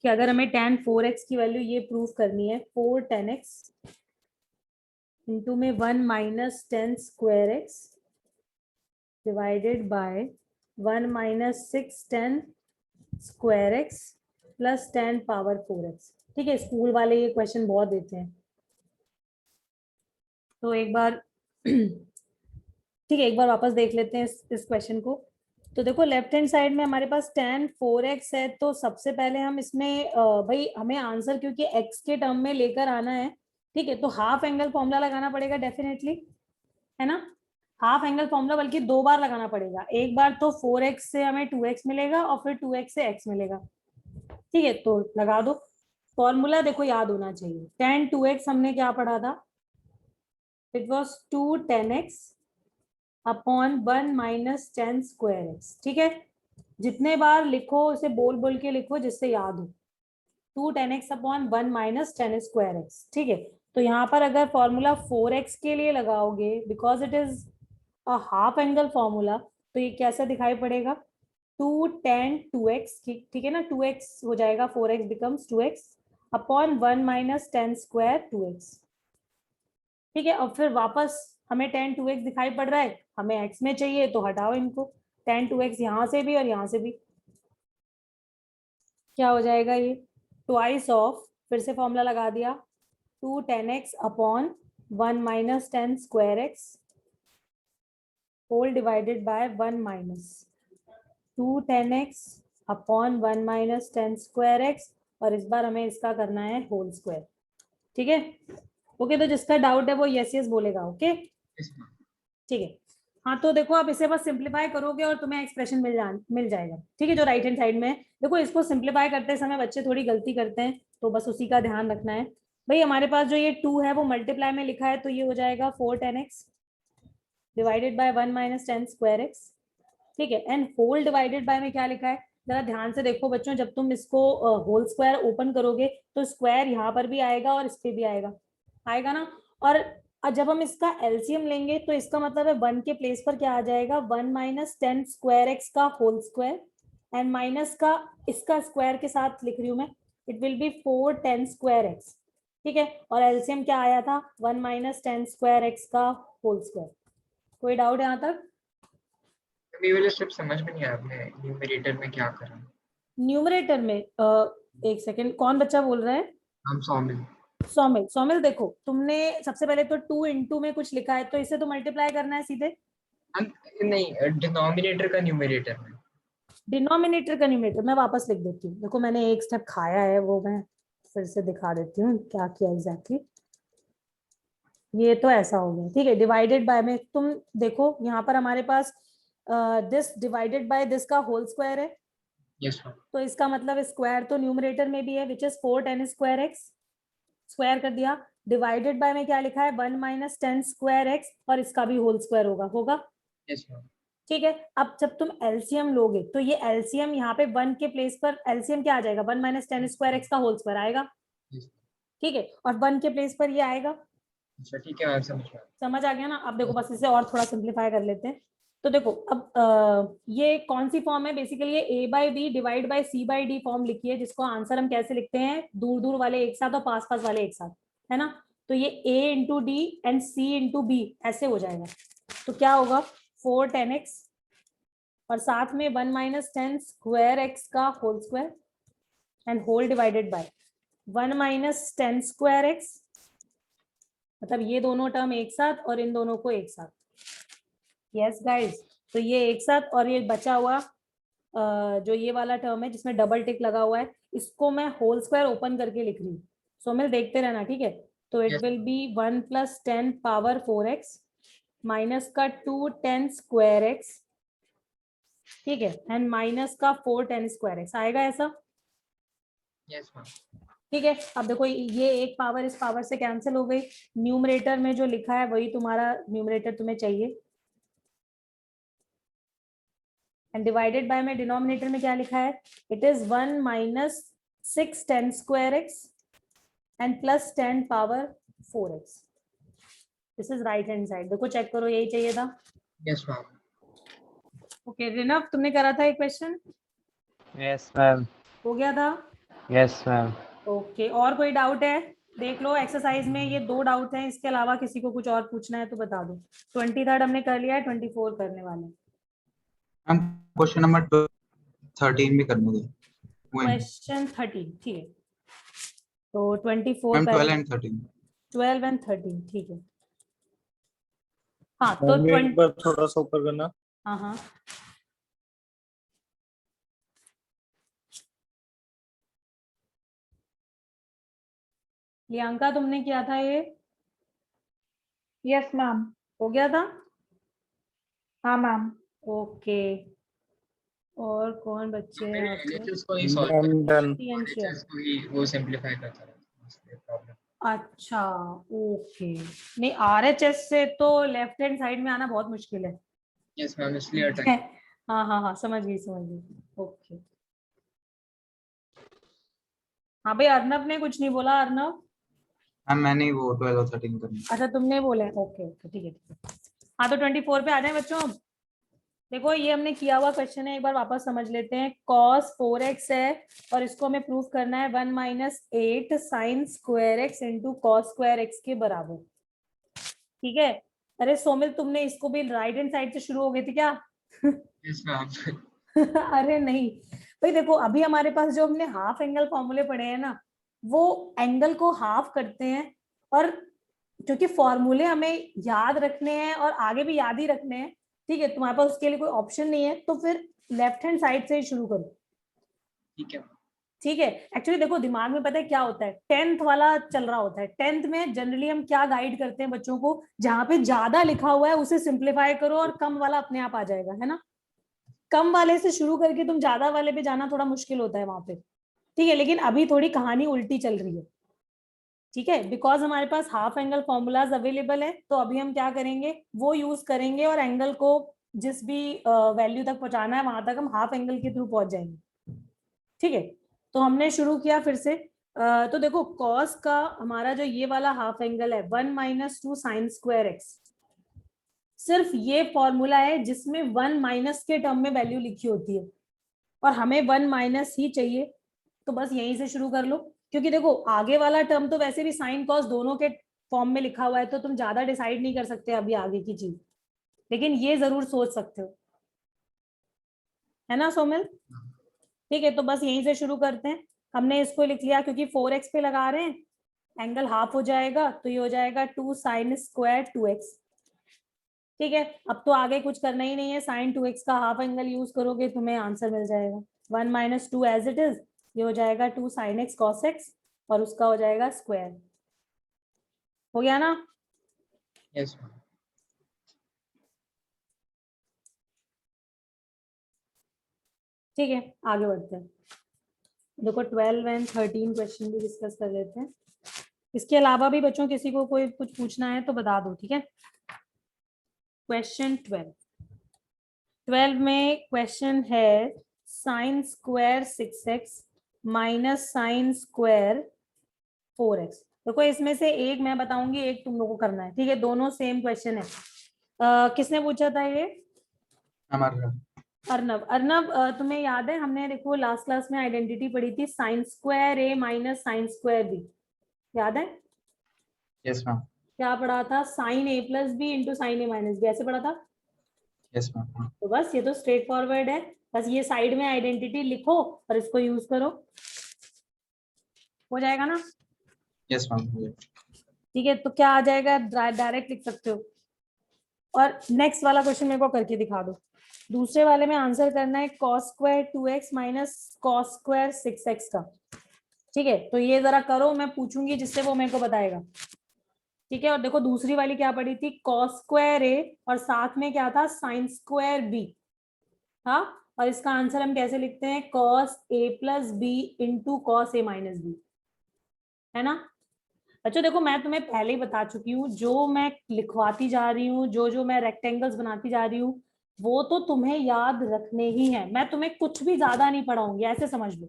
कि अगर हमें tan 4x की वैल्यू ये प्रूव करनी है, 4 tan x इंटू में 1 minus ten square x divided by 1 minus 6 tan square x plus 10 power 4x। ठीक है, स्कूल वाले ये क्वेश्चन बहुत देते हैं, तो एक बार ठीक है, एक बार वापस देख लेते हैं इस क्वेश्चन को। तो देखो लेफ्ट हैंड साइड में हमारे पास tan 4x है, तो सबसे पहले हम इसमें भाई हमें आंसर क्योंकि x के टर्म में लेकर आना है, ठीक है, तो हाफ एंगल फॉर्मूला लगाना पड़ेगा डेफिनेटली, है ना। हाफ एंगल फॉर्मूला बल्कि 2 बार लगाना पड़ेगा, एक बार तो 4x से हमें 2x मिलेगा और फिर 2x से x मिलेगा। ठीक है, तो लगा दो फॉर्मूला, देखो याद होना चाहिए। tan 2x हमने क्या पढ़ा था, it was 2 tan x upon 1 minus 10 square x. ठीक है, जितने बार लिखो उसे बोल बोल के लिखो जिससे याद हो। 2 tan x upon 1 minus 10 square x. ठीक है, तो यहाँ पर अगर फॉर्मूला 4x के लिए लगाओगे, because it is a half angle formula, तो ये कैसा दिखाई पड़ेगा, 2 tan 2x, ठीक है ना, 2x हो जाएगा, 4x becomes 2x upon 1 minus 10 square 2x। ठीक है, और फिर वापस हमें tan 2x दिखाई पड़ रहा है, हमें x में चाहिए तो हटाओ इनको, tan 2x यहाँ से भी और यहाँ से भी, क्या हो जाएगा ये, ट्वाइस ऑफ, फिर से फॉर्मूला लगा दिया, 2 tan x upon 1 minus 10 square x whole divided by 1 minus 2 tan x upon 1 minus 10 square x, और इस बार हमें इसका करना है होल स्क्वायर। ठीक है, ओके, तो जिसका डाउट है वो यस यस बोलेगा। ओके, ठीक है। हाँ, तो देखो आप इसे बस सिंप्लीफाई करोगे और तुम्हें एक्सप्रेशन मिल जाएगा। ठीक है, जो राइट हैंड साइड में है, देखो इसको सिंप्लीफाई करते समय बच्चे थोड़ी गलती करते हैं, तो बस उसी का ध्यान रखना है। भाई हमारे पास जो ये 2 है वो मल्टीप्लाई में लिखा है, तो ये हो जाएगा 4 tan x divided by 1 minus 10 square x. ठीक है, एंड होल डिवाइडेड बाय में क्या लिखा है, जरा ध्यान से देखो बच्चों, जब तुम इसको होल स्क्वायर ओपन करोगे तो स्क्वायर यहाँ पर भी आएगा और इस पे भी आएगा, आएगा ना। और जब हम इसका एलसीएम लेंगे तो इसका मतलब है 1 के प्लेस पर क्या आ जाएगा, 1 माइनस 10 स्क्वायर एक्स का होल स्क्वायर, एंड माइनस का इसका स्क्वायर के साथ लिख रही हूँ मैं, it will be 4 10 square x. ठीक है, और एलसीएम क्या आया था, 1 माइनस 10 स्क्वायर एक्स का होल स्क्वायर। कोई डाउट यहाँ तक? ये वाला स्टेप समझ में नहीं आया, आपने न्यूमरेटर में क्या करा। न्यूमरेटर में एक सेकेंड, कौन बच्चा बोल रहा है? हम सौमिल। सोमिल, सोमिल देखो तुमने सबसे पहले तो 2 इंटू में कुछ लिखा है, तो इसे तो मल्टीप्लाई करना है सीधे। हम नहीं, डिनोमिनेटर का न्यूमरेटर में। डिनोमिनेटर का न्यूमरेटर मैं वापस लिख देती हूँ, देखो मैंने एक स्टेप खाया है, वो मैं फिर से दिखा देती हूँ क्या किया एग्जैक्टली। ये तो ऐसा हो गया, ठीक है, डिवाइडेड बाय में तुम देखो यहाँ पर हमारे पास दिस डिवाइडेड बाय दिस का होल स्क्वायर है, यस मैम। तो इसका मतलब स्क्वायर तो न्यूमरेटर में भी है, which is 4 10 square x, square कर दिया। डिवाइडेड बाय में क्या लिखा है, 1 माइनस 10 स्क्वायर एक्स, और इसका भी होल स्क्वायर होगा। Yes ma'am. ठीक है, अब जब तुम एलसीएम लोगे तो ये एलसीएम यहाँ पे 1 के प्लेस पर एलसीएम क्या आ जाएगा, 1 माइनस 10 स्क्वायर एक्स का होल स्क्वायर आएगा। ठीक है, और 1 के प्लेस पर ये आएगा। अच्छा ठीक है मैम, समझ गया। समझ आ गया ना। अब देखो बस इसे और थोड़ा सिंप्लीफाई कर लेते हैं। तो देखो अब ये कौन सी फॉर्म है, बेसिकली ये a by b divide by c by d form लिखी है, जिसको आंसर हम कैसे लिखते हैं, दूर दूर वाले एक साथ और पास पास वाले एक साथ, है ना। तो ये a into d and c into b ऐसे हो जाएगा, तो क्या होगा 4 10 x और साथ में 1 माइनस 10 स्क्वायर एक्स का whole square and whole divided by 1 minus 10 square x, मतलब ये दोनों टर्म एक साथ और इन दोनों को एक साथ। यस गाइस, तो ये एक साथ, और ये बचा हुआ जो ये वाला टर्म है जिसमें डबल टिक लगा हुआ है, इसको मैं होल स्क्वायर ओपन करके लिख रही हूँ। सो मैं देखते रहना, ठीक है। तो it will be 1 plus 10 power 4x minus का 2 10 स्क्वायर एक्स, ठीक है, एंड माइनस का 4 10 स्क्वायर एक्स आएगा ऐसा। Yes ma'am. ठीक है, अब देखो ये एक पावर इस पावर से कैंसिल हो गई, न्यूमरेटर में जो लिखा है वही तुम्हारा न्यूमरेटर तुम्हें चाहिए, एंड डिवाइडेड बाय में डिनोमिनेटर में क्या लिखा है, it is 1 minus 6 10 square x and plus 10 power 4x। This is right hand side, देखो चेक करो यही चाहिए था। Yes ma'am. ओके रिनव, तुमने करा था एक क्वेश्चन? Yes ma'am. हो गया था? Yes ma'am. ओके, और कोई डाउट है? देख लो एक्सरसाइज में ये 2 डाउट हैं, इसके अलावा किसी को कुछ और पूछना है तो बता दो। 23 हमने कर लिया है, 24 करने वाले हैं। मैम क्वेश्चन नंबर 13 भी करने दो। क्वेश्चन 13 ठीक है, तो 24 मैम 12 पहले, एंड 13। 12 एंड 13 ठीक है। हाँ तो मैम एक बार थोड़ा सा ऊपर करना। हाँ हाँ प्रियंका तुमने किया था ये? Yes ma'am. हो गया था? हाँ मैम। ओके, और कौन बच्चे हैं मेरे आपके? LHS को ही सॉल्व मैम डन। LHS को ही वो सिंपलीफाई करता रहता है, इसलिए प्रॉब्लम। अच्छा ओके, नहीं आरएचएस से तो लेफ्ट हैंड साइड में आना बहुत मुश्किल है। यस मैम, इसलिए अटैक। हाँ हाँ हाँ समझ गई ओके। हाँ भाई अर्नब ने कुछ नहीं बोला, अर्नब? मैम मैंने वो 12 और 13 करनी। अच्छा तुमने बोले, ओके ओके ठीक है ठीक है। हाँ तो 24 पे आ जाए बच्चों। अब देखो ये हमने किया हुआ क्वेश्चन है, एक बार वापस समझ लेते हैं। cos 4x है और इसको हमें प्रूव करना है 1 - 8 sin square x into cos square x के बराबर। ठीक है। अरे सोमिल तुमने इसको भी राइट हैंड साइड से शुरू हो गई थी क्या? Yes ma'am. अरे नहीं भाई, देखो अभी हमारे पास जो हमने हाफ एंगल फॉर्मूले पढ़े हैं ना, वो एंगल को हाफ करते हैं। और क्योंकि फॉर्मूले हमें याद रखने हैं और आगे भी याद ही रखने हैं, ठीक है, तुम्हारे पास उसके लिए कोई ऑप्शन नहीं है, तो फिर लेफ्ट हैंड साइड से ही शुरू करो। ठीक है। ठीक है, एक्चुअली देखो दिमाग में पता है क्या होता है, 10th वाला चल रहा होता है। 10th में जनरली हम क्या गाइड करते हैं बच्चों को, जहां पे ज्यादा लिखा हुआ है उसे सिंप्लीफाई करो और कम वाला अपने आप आ जाएगा, है ना। कम वाले से शुरू करके तुम ज्यादा वाले पे जाना थोड़ा मुश्किल होता है वहां पे। ठीक है, लेकिन अभी थोड़ी कहानी उल्टी चल रही है। ठीक है, बिकॉज हमारे पास हाफ एंगल फॉर्मूलाज अवेलेबल है, तो अभी हम क्या करेंगे, वो यूज करेंगे और एंगल को जिस भी वैल्यू तक पहुंचाना है वहां तक हम हाफ एंगल के थ्रू पहुंच जाएंगे। ठीक है, तो हमने शुरू किया फिर से। तो देखो कॉस का हमारा जो ये वाला हाफ एंगल है 1 - 2 साइन स्क्वायर एक्स, सिर्फ ये फॉर्मूला है जिसमें 1 माइनस के टर्म में वैल्यू लिखी होती है, और हमें 1 माइनस ही चाहिए, तो बस यहीं से शुरू कर लो। क्योंकि देखो आगे वाला टर्म तो वैसे भी साइन कॉस दोनों के फॉर्म में लिखा हुआ है, तो तुम ज्यादा डिसाइड नहीं कर सकते अभी आगे की चीज, लेकिन ये जरूर सोच सकते हो, है ना सोमिल। ठीक है, तो बस यहीं से शुरू करते हैं। हमने इसको लिख लिया, क्योंकि 4x पे लगा रहे हैं, एंगल हाफ हो जाएगा, तो ये हो जाएगा 2 साइन स्क्वायर 2x। ठीक है, अब तो आगे कुछ करना ही नहीं है, साइन 2x का हाफ एंगल यूज करोगे तुम्हें आंसर मिल जाएगा। 1 - 2 एज इट इज, ये हो जाएगा 2 साइन x cos x, और उसका हो जाएगा स्क्वायर। हो गया ना। Yes ma'am. ठीक है, आगे बढ़ते हैं। देखो 12 एंड 13 क्वेश्चन भी डिस्कस कर लेते हैं। इसके अलावा भी बच्चों किसी को कोई कुछ पूछना है तो बता दो, ठीक है। क्वेश्चन 12 में क्वेश्चन है sine square 6x minus sine square 4x। देखो इसमें से एक मैं बताऊंगी, एक तुम लोगों को करना है, ठीक है, दोनों सेम क्वेश्चन है। किसने पूछा था ये? हमारा अर्नब। अर्नब तुम्हें याद है हमने देखो लास्ट क्लास में आइडेंटिटी पढ़ी थी, sine square a minus sine square b, याद है? Yes ma'am. क्या पढ़ा था, sine a plus B into sine a minus b, ऐसे पढ़ा था। Yes ma'am. तो बस ये तो स्ट्रेट फॉरवर्ड है, बस ये साइड में आइडेंटिटी लिखो और इसको यूज करो, हो जाएगा ना। Yes ma'am. ठीक है, तो क्या आ जाएगा, डायरेक्ट लिख सकते हो। और नेक्स्ट वाला क्वेश्चन मेरे को करके दिखा दो। दूसरे वाले में आंसर करना है cos square 2x minus cos square 6x का। ठीक है, तो ये जरा करो, मैं पूछूंगी जिससे वो मेरे को बताएगा। ठीक है, और देखो दूसरी वाली क्या पड़ी थी, cos स्क्वायर a और साथ में क्या था, साइन स्क्वायर b। हाँ, और इसका आंसर हम कैसे लिखते हैं, cos a plus B into cos A minus b, है ना। अच्छा देखो मैं तुम्हें पहले ही बता चुकी हूँ, जो मैं लिखवाती जा रही हूँ, जो जो मैं रेक्टेंगल्स बनाती जा रही हूँ, वो तो तुम्हें याद रखने ही है, मैं तुम्हें कुछ भी ज्यादा नहीं पढ़ाऊंगी, ऐसे समझ लो।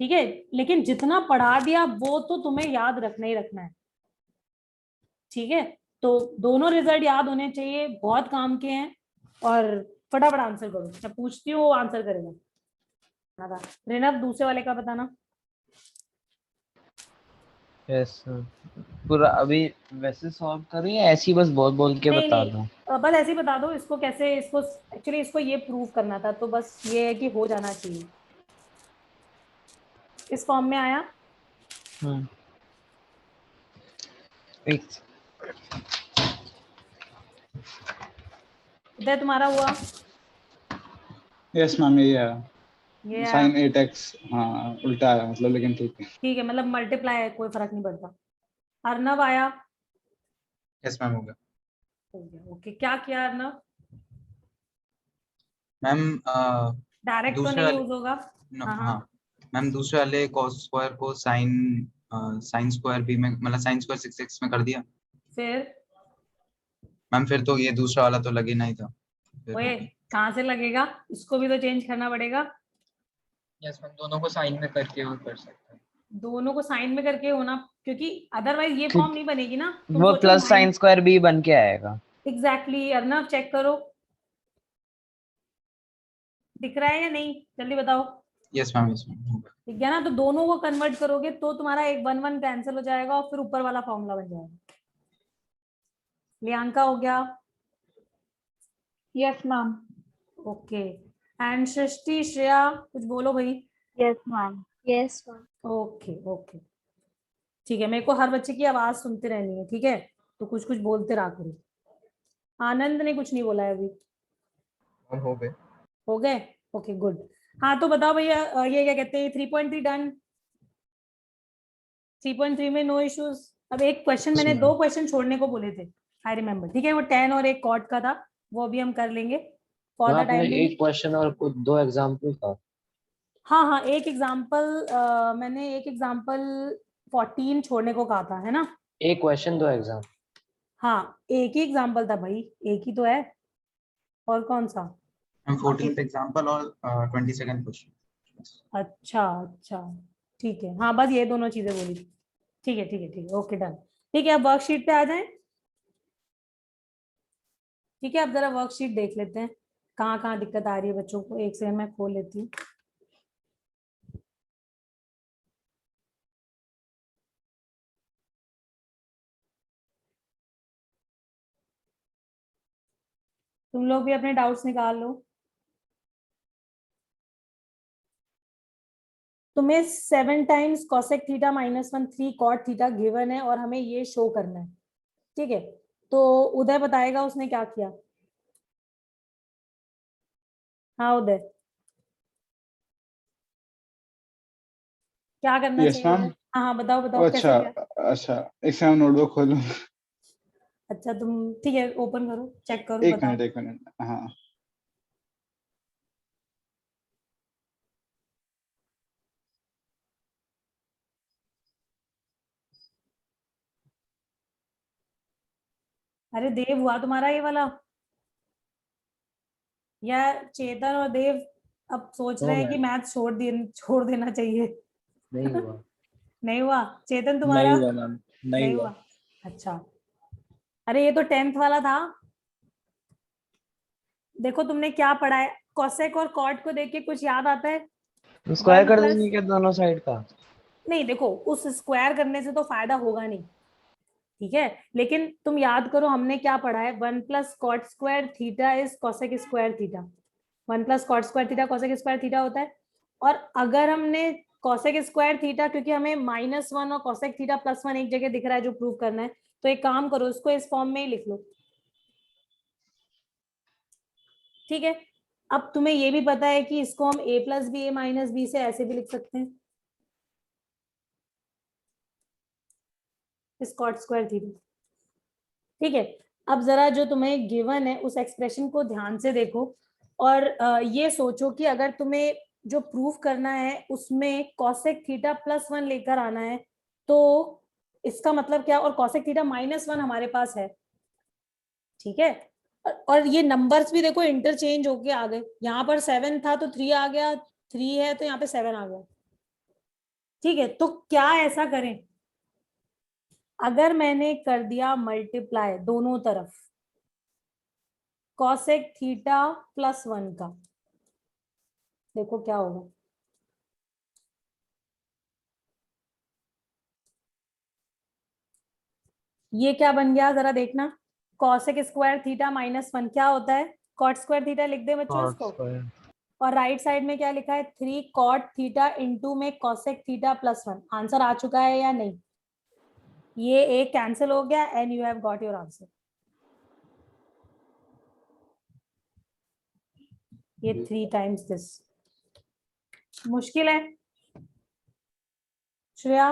ठीक है, लेकिन जितना पढ़ा दिया वो तो तुम्हें याद रखना ही रखना है। ठीक है, तो दोनों रिजल्ट याद होने चाहिए, बहुत काम के हैं, और फटाफट आंसर करो, मैं पूछती हूँ वो आंसर करेगा। था। रिनव दूसरे वाले का बताना। यस पूरा अभी वैसे सॉल्व करूँ या ऐसे ही बस बोल बोल के नहीं बता नहीं, दूं? बस ऐसे ही बता दो इसको कैसे, इसको एक्चुअली इसको ये प्रूव करना था, तो बस ये है कि हो जाना चाहिए। इस फॉर्म में आया। एक इधर तुम्हारा हुआ, यस मैम, यही है ये आया। Sign 8x। हाँ उल्टा आया मतलब, लेकिन ठीक है। ठीक है, मतलब मल्टीप्लाई है, कोई फर्क नहीं पड़ता। अर्नव आया। यस मैम, हो गया। हो गया, ओके। क्या किया अर्नव? मैम डायरेक्ट तो दूसरे नहीं वाले यूज होगा। हाँ हाँ हाँ, मैम, दूसरे वाले कॉस स्क्वायर को साइन साइन स्क्वायर बी में, मतलब साइन स्क्वायर 6x में कर दिया। फिर मैम फिर तो ये दूसरा वाला तो लगे नहीं था ओए, फिर। कहाँ से लगेगा? इसको भी तो चेंज करना पड़ेगा। यस मैम, दोनों को साइन में करके और कर सकते हैं। दोनों को साइन में करके होना, क्योंकि अदरवाइज ये फॉर्म नहीं बनेगी ना। तुम वो सोचो प्लस साइन स्क्वायर बी बन के आएगा। एग्जैक्टली। अर्नव चेक करो, दिख रहा है या नहीं, जल्दी बताओ। यस मैम, यस मैम, हो गया। ठीक है ना, तो दोनों को कन्वर्ट करोगे तो तुम्हारा एक 1 1 कैंसिल हो जाएगा और फिर ऊपर वाला फॉर्मूला बन जाएगा। लियांका हो गया। Yes, ma'am. ओके, एंड सृष्टि श्रेया कुछ बोलो भाई। Yes, ma'am. Yes, ma'am. Okay okay, ठीक है। मेरे को हर बच्चे की आवाज सुनते रहनी है, ठीक है? तो कुछ कुछ बोलते रहा करो। आनंद ने कुछ नहीं बोला है अभी। और हो गए। हो गए, ओके गुड। हाँ तो बताओ भैया, ये क्या कहते हैं, 3.3 डन। 3.3 में नो इश्यूज। अब एक क्वेश्चन, मैंने 2 क्वेश्चन छोड़ने को बोले थे, आई रिमेम्बर, ठीक है? वो 10 और एक कॉट का था, वो भी हम कर लेंगे फॉर द आपने टाइम एक क्वेश्चन और कुछ 2 एग्जाम्पल था। हाँ हाँ, एक एग्जाम्पल, मैंने एक एग्जाम्पल 14 छोड़ने को कहा था, है ना? एक क्वेश्चन 2 एग्जाम। हाँ, एक ही एग्जाम्पल था भाई, एक ही तो है, और कौन सा? मैम 14th एग्जांपल और 22nd क्वेश्चन। अच्छा अच्छा, ठीक है। हाँ, बस ये दोनों चीजें बोली थी। ठीक है ठीक है ठीक है, ओके डन। ठीक है, अब वर्कशीट पे आ जाएं। ठीक है, अब जरा वर्कशीट देख लेते हैं कहाँ कहाँ दिक्कत आ रही है बच्चों को। एक सेकंड मैं खोल लेती हूँ। तुम लोग भी अपने डाउट्स निकाल लो। तुम्हें 7 times cosec theta -1 3 cot theta given है और हमें ये शो करना है, ठीक है? तो उदय बताएगा उसने क्या किया। हाँ उदय, क्या करना यस चाहिए मैम। उदय? हाँ हाँ, बताओ बताओ कैसे अच्छा किया। अच्छा, एक सेकंड नोटबुक खोलूं। अच्छा तुम, ठीक है, ओपन करो, चेक करो, एक बताओ। मिनट, एक मिनट। हाँ अरे देव, हुआ तुम्हारा ये वाला? या चेतन और देव अब सोच रहे नो हैं कि मैम, मैथ छोड़ देना चाहिए? नहीं हुआ। नहीं हुआ? चेतन नहीं तुम्हारा? हुआ मैम, नहीं नहीं हुआ। हुआ, अच्छा। अरे ये तो 10th वाला था। देखो तुमने क्या पढ़ा है, कॉसेक और कॉट को देख के कुछ याद आता है? स्क्वायर वन कर प्लस देंगे क्या दोनों साइड का? नहीं, देखो उस स्क्वायर करने से तो फायदा होगा नहीं, ठीक है? लेकिन तुम याद करो हमने क्या पढ़ा है, 1 + cot square theta is cosec square theta. 1 + cot square theta cosec square theta होता है। और अगर हमने कॉसेक स्क्वायर थीटा, क्योंकि हमें -1 और कॉसेक थीटा +1 एक जगह दिख रहा है जो प्रूव करना है, तो एक काम करो, इसको इस फॉर्म में ही लिख लो, ठीक है? अब तुम्हें ये भी पता है कि इसको हम a + b a - b से ऐसे भी लिख सकते हैं, इस कॉट स्क्वायर थीटा, ठीक है? अब जरा जो तुम्हें गिवन है उस एक्सप्रेशन को ध्यान से देखो और ये सोचो कि अगर तुम्हें जो प्रूफ करना है उसमें कॉसेक थीटा +1 लेकर आना है, तो इसका मतलब क्या? और कॉसेक थीटा -1 हमारे पास है, ठीक है? और ये नंबर्स भी देखो इंटरचेंज होके आ गए, यहाँ पर 7 था तो 3 आ गया, 3 है तो यहाँ पे 7 आ गया, ठीक है? तो क्या ऐसा करें, अगर मैंने कर दिया मल्टीप्लाई दोनों तरफ कॉसेक थीटा +1 का, देखो क्या होगा। ये क्या बन गया जरा देखना, कॉसेक स्क्वायर थीटा -1 क्या होता है, कॉट स्क्वायर थीटा लिख दे बच्चों cot इसको। square और राइट साइड में क्या लिखा है, 3 कॉट थीटा इंटू में कॉसेक थीटा +1। आंसर आ चुका है या नहीं, ये एक कैंसिल हो गया and you have got your answer. ये 3 टाइम्स दिस। मुश्किल है श्रेया?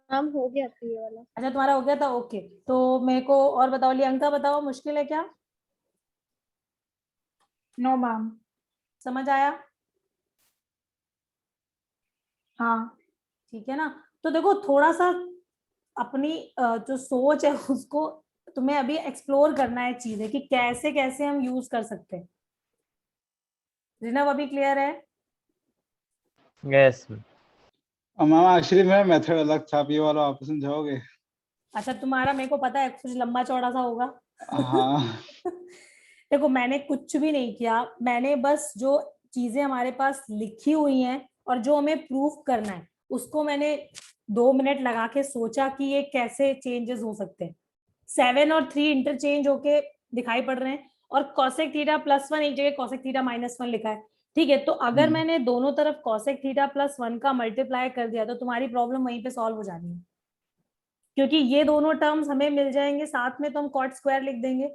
मैम हो गया था ये वाला। अच्छा तुम्हारा हो गया था, ओके। तो मेरे को और बताओ, लियांका बताओ मुश्किल है क्या? No ma'am. समझ आया? हाँ। ठीक है ना। तो देखो थोड़ा सा अपनी जो सोच है उसको तुम्हें अभी एक्सप्लोर करना है चीजें कि कैसे कैसे हम यूज कर सकते हैं। जिनब अभी क्लियर है? yes मैम एक्चुअली मेरा मेथड अलग था, आप ये वाला वापस समझाओगे? अच्छा तुम्हारा मेरे को पता है कुछ लंबा चौड़ा सा होगा। हाँ। देखो मैंने कुछ भी नहीं किया, मैंने बस जो चीजें हमारे पास लिखी हुई हैं और जो हमें प्रूफ करना है उसको मैंने 2 मिनट लगा के सोचा कि ये कैसे चेंजेस हो सकते हैं। 7 और 3 इंटरचेंज होके दिखाई पड़ रहे हैं और कॉसेक थीटा +1 एक जगह कॉसेक थीटा -1 लिखा है। ठीक है, तो अगर मैंने दोनों तरफ कॉसेक थीटा +1 का मल्टीप्लाई कर दिया तो तुम्हारी प्रॉब्लम वहीं पे सॉल्व हो जानी है, क्योंकि ये दोनों टर्म्स हमें मिल जाएंगे साथ में, तो हम कॉट स्क्वायर लिख देंगे,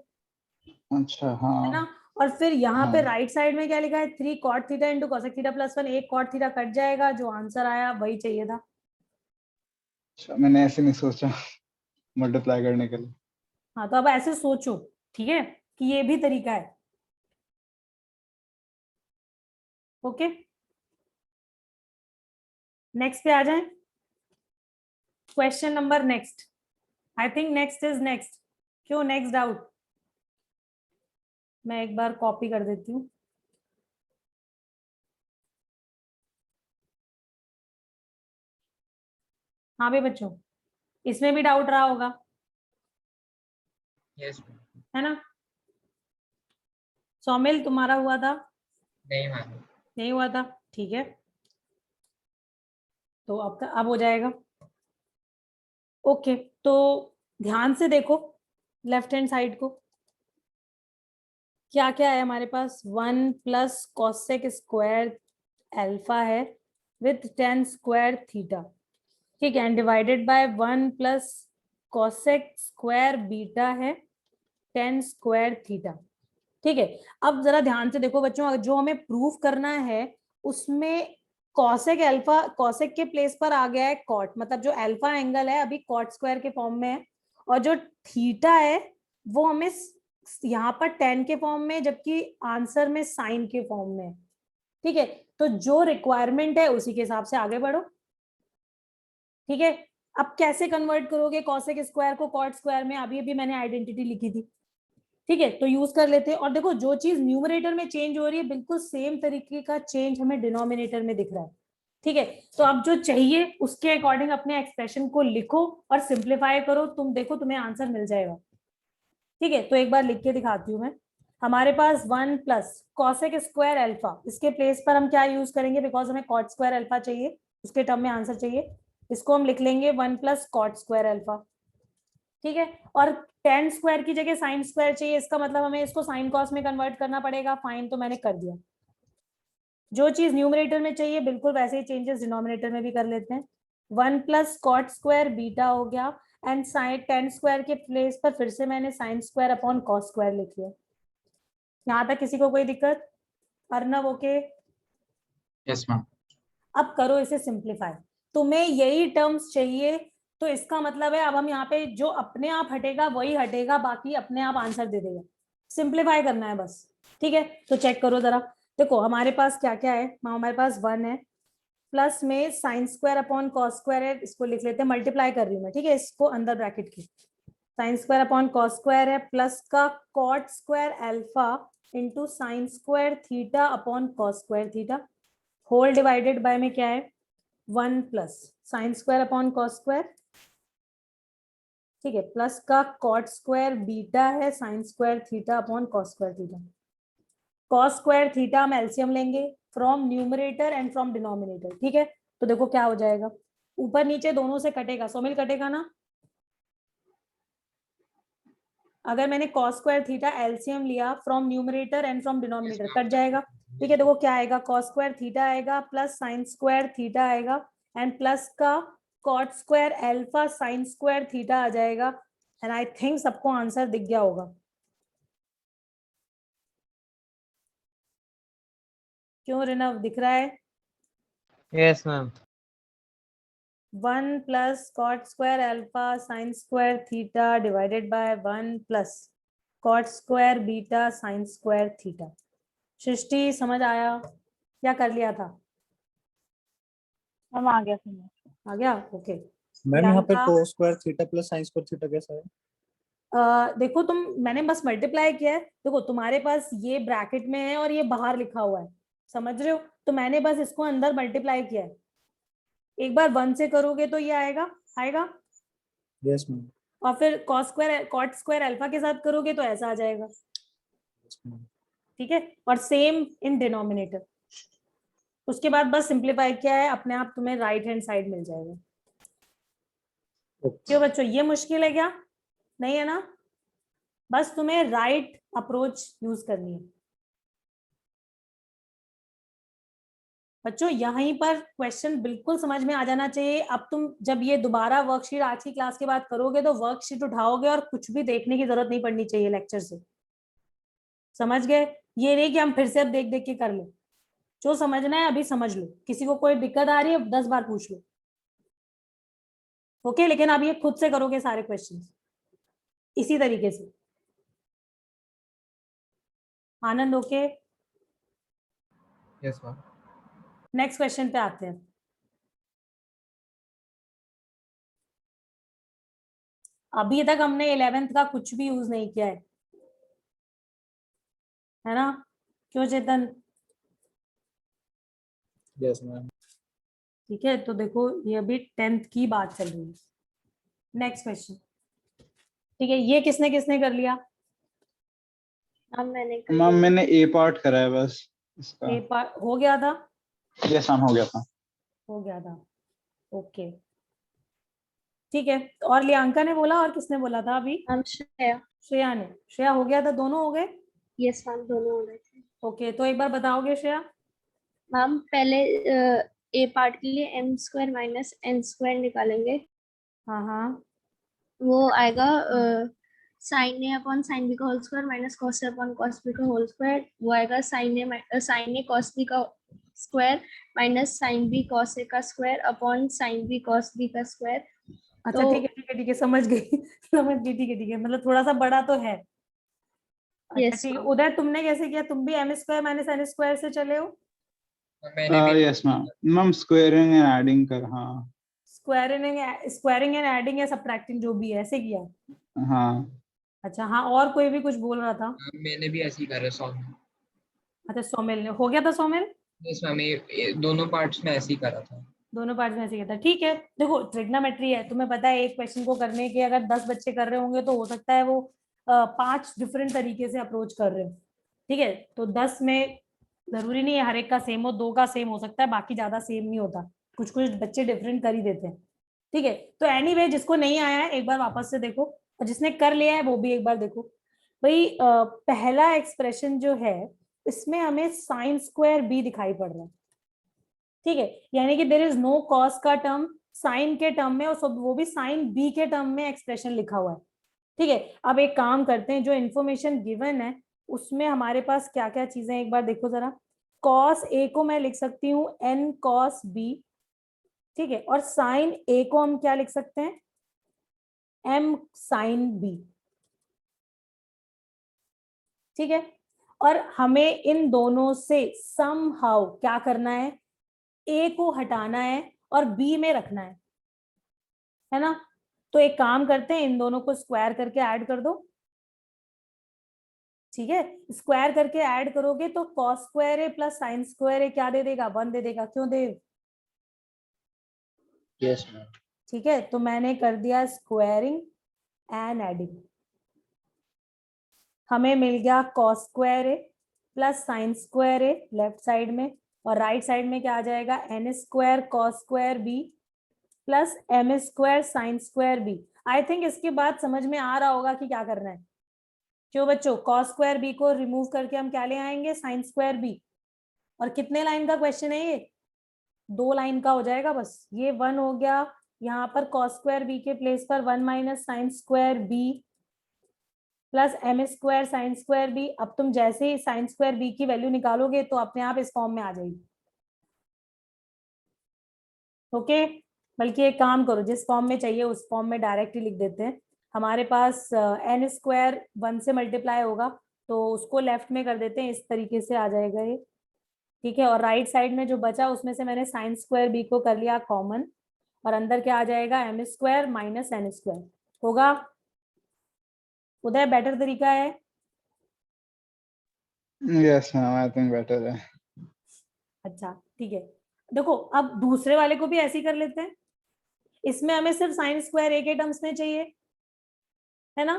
अच्छा है हाँ। ना। और फिर यहाँ पे हाँ। राइट साइड में क्या लिखा है, 3 cot theta into cosec theta +1, एक कॉट थीटा कट जाएगा, जो आंसर आया वही चाहिए था। अच्छा, मैंने ऐसे नहीं सोचा मल्टीप्लाई करने के लिए। हाँ तो अब ऐसे सोचो, ठीक है, कि ये भी तरीका है। ओके नेक्स्ट पे आ जाए। Question number next, I think next is next. क्यों नेक्स्ट डाउट? मैं एक बार कॉपी कर देती हूँ। हाँ भाई बच्चों, इसमें भी डाउट रहा होगा, यस है ना। सौमिल तुम्हारा हुआ था? नहीं मैम। नहीं हुआ था, ठीक है। तो अब हो जाएगा। ओके तो ध्यान से देखो लेफ्ट हैंड साइड को, क्या क्या है हमारे पास। 1 प्लस कॉसेक स्क्वायर अल्फा है विथ tan स्क्वायर थीटा, ठीक है, and divided by 1 plus cosec square beta है tan स्क्वायर थीटा, ठीक है। अब जरा ध्यान से देखो बच्चों, जो हमें प्रूफ करना है उसमें कॉसेक अल्फा, कॉसेक के प्लेस पर आ गया है कॉट, मतलब जो अल्फा एंगल है अभी कॉट स्क्वायर के फॉर्म में है, और जो थीटा है वो हमें यहाँ पर tan के फॉर्म में, जबकि आंसर में साइन के फॉर्म में है, ठीक है। तो जो रिक्वायरमेंट है उसी के हिसाब से आगे बढ़ो, ठीक है। अब कैसे कन्वर्ट करोगे कॉसेक स्क्वायर को कॉट स्क्वायर में, अभी अभी मैंने आइडेंटिटी लिखी थी, ठीक है, तो यूज कर लेते हैं। और देखो जो चीज न्यूमरेटर में चेंज हो रही है बिल्कुल सेम तरीके का चेंज हमें डिनोमिनेटर में दिख रहा है, ठीक है। तो अब जो चाहिए उसके अकॉर्डिंग अपने एक्सप्रेशन को लिखो और सिंप्लीफाई करो, तुम देखो तुम्हें आंसर मिल जाएगा, ठीक है। तो एक बार लिख के दिखाती हूँ मैं। हमारे पास 1 प्लस कॉसेक स्क्वायर अल्फा, इसके प्लेस पर हम क्या यूज करेंगे, बिकॉज हमें कॉट स्क्वायर अल्फा चाहिए, उसके टर्म में आंसर चाहिए, इसको हम लिख लेंगे 1 प्लस कॉट स्क्वायर अल्फा, ठीक है। और tan स्क्वायर की जगह साइन स्क्वायर चाहिए, इसका मतलब हमें इसको साइन कॉस में कन्वर्ट करना पड़ेगा, फाइन तो मैंने कर दिया। जो चीज न्यूमरेटर में चाहिए बिल्कुल वैसे ही चेंजेस डिनोमिनेटर में भी कर लेते हैं। 1 प्लस कॉट स्क्वायर बीटा हो गया, एंड साइन tan स्क्वायर के प्लेस पर फिर से मैंने sign square upon cos square लिख लिया। यहाँ तक किसी को कोई दिक्कत? अर्नव ओके? Yes ma'am. अब करो इसे सिंप्लीफाई, तुम्हें यही टर्म्स चाहिए, तो इसका मतलब है अब हम यहाँ पे जो अपने आप हटेगा वही हटेगा, बाकी अपने आप आंसर दे देगा। सिंप्लीफाई करना है बस, ठीक है। तो चेक करो जरा, देखो हमारे पास क्या क्या है। हमारे पास 1 है, प्लस में sign square upon cos square है, इसको लिख लेते हैं, मल्टीप्लाई कर रही हूँ मैं, ठीक है, इसको अंदर ब्रैकेट की। Sine square upon cos square है, प्लस का cot square alpha into sine square theta upon cos square theta, whole divided by में क्या है 1 plus sine square upon cos square, ठीक है, प्लस का कॉट स्क्वायर बीटा है sine square theta upon cos square theta. Cos square theta हम LCM लेंगे from numerator and from denominator, ठीक है। तो देखो क्या हो जाएगा, ऊपर नीचे दोनों से कटेगा, सोमिल कटेगा ना? अगर मैंने cos स्क्वायर थीटा एलसीएम लिया from numerator and from denominator, कट जाएगा। ठीक है, देखो क्या आएगा, cos स्क्वायर थीटा आएगा प्लस sin स्क्वायर थीटा आएगा एंड प्लस का cot square alpha sin square theta आ जाएगा। एंड आई थिंक सबको आंसर दिख गया होगा। क्यों रिनव, दिख रहा है? Yes ma'am. 1 plus cot square alpha sin square theta divided by 1 plus cot square beta sin square theta. Srishti समझ आया? क्या कर लिया था? हम आ गया समझ। आ गया, ओके। मैम यहाँ पे Priyanka? cos square theta plus sin square theta कैसा है? देखो मैंने बस मल्टीप्लाई किया है। देखो तुम्हारे पास ये ब्रैकेट में है और ये बाहर लिखा हुआ है, समझ रहे हो? तो मैंने बस इसको अंदर मल्टीप्लाई किया है। एक बार 1 से करोगे तो ये आएगा आएगा, यस मैम। और फिर cot स्क्वायर अल्फा के साथ करोगे तो ऐसा आ जाएगा। ठीक है, और सेम इन डिनोमिनेटर। उसके बाद बस सिंप्लीफाई किया है, अपने आप तुम्हें राइट हैंड साइड मिल जाएगा। क्यों बच्चों, ये मुश्किल है क्या? नहीं है ना? बस तुम्हें राइट अप्रोच यूज करनी है। बच्चों यहीं पर क्वेश्चन बिल्कुल समझ में आ जाना चाहिए। अब तुम जब ये दोबारा वर्कशीट आज की क्लास के बाद करोगे तो वर्कशीट उठाओगे और कुछ भी देखने की जरूरत नहीं पड़नी चाहिए लेक्चर से। समझ गए? ये नहीं कि हम फिर से अब देख देख के कर ले। जो समझना है अभी समझ लो, किसी को कोई दिक्कत आ रही है 10 बार पूछ लो। ओके, लेकिन अब ये खुद से करोगे सारे क्वेश्चन इसी तरीके से। Anand okay? Yes ma'am. Next question पे आते हैं। अभी तक हमने 11th का कुछ भी यूज नहीं किया है ना? क्यों चेतन? Yes ma'am. ठीक है, तो देखो ये अभी 10th की बात चल रही है। Next question. ठीक है, ये किसने किसने कर लिया? अब मैंने मैम मैंने ए पार्ट करा है बस इसका। ए पार्ट हो गया था? यस मैम, हो गया था। हो गया था, ओके ठीक है। और लियांका ने बोला, और किसने बोला था अभी? हम श्रेया। श्रेया ने। श्रेया हो गया था, दोनों हो गए? यस मैम, दोनों हो गए थे। ओके, तो एक बार बताओगे श्रेया? मैम पहले ए पार्ट के लिए m square minus n square निकालेंगे। हाँ हाँ, वो आएगा sine A upon sine B का whole square minus cos A upon cos B का होल स्क्वायर। वो आएगा साइन ए कॉस बी का square minus sine B cos A का square upon sine B cos B का square. अच्छा ठीक है ठीक है ठीक है, समझ गई समझ गई, ठीक है ठीक है, मतलब थोड़ा सा बड़ा तो है। अच्छा Yes, ठीक है, ma'am. उधर तुमने कैसे किया? तुम भी m square minus n square से चले हो? मैंने भी yes ma'am. Ma'am squaring and adding कर, हाँ स्क्वायरिंग एंड एडिंग या सब्ट्रैक्टिंग जो भी है, ऐसे किया? हाँ। अच्छा हाँ, और कोई भी कुछ बोल रहा था? मैंने भी ऐसे ही करा सॉल्व। अच्छा सोमेल ने, हो गया था सोमेल? यस मैम, ये दोनों पार्ट्स में ऐसे ही करा था। दोनों पार्ट में ऐसे किया था, ठीक है। देखो ट्रिग्नोमेट्री है, तुम्हें पता है एक क्वेश्चन को करने के अगर 10 बच्चे कर रहे होंगे तो हो सकता है वो 5 डिफरेंट तरीके से अप्रोच कर रहे हो। ठीक है, तो 10 में जरूरी नहीं है हर एक का सेम हो, 2 का सेम हो सकता है, बाकी ज्यादा सेम नहीं होता, कुछ कुछ बच्चे डिफरेंट कर ही देते हैं। ठीक है, तो एनीवे जिसको नहीं आया है एक बार वापस से देखो, और जिसने कर लिया है वो भी एक बार देखो। भाई पहला एक्सप्रेशन जो है इसमें हमें साइन स्क्वायर बी दिखाई पड़ रहा है। ठीक है, यानी कि देयर इज नो कॉस का टर्म साइन के टर्म में, और वो भी साइन बी के टर्म में एक्सप्रेशन लिखा हुआ है। ठीक है, अब एक काम करते हैं, जो इन्फॉर्मेशन गिवन है उसमें हमारे पास क्या क्या चीजें एक बार देखो जरा। कॉस ए को मैं लिख सकती हूँ एन कॉस बी, ठीक है, और साइन ए को हम क्या लिख सकते हैं? M sine b. ठीक है, और हमें इन दोनों से समहाउ क्या करना है? ए को हटाना है और बी में रखना है ना? तो एक काम करते हैं, इन दोनों को स्क्वायर करके ऐड कर दो। ठीक है, स्क्वायर करके ऐड करोगे तो cos square a plus sine square ए क्या दे देगा? 1 दे देगा। क्यों दे? Yes ma'am. ठीक है, तो मैंने कर दिया स्क्वायरिंग एंड एडिंग। हमें मिल गया cos square a plus sine square a left side में, और राइट साइड में क्या आ जाएगा? N square cos square b plus m square sine square b. I think इसके बाद समझ में आ रहा होगा कि क्या करना है। क्यों बच्चों, कॉस स्क्वायर बी को रिमूव करके हम क्या ले आएंगे, साइन स्क्वायर बी। और कितने लाइन का क्वेश्चन है ये, 2 लाइन का हो जाएगा बस। ये 1 हो गया, यहाँ पर कॉस स्क्वायर बी के प्लेस पर 1 minus sine square b plus m square sine square b. अब तुम जैसे ही साइन स्क्वायर बी की वैल्यू निकालोगे तो अपने आप इस फॉर्म में आ जाएगी। ओके, बल्कि एक काम करो, जिस फॉर्म में चाहिए उस फॉर्म में डायरेक्टली लिख देते हैं। हमारे पास एन स्क्वायर 1 से मल्टीप्लाई होगा तो उसको लेफ्ट में कर देते हैं, इस तरीके से आ जाएगा ये। ठीक है, और राइट साइड में जो बचा उसमें से मैंने साइन स्क्वायर बी को कर लिया कॉमन, और अंदर क्या आ जाएगा, m square minus n square होगा। उदय बेटर तरीका है? Yes ma'am, I think better है। अच्छा ठीक है, देखो अब दूसरे वाले को भी ऐसे ही कर लेते हैं। इसमें हमें सिर्फ साइन स्क्वायर ए के टर्म्स में चाहिए, है ना।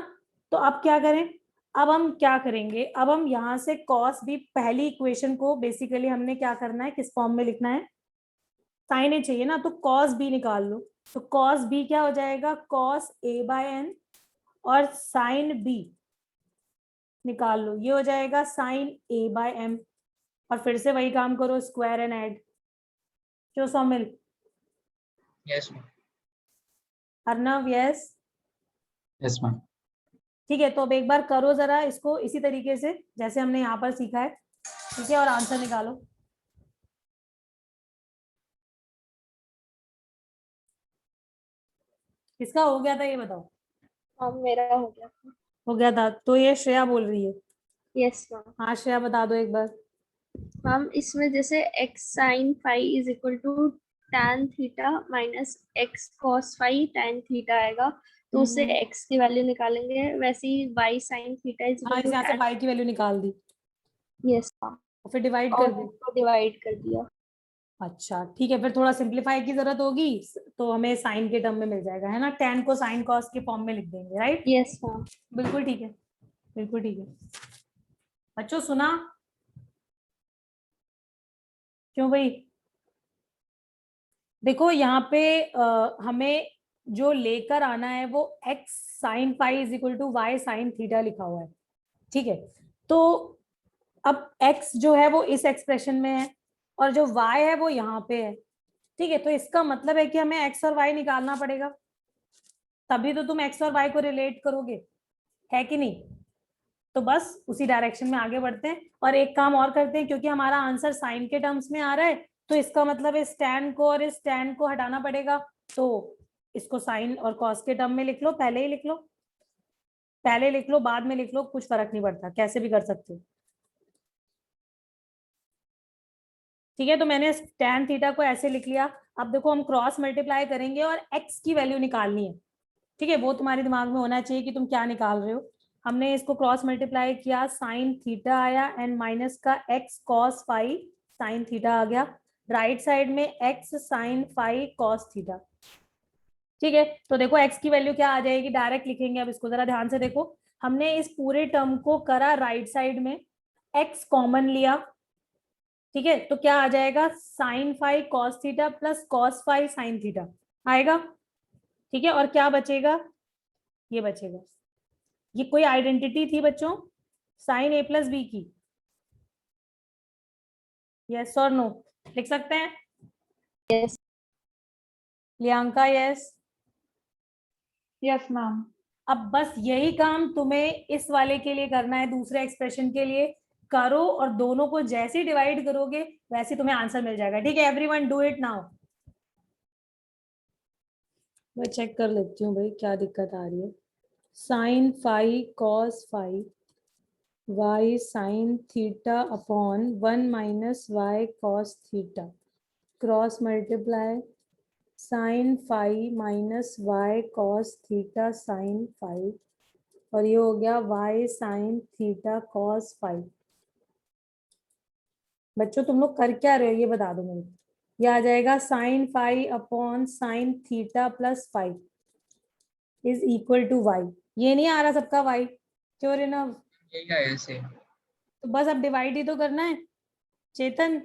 तो अब क्या करें, अब हम क्या करेंगे, अब हम यहाँ से कॉस बी, पहली इक्वेशन को बेसिकली हमने क्या करना है, किस फॉर्म में लिखना है, साइन ए चाहिए ना, तो कॉस बी निकाल लो। तो कॉस बी क्या हो जाएगा, कॉस ए बाय एन, और साइन बी निकाल लो, ये हो जाएगा साइन ए बाय एम। और फिर से वही काम करो, स्क्वायर एंड ऐड। क्यों Saumil? Yes ma'am. Arnav yes. Yes ma'am. ठीक है, तो अब एक बार करो जरा इसको इसी तरीके से जैसे हमने यहाँ पर सीखा है। ठीक है, और आंसर निकालो। किसका हो गया था ये बताओ? हाँ मेरा हो गया। हो गया था, तो ये श्रेया बोल रही है। Yes ma'am. हाँ श्रेया बता दो एक बार। मैम इसमें जैसे x sin phi is equal to tan theta minus x cos phi tan theta आएगा, तो उससे x की वैल्यू निकालेंगे। वैसे ही y sin थीटा इज हाँ, इक्वल इस यहाँ से टू फाई की वैल्यू निकाल दी, यस मैम, और फिर डिवाइड और कर दी। उसको डिवाइड कर दिया। अच्छा ठीक है, फिर थोड़ा सिंप्लीफाई की जरूरत होगी तो हमें साइन के टर्म में मिल जाएगा, है ना। tan को साइन कॉस के फॉर्म में लिख देंगे, राइट। Yes ma'am. बिल्कुल ठीक है, बिल्कुल ठीक है। बच्चों सुना? क्यों भाई? देखो यहाँ पे हमें जो लेकर आना है वो x sine phi is equal to y sine theta लिखा हुआ है। ठीक है, तो अब x जो है वो इस एक्सप्रेशन में है और जो y है वो यहाँ पे है। ठीक है, तो इसका मतलब है कि हमें x और y निकालना पड़ेगा, तभी तो तुम x और y को रिलेट करोगे, है कि नहीं। तो बस उसी डायरेक्शन में आगे बढ़ते हैं, और एक काम और करते हैं, क्योंकि हमारा आंसर साइन के टर्म्स में आ रहा है तो इसका मतलब इस tan को और इस tan को हटाना पड़ेगा। तो इसको साइन और कॉस के टर्म में लिख लो, पहले ही लिख लो, पहले लिख लो बाद में लिख लो, कुछ फर्क नहीं पड़ता, कैसे भी कर सकते हो। ठीक है, तो मैंने tan थीटा को ऐसे लिख लिया। अब देखो हम क्रॉस मल्टीप्लाई करेंगे और x की वैल्यू निकालनी है। ठीक है, वो तुम्हारे दिमाग में होना चाहिए कि तुम क्या निकाल रहे हो। हमने इसको क्रॉस मल्टीप्लाई किया, साइन थीटा आया एंड माइनस का x cos phi sine theta आ गया, राइट साइड में x sine phi cos theta. ठीक है, तो देखो x की वैल्यू क्या आ जाएगी, डायरेक्ट लिखेंगे। अब इसको जरा ध्यान से देखो, हमने इस पूरे टर्म को करा राइट साइड में, x कॉमन लिया। ठीक है, तो क्या आ जाएगा, sine phi cos theta plus cos phi sine theta आएगा। ठीक है, और क्या बचेगा, ये बचेगा। ये कोई आइडेंटिटी थी बच्चों साइन ए प्लस बी की, यस और नो लिख सकते हैं? यस। लियांका यस। Yes ma'am. अब बस यही काम तुम्हें इस वाले के लिए करना है, दूसरे एक्सप्रेशन के लिए करो, और दोनों को जैसे डिवाइड करोगे वैसे तुम्हें आंसर मिल जाएगा। ठीक है, एवरीवन डू इट नाउ। मैं चेक कर लेती हूँ भाई क्या दिक्कत आ रही है। Sine phi cos phi y sine theta upon 1 minus y cos theta, cross multiply sine phi minus y cos theta sine phi, और ये हो गया y sine theta cos phi. बच्चों तुम लोग कर क्या रहे हो ये बता दो मुझे। ये आ जाएगा sine phi upon sine theta plus five is equal to y। ये नहीं आ रहा सबका y, क्यों रे ना? यही आया ऐसे। तो बस अब डिवाइड ही तो करना है। चेतन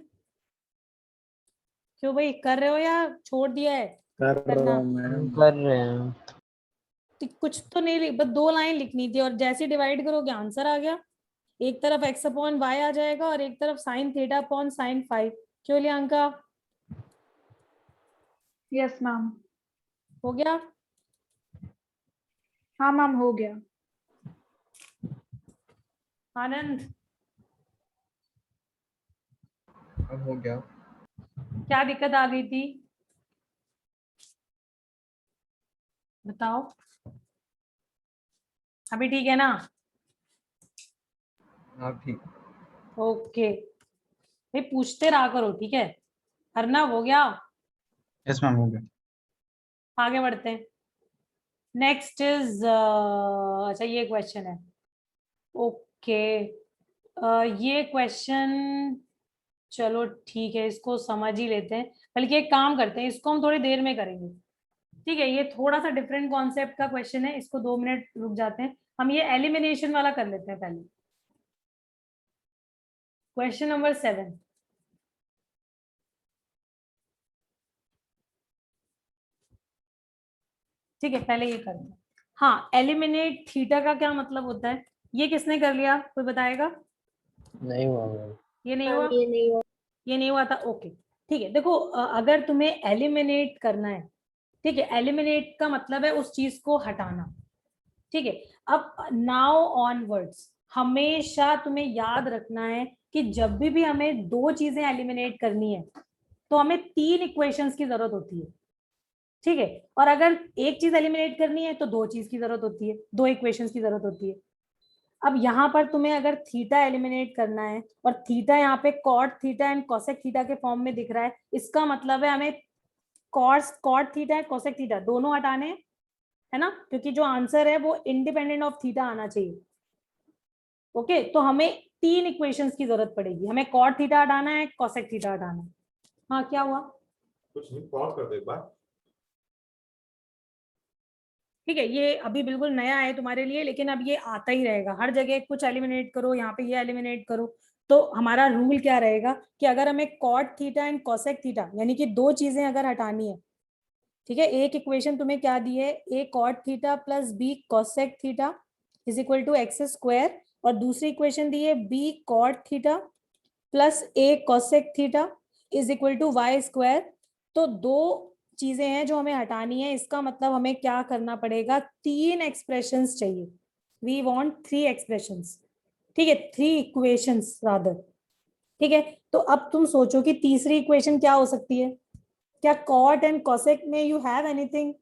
क्यों भाई कर रहे हो या छोड़ दिया है, कर करना। रहा हूँ मैडम। कर रहे हैं। तो कुछ तो नहीं बस 2 लाइन लिखनी थी और जैसे डिवाइड करोगे आंसर आ गया। एक तरफ x अपॉन वाई आ जाएगा और एक तरफ sign theta upon sine five. क्यों लियांका? Yes ma'am. हो गया? हाँ मैम हो गया। आनंद अब हो गया। क्या दिक्कत आ गई थी बताओ? अभी ठीक है ना? आप ठीक। ओके भाई पूछते रहा करो, ठीक है? अर्नव हो गया? यस मैम हो गया। आगे बढ़ते हैं। नेक्स्ट इज अच्छा ये क्वेश्चन है। ओके ये क्वेश्चन चलो ठीक है, इसको समझ ही लेते हैं। बल्कि एक काम करते हैं, इसको हम थोड़ी देर में करेंगे, ठीक है? ये थोड़ा सा डिफरेंट कॉन्सेप्ट का क्वेश्चन है, इसको 2 मिनट रुक जाते हैं। हम ये एलिमिनेशन वाला कर लेते हैं पहले। Question number 7। ठीक है पहले ये करते हैं। हाँ, एलिमिनेट थीटा का क्या मतलब होता है? ये किसने कर लिया, कोई बताएगा? नहीं हुआ मैम। ये नहीं हुआ? ये नहीं हुआ। ये नहीं हुआ था, ओके ठीक है। देखो अगर तुम्हें एलिमिनेट करना है, ठीक है, एलिमिनेट का मतलब है उस चीज को हटाना, ठीक है? अब नाउ ऑनवर्ड्स हमेशा तुम्हें याद रखना है कि जब भी हमें 2 चीजें एलिमिनेट करनी है तो हमें 3 इक्वेशंस की जरूरत होती है, ठीक है? और अगर एक चीज एलिमिनेट करनी है तो 2 चीज की जरूरत होती है, 2 इक्वेशंस की जरूरत होती है। अब यहाँ पर तुम्हें अगर थीटा एलिमिनेट करना है और थीटा यहाँ पे cot theta and cosec theta के फॉर्म में दिख रहा है, इसका मतलब है हमें cot theta and cosec theta दोनों हटाने हैं, है ना? क्योंकि जो आंसर है वो इंडिपेंडेंट ऑफ थीटा आना चाहिए। ओके तो हमें 3 इक्वेशंस की जरूरत पड़ेगी, हमें कॉट थीटा हटाना है, कोसेक थीटा हटाना है। हाँ क्या हुआ? कुछ नहीं, पॉज कर दो एक बार। ठीक है, ये अभी बिल्कुल नया है तुम्हारे लिए, लेकिन अब ये आता ही रहेगा हर जगह। कुछ एलिमिनेट करो, यहाँ पे ये एलिमिनेट करो, तो हमारा रूल क्या रहेगा कि अगर हमें cot theta and cosec theta यानी कि 2 चीजें अगर हटानी है, ठीक है? एक इक्वेशन तुम्हें क्या दी है, A cot theta plus B cosec theta is equal to X square, और दूसरी इक्वेशन दी है B cot theta plus A cosec theta is equal to Y square. तो 2 चीजें हैं जो हमें हटानी है, इसका मतलब हमें क्या करना पड़ेगा, 3 एक्सप्रेशंस चाहिए। वी वांट 3 एक्सप्रेशंस, ठीक है, 3 इक्वेशंस रादर, ठीक है? तो अब तुम सोचो कि तीसरी इक्वेशन क्या हो सकती है? क्या कॉट एंड कोसेक में you have anything?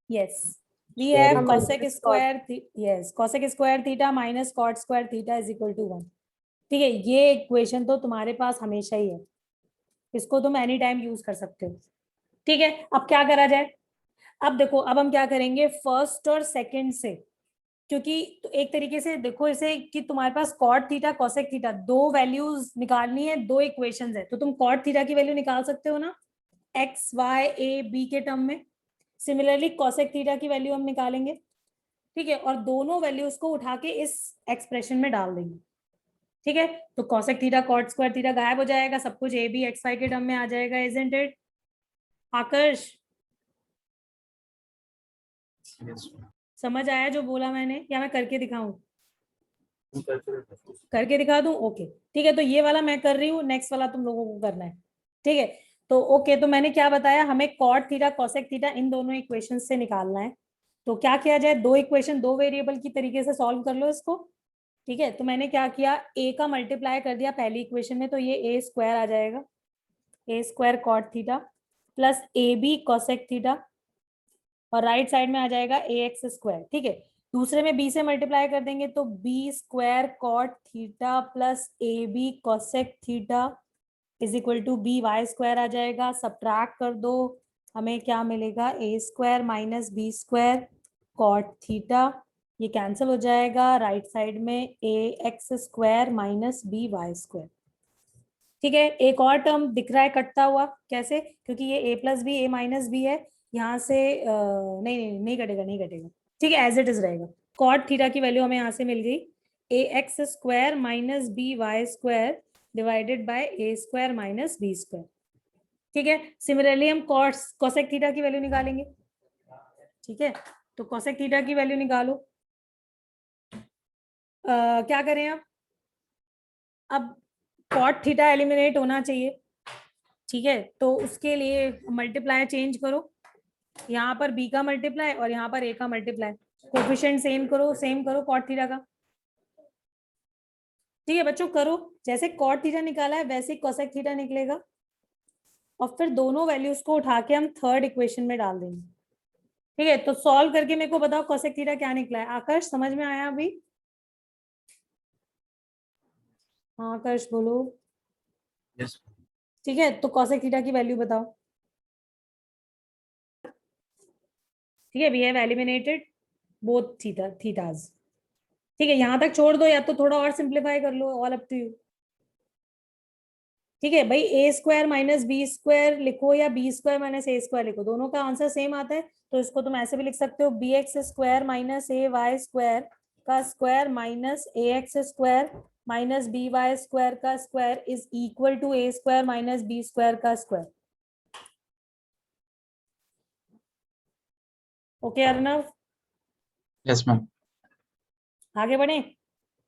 Yes we have cosec square, yes cosec square theta minus cot square theta is equal to 1, ठीक है? ये इक्वेशन तो तुम्हारे पास हमेशा ही है, इसको तुम एनी टाइम यूज कर सकते हो, ठीक है? अब क्या करा जाए? अब देखो, अब हम क्या करेंगे, फर्स्ट और सेकंड से, क्योंकि तो एक तरीके से देखो इसे कि तुम्हारे पास cot theta cosec theta 2 values निकालनी है, 2 इक्वेशंस है, तो तुम कॉट थीटा की वैल्यू निकाल सकते हो ना एक्स वाई ए बी के टर्म में। सिमिलरली कोसेक थीटा की वैल्यू हम निकालेंगे, ठीक है? और दोनों वैल्यूज को उठा के इस एक्सप्रेशन में डाल देंगे, ठीक है? तो cosec theta cot square theta गायब हो जाएगा, सब कुछ ए बी एक्स वाई के टर्म में आ जाएगा, इजंट इट? आकर्ष यस समझ आया जो बोला मैंने, या मैं करके दिखाऊं? करके दिखा दूं? ओके ठीक है, तो ये वाला मैं कर रही हूँ, नेक्स्ट वाला तुम लोगों को करना है, ठीक है? तो ओके, तो मैंने क्या बताया, हमें cot theta cosec theta in दोनों इक्वेशन से निकालना है। तो क्या किया जाए, 2 इक्वेशन 2 वेरिएबल की तरीके से सॉल्व कर लो इसको, ठीक है? तो मैंने क्या किया, ए का मल्टीप्लाई कर दिया पहली इक्वेशन में, तो ये ए स्क्वायर आ जाएगा, A square cot theta plus A B cosec theta, और राइट साइड में आ जाएगा ए एक्स स्क्वायर, ठीक है? दूसरे में बी से मल्टीप्लाई कर देंगे तो B square cot theta plus A B cosec theta is equal to B Y square आ जाएगा। सब्ट्रैक्ट कर दो, हमें क्या मिलेगा, A square minus B square cot theta, ये कैंसिल हो जाएगा, राइट साइड में A X square minus B Y square, ठीक है? एक और टर्म दिख रहा है कटता हुआ, कैसे? क्योंकि ये a plus b a minus b है, यहाँ से नहीं नहीं नहीं कटेगा, नहीं कटेगा, ठीक है? एज इट इज रहेगा। कॉट थीटा की वैल्यू हमें यहाँ से मिल गई, A X square minus B Y square divided by A square minus B square, ठीक है, सिमिलरली हम कोसेक थीटा की वैल्यू निकालेंगे। ठीक है, तो कोसेक थीटा की वैल्यू निकालो। क्या करें अब कॉट थीटा एलिमिनेट होना चाहिए। ठीक है, तो उसके लिए मल्टीप्लाई चेंज करो, यहाँ पर b का मल्टीप्लाई और यहाँ पर a का मल्टीप्लाई, कोफिशिएंट सेम करो कॉट थीटा का। ठीक है बच्चों, करो, जैसे कॉट थीटा निकाला है वैसे कोसेक थीटा निकलेगा, और फिर दोनों वैल्यूज को उठा के हम थर्ड इक्वेशन में डाल देंगे। ठीक है, तो सॉल्व करके मेरे को बताओ कोसेक थीटा क्या निकला है। आकाश समझ में आया अभी? हाँ आकाश बोलो। यस ठीक है, तो कोसेक थीटा की वैल्यू बताओ। ठीक है, we have eliminated both thetas. ठीक है, यहां तक छोड़ दो या तो थोड़ा और सिंप्लीफाई कर लो, ऑल अप टू यू। ठीक है भाई, ए स्क्वायर माइनस बी स्क्वायर लिखो या बी स्क्वायर माइनस ए स्क्वायर लिखो, दोनों का आंसर सेम आता है, तो इसको तुम ऐसे भी लिख सकते हो, B X square minus A Y square का square minus A X square minus B Y square का square is equal to A square minus B square का square. Okay Arnav, yes ma'am. आगे बढ़े।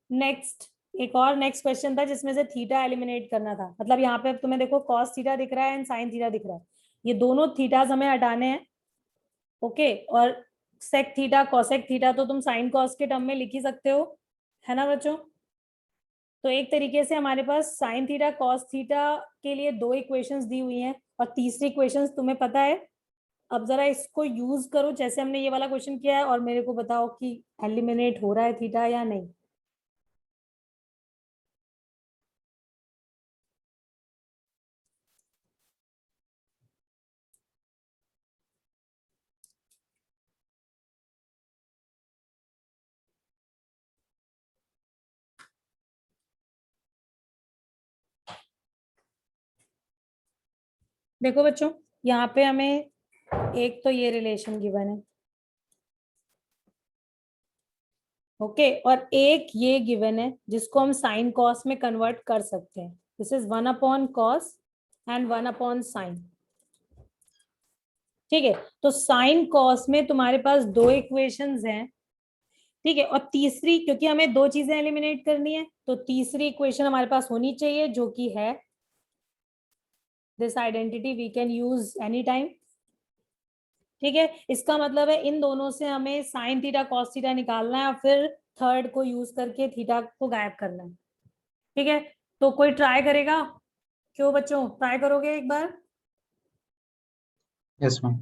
नेक्स्ट एक और नेक्स्ट क्वेश्चन था जिसमें से थीटा एलिमिनेट करना था। मतलब यहाँ पे तुम्हें देखो कॉस थीटा दिख रहा है एंड साइन थीटा दिख रहा है, ये दोनों थीटास हमें हटाने हैं। ओके, और सेक थीटा कॉसेक थीटा तो तुम साइन कॉस के टर्म में लिख ही सकते हो, है ना बच्चों। तो एक तरीके से हमारे पास साइन थीटा कॉस थीटा के लिए दो इक्वेशंस दी हुई हैं, और तीसरी इक्वेशंस तुम्हें पता है। अब जरा इसको यूज करो जैसे हमने ये वाला क्वेश्चन किया है, और मेरे को बताओ कि एलिमिनेट हो रहा है थीटा या नहीं। देखो बच्चों, यहाँ पे हमें एक तो ये रिलेशन गिवन है, ओके, और एक ये गिवन है जिसको हम साइन कॉस में कन्वर्ट कर सकते हैं। This is 1 cos and 1 sine. ठीक है, तो साइन कॉस में तुम्हारे पास दो इक्वेशंस हैं। ठीक है, और तीसरी, क्योंकि हमें दो चीजें एलिमिनेट करनी है, तो तीसरी इक्वेशन हमारे पास होनी चाहिए जो कि है this identity we can use any time. ठीक है, इसका मतलब है इन दोनों से हमें साइन थीटा कॉस थीटा निकालना है और फिर थर्ड को यूज करके थीटा को गायब करना है। ठीक है, तो कोई ट्राई करेगा? क्यों बच्चों, ट्राई करोगे एक बार? Yes ma'am.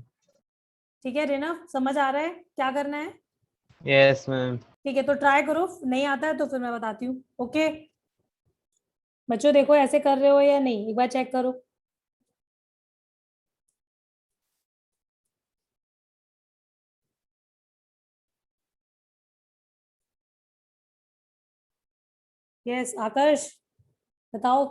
ठीक है रेना, समझ आ रहा है क्या करना है? Yes ma'am. ठीक है, तो ट्राई करो, नहीं आता है तो फिर मैं बताती हूँ। ओके बच्चों, देखो ऐसे कर रहे हो या नहीं, एक बार चेक करो। यस आकाश बताओ।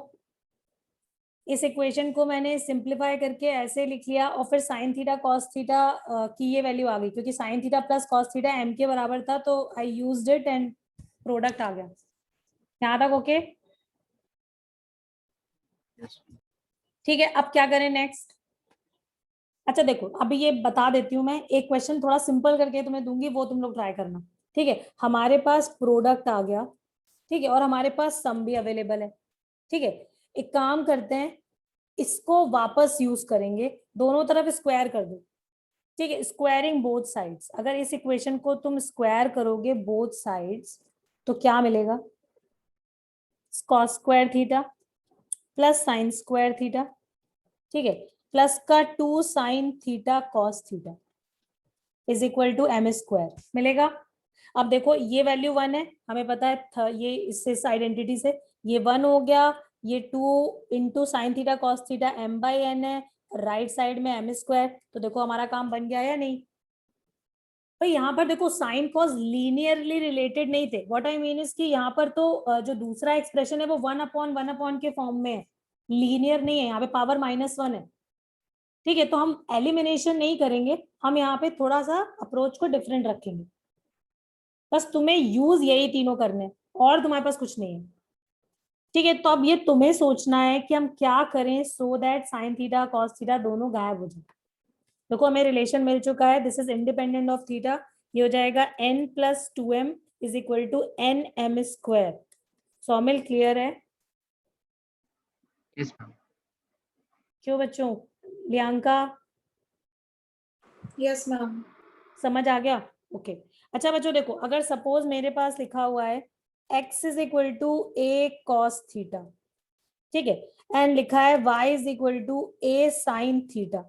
इस इक्वेशन को मैंने सिंप्लीफाई करके ऐसे लिख लिया, और फिर साइन थीटा कॉस थीटा की ये वैल्यू आ गई, क्योंकि sine theta plus cos theta M के बराबर था, तो I used it and product आ गया। यहाँ तक ओके? ठीक है, अब क्या करें नेक्स्ट? अच्छा देखो, अभी ये बता देती हूँ मैं, एक क्वेश्चन थोड़ा सिंपल करके तुम्हें दूंगी, वो तुम लोग ट्राई करना। ठीक है, हमारे पास प्रोडक्ट आ गया, ठीक है, और हमारे पास सम भी अवेलेबल है। ठीक है, एक काम करते हैं, इसको वापस यूज करेंगे, दोनों तरफ स्क्वायर कर दो। ठीक है, स्क्वायरिंग बोथ साइड्स, अगर इस इक्वेशन को तुम स्क्वायर करोगे बोथ साइड्स तो क्या मिलेगा? Cos square theta plus sine square theta, ठीक है, प्लस का 2 sine theta cos theta is equal to m square मिलेगा। अब देखो ये वैल्यू 1 है, हमें पता है ये इस आइडेंटिटी से ये 1 हो गया, ये 2 into sine theta cos theta m by n है, राइट साइड में एम स्क्वायर। तो देखो हमारा काम बन गया या नहीं भाई? यहाँ पर देखो साइन कॉस लीनियरली रिलेटेड नहीं थे, व्हाट आई मीन इज कि यहाँ पर तो जो दूसरा एक्सप्रेशन है वो 1/1 के फॉर्म में है, लीनियर नहीं है, यहाँ पे पावर -1 है। ठीक है, तो हम एलिमिनेशन नहीं करेंगे, हम यहाँ पे थोड़ा सा अप्रोच को डिफरेंट रखेंगे। बस तुम्हें यूज यही तीनों करने, और तुम्हारे पास कुछ नहीं है। ठीक है, तो अब ये तुम्हें सोचना है कि हम क्या करें so that sine theta cos theta दोनों गायब हो जाए। देखो हमें रिलेशन मिल चुका है, this is independent of theta, ये हो जाएगा n plus 2m is equal to N M square. Saumil clear है? Yes ma'am. क्यों बच्चों? Liyanka yes ma'am. समझ आ गया? ओके अच्छा बच्चों देखो, अगर सपोज मेरे पास लिखा हुआ है x is equal to a cos theta, ठीक है, एंड लिखा है y is equal to a sin theta,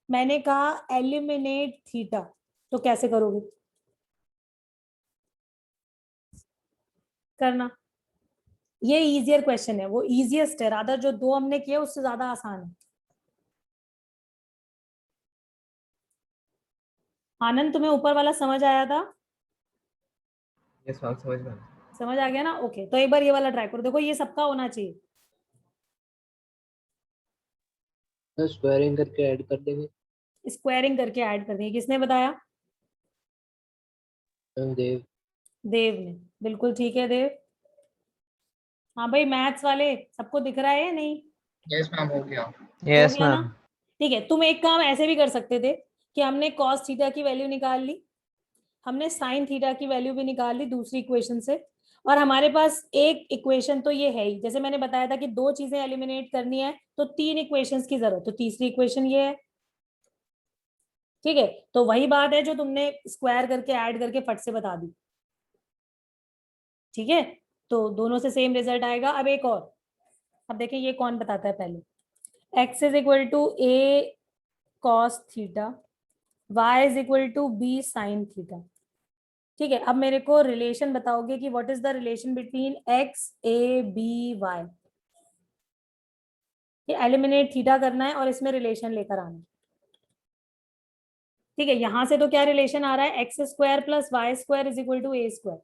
मैंने कहा एलिमिनेट थीटा, तो कैसे करोगे? करना, ये इजियर क्वेश्चन है, वो इजीएस्ट है, रादर जो दो हमने किए उससे ज्यादा आसान है। आनंद तुम्हें ऊपर वाला समझ आया था? यस मैम, समझ में। समझ आ गया ना? ओके तो एक बार ये वाला ट्राई करो, देखो ये सबका होना चाहिए। तो स्क्वायरिंग करके ऐड कर देंगे। स्क्वायरिंग करके ऐड कर देंगे, किसने बताया? देव। देव ने, बिल्कुल ठीक है देव। हाँ भाई मैथ्स वाले सबको दिख रहा है या नहीं? यस मैम, हो गया। हो यस गया ना? मैम। ठीक है, तुम एक काम ऐसे भी कर सकते थे कि हमने cos थीटा की वैल्यू निकाल ली, हमने sin थीटा की वैल्यू भी निकाल ली दूसरी इक्वेशन से, और हमारे पास एक इक्वेशन तो ये है ही, जैसे मैंने बताया था कि दो चीजें एलिमिनेट करनी है तो तीन इक्वेशंस की जरूरत, तो तीसरी इक्वेशन ये है। ठीक है, तो वही बात है जो तुमने स्क्वायर करके ऐड करके फट से बता दी। ठीक है, तो दोनों से सेम रिजल्ट आएगा। अब एक और, अब देखें ये कौन बताता है पहले। x is equal to a cos theta, y is equal to b sin theta. ठीक है, अब मेरे को रिलेशन बताओगे कि what is the relation between x a b y। ये एलिमिनेट थीटा करना है और इसमें रिलेशन लेकर आना है। ठीक है, यहां से तो क्या रिलेशन आ रहा है, x square plus y square is equal to A square.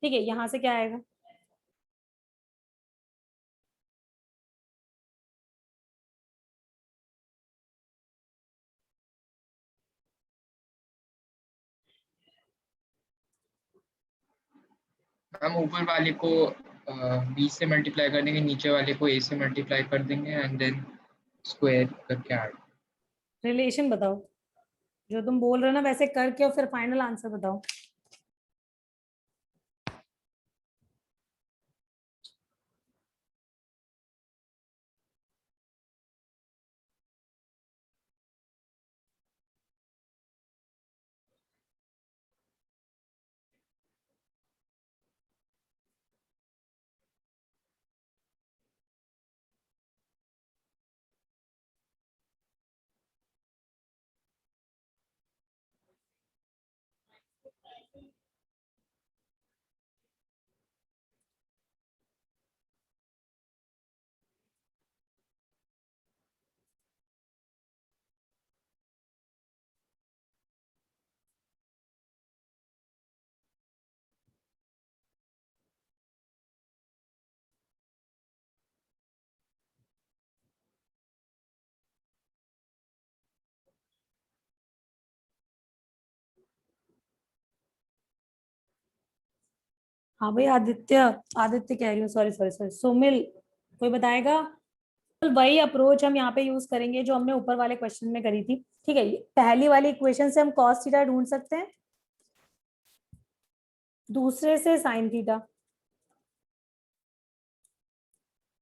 ठीक है, यहां से क्या आएगा, हम ऊपर वाले को b से मल्टीप्लाई कर देंगे, नीचे वाले को a से मल्टीप्लाई कर देंगे एंड देन स्क्वायर करके ऐड। रिलेशन बताओ, जो तुम बोल रहे हो ना वैसे करके और फिर फाइनल आंसर बताओ। हाँ भाई आदित्य, आदित्य कह रही हूँ, सॉरी सॉरी सॉरी, सुमिल, कोई बताएगा? वही अप्रोच हम यहाँ पे यूज करेंगे जो हमने ऊपर वाले क्वेश्चन में करी थी। ठीक है, पहली वाली इक्वेशन से हम cos थीटा ढूंढ सकते हैं, दूसरे से sin थीटा,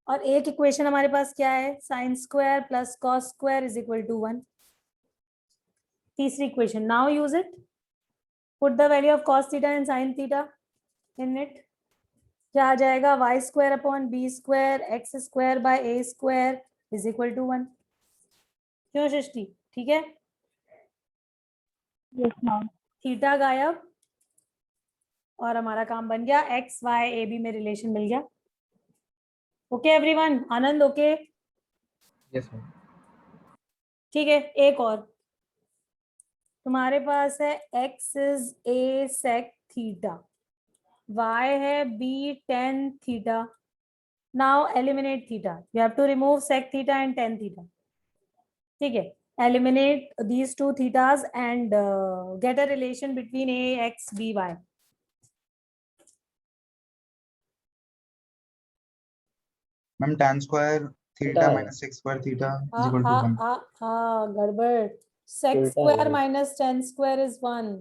और एक इक्वेशन हमारे पास क्या है, sine square plus cos square is equal to 1। तीसरी equation, now use it, put the value of cos theta and sin theta in it, क्या आ जाएगा, y square upon b square x square by A square is equal to 1। क्यों सृष्टि, ठीक है? Yes ma'am. Theta गायब और हमारा काम बन गया, एक्स वाई ए बी में रिलेशन मिल गया। Okay everyone, Anand okay? Yes ma'am. ठीक है, एक और, तुम्हारे पास है x is a sec theta, y है b tan theta, now eliminate theta, you have to remove sec theta and tan theta. ठीक है, eliminate these two thetas and get a relation between a x b y। Ma'am tan square theta है। Minus sec square theta is equal to 1। गड़बड़। sec उल्टा square है। Minus tan square is 1।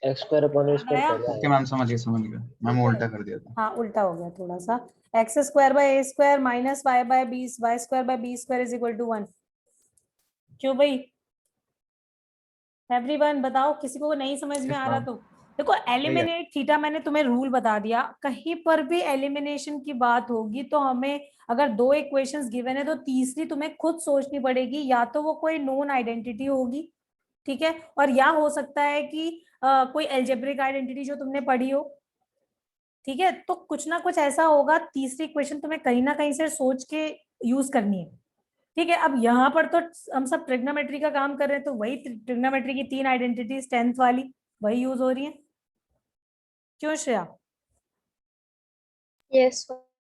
X square upon a square आया? पहले okay आएगा। Ma'am समझ गया ma'am उल्टा कर दिया था। हाँ उल्टा हो गया थोड़ा सा। X square by A square minus y by b, Y square by b square is equal to 1। क्यों भाई? एवरीवन बताओ, किसी को नहीं समझ में Yes, आ रहा ma'am. तो देखो, है। एलिमिनेट थीटा मैंने तुम्हें रूल बता दिया। कहीं पर भी एलिमिनेशन की बात होगी तो हमें, अगर दो इक्वेशंस गिवन है तो तीसरी तुम्हें खुद सोचनी पड़ेगी, या तो वो कोई नोन आइडेंटिटी होगी, ठीक है, और या हो सकता है कि कोई एल्जेब्रिक आइडेंटिटी जो तुमने पढ़ी हो, ठीक है, तो कुछ ना कुछ ऐसा होगा, तीसरी इक्वेशन तुम्हें कहीं ना कहीं से सोच के यूज करनी है, ठीक है। अब यहाँ पर तो हम सब ट्रिग्नोमेट्री का काम कर रहे हैं, तो वही ट्रिग्नोमेट्री की तीन आइडेंटिटीज 10th वाली वही यूज हो रही है। क्यों श्रेया? यस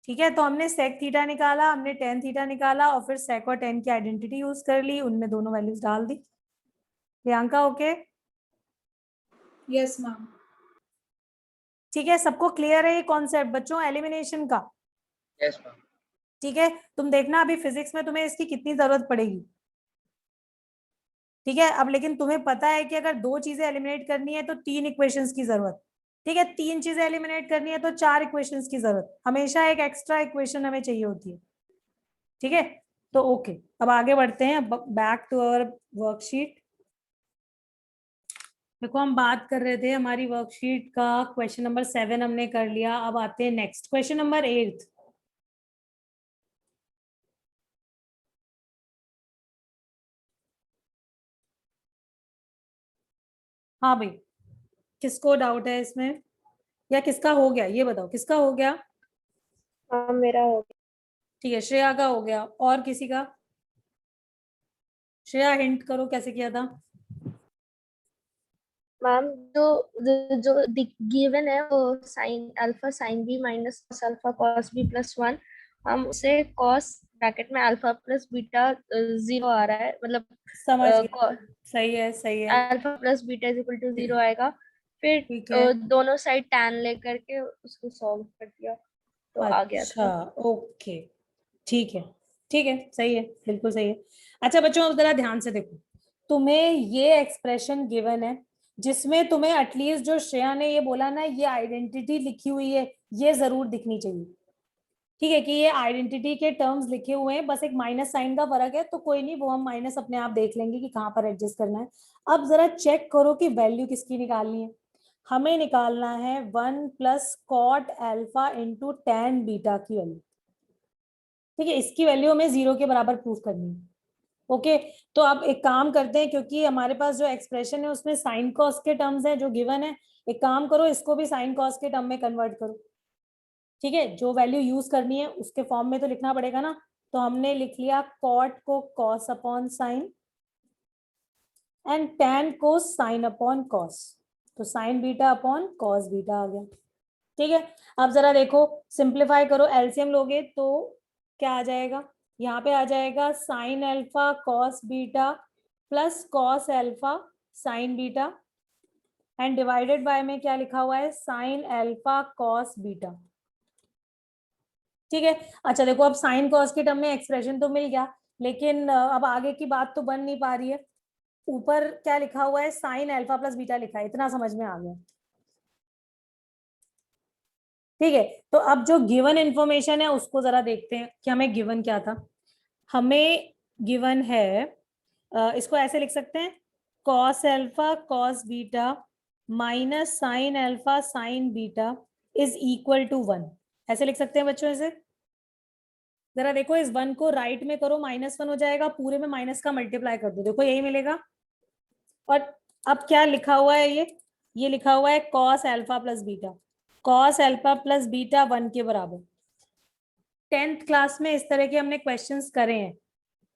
ठीक है, तो हमने sec थीटा निकाला, हमने tan थीटा निकाला, और फिर sec और tan की आइडेंटिटी यूज कर ली, उनमें दोनों वैल्यूज डाल दी। प्रियंका ओके? Yes ma'am. ठीक है, सबको क्लियर है ये कॉन्सेप्ट बच्चों एलिमिनेशन का? Yes ma'am. ठीक है, तुम देखना अभी फिजिक्स में तुम्हें इसकी कितनी जरूरत पड़ेगी, ठीक है। अब लेकिन तुम्हें पता है कि अगर दो चीजें एलिमिनेट करनी है तो तीन इक्वेशंस की जरूरत, ठीक है, तीन चीजें एलिमिनेट करनी है तो चार इक्वेशंस की जरूरत, हमेशा एक एक्स्ट्रा इक्वेशन हमें चाहिए होती है, ठीक है। तो ओके, अब आगे बढ़ते हैं, बैक टू आवर वर्कशीट। देखो हम बात कर रहे थे हमारी वर्कशीट का क्वेश्चन नंबर 7 हमने कर लिया, अब आते हैं नेक्स्ट क्वेश्चन नंबर 8। हाँ भाई, किसको डाउट है इसमें, या किसका हो गया ये बताओ, किसका हो गया? हाँ मेरा हो गया। ठीक है, श्रेया का हो गया, और किसी का? श्रेया हिंट करो कैसे किया था? मैम जो गिवन है वो sine alpha sine B minus cos alpha cos B plus 1, हम उसे कॉस ब्रैकेट में अल्फा प्लस बीटा 0 आ रहा है, मतलब समझ गया, सही है सही है, alpha plus beta is equal to 0 आएगा। फिर ठीक है। दोनों साइड tan लेकर के उसको सॉल्व कर दिया तो आ गया अच्छा था। ओके, ठीक है, ठीक है, सही है, बिल्कुल सही है। अच्छा बच्चों अब जरा ध्यान से देखो, तुम्हें ये एक्सप्रेशन गिवन है जिसमें तुम्हें एटलीस्ट जो श्रेया ने ये बोला ना, ये आइडेंटिटी लिखी हुई है, ये जरूर दिखनी चाहिए, ठीक है, कि ये आइडेंटिटी के टर्म्स लिखे हुए हैं, बस एक माइनस साइन का फर्क है, तो कोई नहीं, वो हम माइनस अपने आप देख लेंगे कि कहाँ पर एडजस्ट करना है। अब जरा चेक करो कि वैल्यू किसकी निकालनी है। हमें निकालना है 1 plus cot alpha into tan beta की वैल्यू, ठीक है, इसकी वैल्यू हमें 0 के बराबर प्रूफ करनी है। ओके, तो अब एक काम करते हैं, क्योंकि हमारे पास जो एक्सप्रेशन है उसमें साइन कॉस के टर्म्स है जो गिवन है, एक काम करो इसको भी साइन कॉस के टर्म में कन्वर्ट करो, ठीक है, जो वैल्यू यूज करनी है उसके फॉर्म में तो लिखना पड़ेगा ना। तो हमने लिख लिया कॉट को cos upon sine and tan को साइन अपॉन कॉस, तो sine beta upon cos beta आ गया, ठीक है। अब जरा देखो, सिंप्लीफाई करो, एलसीएम लोगे तो क्या आ जाएगा, यहाँ पे आ जाएगा sine alpha cos beta plus cos alpha sine beta, and divided by में क्या लिखा हुआ है, साइन अल्फा कॉस बीटा, ठीक है। अच्छा देखो, अब साइन कॉस के टर्म में एक्सप्रेशन तो मिल गया, लेकिन अब आगे की बात तो बन नहीं पा रही है। ऊपर क्या लिखा हुआ है, साइन अल्फा प्लस बीटा लिखा है, इतना समझ में आ गया, ठीक है। तो अब जो गिवन इंफॉर्मेशन है उसको जरा देखते हैं कि हमें गिवन क्या था। हमें गिवन है, इसको ऐसे लिख सकते हैं, cos alpha cos beta minus sine alpha sine beta is equal to 1, ऐसे लिख सकते हैं बच्चों इसे। जरा देखो इस 1 को राइट में करो, -1 हो जाएगा, पूरे में माइनस का मल्टीप्लाई कर दो, देखो यही मिलेगा। और अब क्या लिखा हुआ है, ये लिखा हुआ है cos alpha plus beta, cos alpha plus beta 1 के बराबर। 10th क्लास में इस तरह के हमने क्वेश्चंस करे हैं,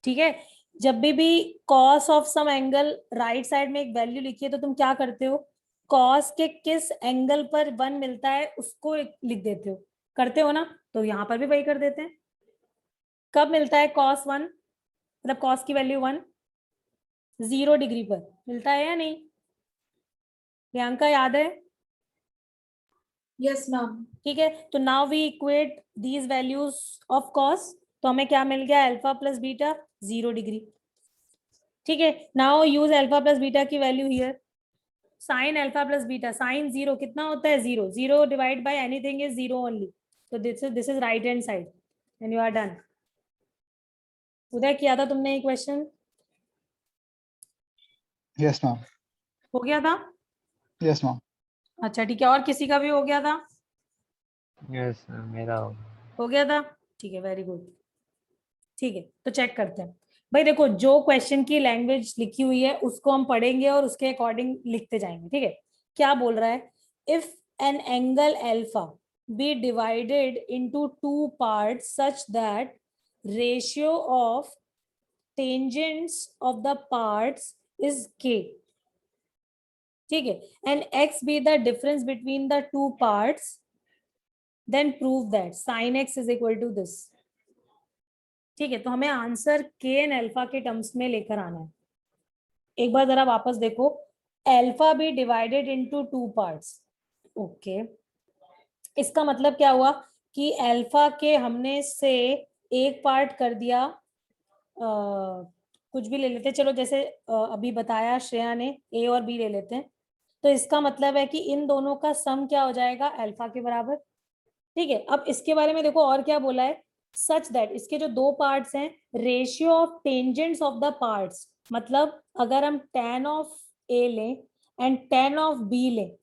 ठीक है। जब भी cos of sum angle right side में एक वैल्यू लिखी है तो तुम क्या करते हो, कॉस के किस एंगल पर 1 मिलता है उसको लिख देते हो, करते हो ना, तो यहाँ पर भी वही कर देते हैं। कब मिलता है cos 1, मतलब cos की वैल्यू 1, 0 डिग्री पर मिलता है या नहीं? प्रियंका याद है? Yes, ma'am. ठीक है, तो now we equate these values of cos, तो हमें क्या मिल गया, अल्फा प्लस बीटा 0 डिग्री। ठीक है, now use alpha plus beta की value here, sine alpha plus beta, sine 0 कितना होता है, 0, 0 divide by anything is 0 only, तो this is right hand side and you are done. Uday किया था तुमने ये क्वेश्चन, यस मैम। हो गया था? Yes ma'am. अच्छा ठीक है, और किसी का भी हो गया था? यस मेरा हो गया था, ठीक है, वेरी गुड। ठीक है, तो चेक करते हैं भाई। देखो, जो क्वेश्चन की लैंग्वेज लिखी हुई है उसको हम पढ़ेंगे और उसके अकॉर्डिंग लिखते जाएंगे। ठीक है, क्या बोल रहा है, if an angle alpha be divided into two parts such that ratio of tangents of the parts is k, ठीक है, and x be the difference between the two parts, then prove that sin x is equal to this. ठीक है, तो हमें answer k and alpha के terms में लेकर आना है। एक बार जरा वापस देखो, alpha be divided into two parts, okay, इसका मतलब क्या हुआ कि अल्फा के हमने से एक पार्ट कर दिया, कुछ भी ले लेते, चलो जैसे अभी बताया श्रेया ने, ए और बी ले लेते हैं, तो इसका मतलब है कि इन दोनों का सम क्या हो जाएगा, अल्फा के बराबर। ठीक है, अब इसके बारे में देखो और क्या बोला है, सच दैट, इसके जो दो पार्ट्स हैं, ratio of tangents of the parts, मतलब अगर हम tan ऑफ ए लें एंड tan ऑफ बी लें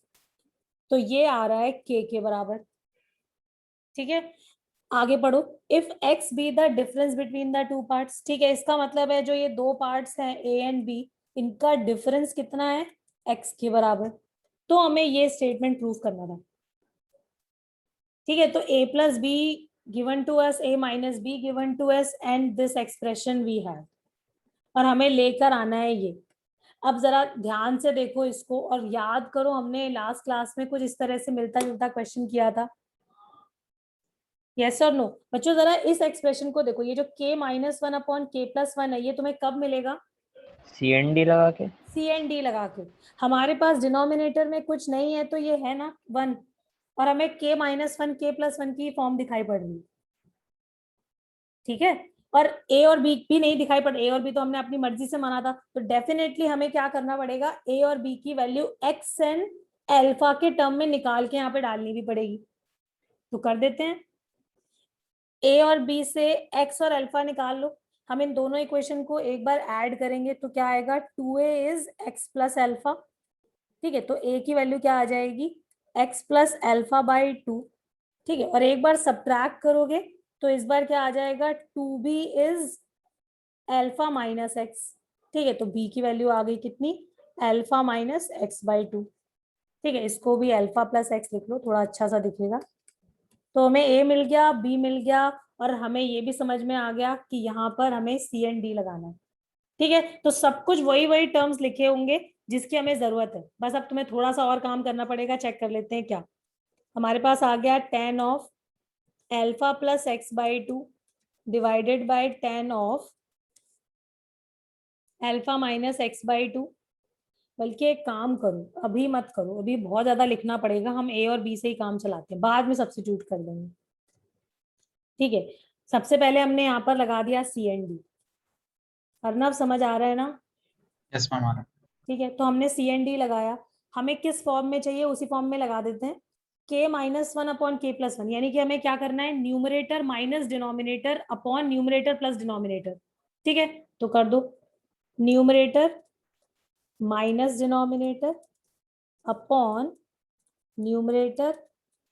तो ये आ रहा है k के बराबर। ठीक है, आगे पढ़ो, if x be the difference between the two parts, ठीक है, इसका मतलब है जो ये दो पार्ट्स हैं a एंड b, इनका डिफरेंस कितना है, x के बराबर, तो हमें ये स्टेटमेंट प्रूव करना था। ठीक है, तो a plus B given to us, a minus B given to us, and this expression we have, और हमें लेकर आना है ये। अब जरा ध्यान से देखो इसको और याद करो, हमने लास्ट क्लास में कुछ इस तरह से मिलता जुलता क्वेश्चन किया था, यस और नो। बच्चों जरा इस एक्सप्रेशन को देखो, ये जो k minus one upon k plus one है, ये तुम्हें कब मिलेगा, CND लगा के, सी एंड डी लगा के। हमारे पास डिनोमिनेटर में कुछ नहीं है तो ये है ना 1, और हमें k minus one k plus one की फॉर्म दिखाई पड़ रही है। ठीक है, और a और b भी नहीं दिखाई पड़, a और b तो हमने अपनी मर्जी से माना था, तो डेफिनेटली हमें क्या करना पड़ेगा, a और b की वैल्यू x एंड अल्फा के टर्म में निकाल के यहाँ पे डालनी भी पड़ेगी। तो कर देते हैं, a और b से x और अल्फा निकाल लो। हम इन दोनों इक्वेशन को एक बार ऐड करेंगे तो क्या आएगा, 2a is x plus alpha. ठीक है, तो a की वैल्यू क्या आ जाएगी, x प्लस अल्फा बाई 2। ठीक है, और एक बार सब्ट्रैक्ट करोगे तो इस बार क्या आ जाएगा, 2b is alpha minus x। ठीक है, तो b की वैल्यू आ गई कितनी, अल्फा माइनस x बाई 2। ठीक है, इसको भी अल्फा प्लस x लिख लो, थोड़ा अच्छा सा दिखेगा। तो हमें a मिल गया, b मिल गया, और हमें ये भी समझ में आ गया कि यहाँ पर हमें c एंड d लगाना है। ठीक है, तो सब कुछ वही वही टर्म्स लिखे होंगे जिसकी हमें जरूरत है, बस अब तुम्हें थोड़ा सा और काम करना पड़ेगा। चेक कर लेते हैं क्या हमारे पास आ गया, tan of alpha plus x by 2 divided by tan of alpha minus x by 2। बल्कि एक काम करो, अभी मत करो, अभी बहुत ज्यादा लिखना पड़ेगा, हम a और b से ही काम चलाते हैं, बाद में सब्स्टिट्यूट कर देंगे। ठीक है, सबसे पहले हमने यहाँ पर लगा दिया सी एंड डी। अर्नव समझ आ रहा है ना? यस मैम आ रहा है। ठीक है, तो हमने सी एंड डी लगाया, हमें किस फॉर्म में चाहिए उसी फॉर्म में लगा देते हैं, k minus one upon k plus one, यानी कि हमें क्या करना है, numerator minus denominator upon numerator plus denominator. ठीक है, तो कर दो, numerator minus denominator upon numerator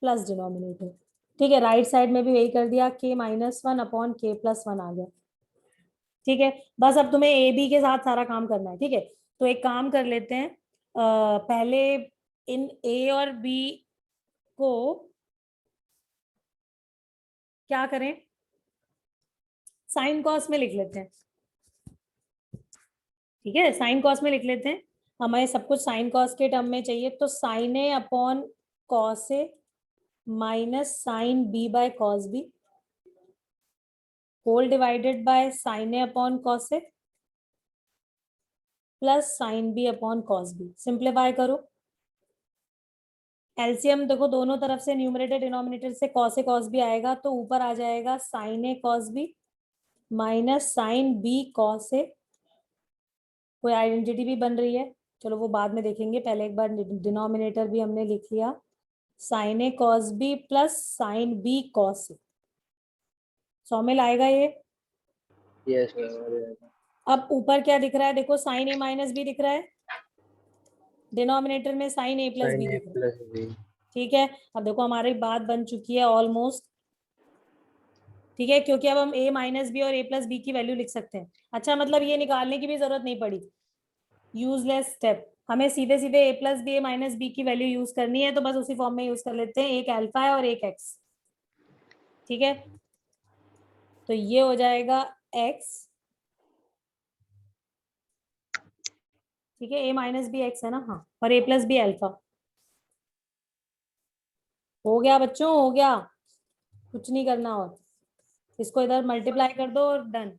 plus denominator. ठीक है, राइट साइड में भी वही कर दिया, k minus one upon k plus one आ गया। ठीक है, बस अब तुम्हें ए बी के साथ सारा काम करना है। ठीक है, तो एक काम कर लेते हैं, पहले इन ए और बी को क्या करें, साइन कॉस में लिख लेते हैं। ठीक है, साइन कॉस में लिख लेते हैं, हमें सब कुछ साइन कॉस के टर्म में चाहिए, तो sine A upon cos A minus sine B by cos B whole divided by sine A upon cos A plus sine B upon cos B. Simplify करो, एलसीएम देखो दोनों तरफ से, न्यूमरेटर डिनोमिनेटर से cos ए cos बी आएगा, तो ऊपर आ जाएगा sin A cos B minus sin B cos A. कोई आइडेंटिटी भी बन रही है, चलो वो बाद में देखेंगे, पहले एक बार डिनोमिनेटर भी हमने लिख लिया, sin A cos B plus sin B cos A. Saumil आएगा ये? Yes ma'am. अब ऊपर क्या दिख रहा है, देखो sin ए माइनस बी दिख रहा है, डिनोमिनेटर में sin ए प्लस बी दिख रहा है। ठीक है, अब देखो हमारी बात बन चुकी है ऑलमोस्ट। ठीक है, क्योंकि अब हम a माइनस बी और a प्लस बी की वैल्यू लिख सकते हैं। अच्छा, मतलब ये निकालने की भी जरूरत नहीं पड़ी, यूजलेस स्टेप। हमें सीधे सीधे a plus B, a minus B की वैल्यू यूज करनी है, तो बस उसी फॉर्म में यूज कर लेते हैं, एक अल्फा है और एक x। ठीक है, तो ये हो जाएगा x। ठीक है, a माइनस बी x है ना, हाँ, और a प्लस बी अल्फा। हो गया बच्चों, हो गया, कुछ नहीं करना और। इसको इधर मल्टीप्लाई कर दो और done.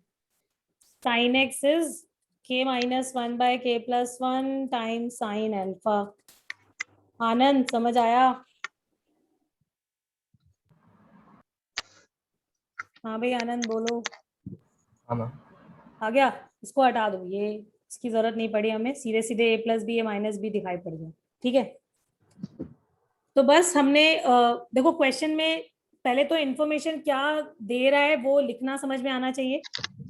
Sine X is k minus 1 by k plus 1 time sine alpha. Anand समझ आया? हाँ भाई आनंद बोलो। हाँ मैम। आ गया? इसको हटा दो, ये इसकी जरूरत नहीं पड़ी हमें, सीधे सीधे a plus B, a minus B दिखाई पड़ गया। ठीक है, तो बस हमने देखो क्वेश्चन में पहले तो इन्फॉर्मेशन क्या दे रहा है वो लिखना समझ में आना चाहिए।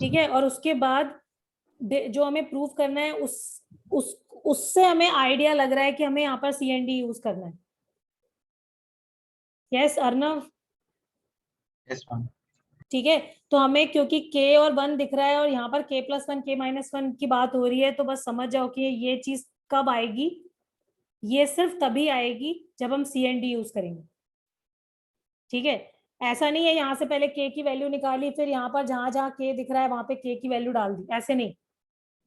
ठीक है, और उसके बाद जो हमें प्रूव करना है उससे हमें आइडिया लग रहा है कि हमें यहाँ पर CND यूज करना है। यस अर्नव? Yes ma'am. ठीक है, तो हमें क्योंकि k और 1 दिख रहा है और यहाँ पर k प्लस 1 k माइनस 1 की बात हो रही है, तो बस समझ जाओ कि ये चीज कब आएगी, ये सिर्फ तभी आएगी जब हम CND यूज करेंगे। ठीक है, ऐसा नहीं है यहाँ से पहले k की वैल्यू निकाली, फिर यहाँ पर जहां जहां k दिख रहा है वहां पे k की वैल्यू डाल दी, ऐसे नहीं।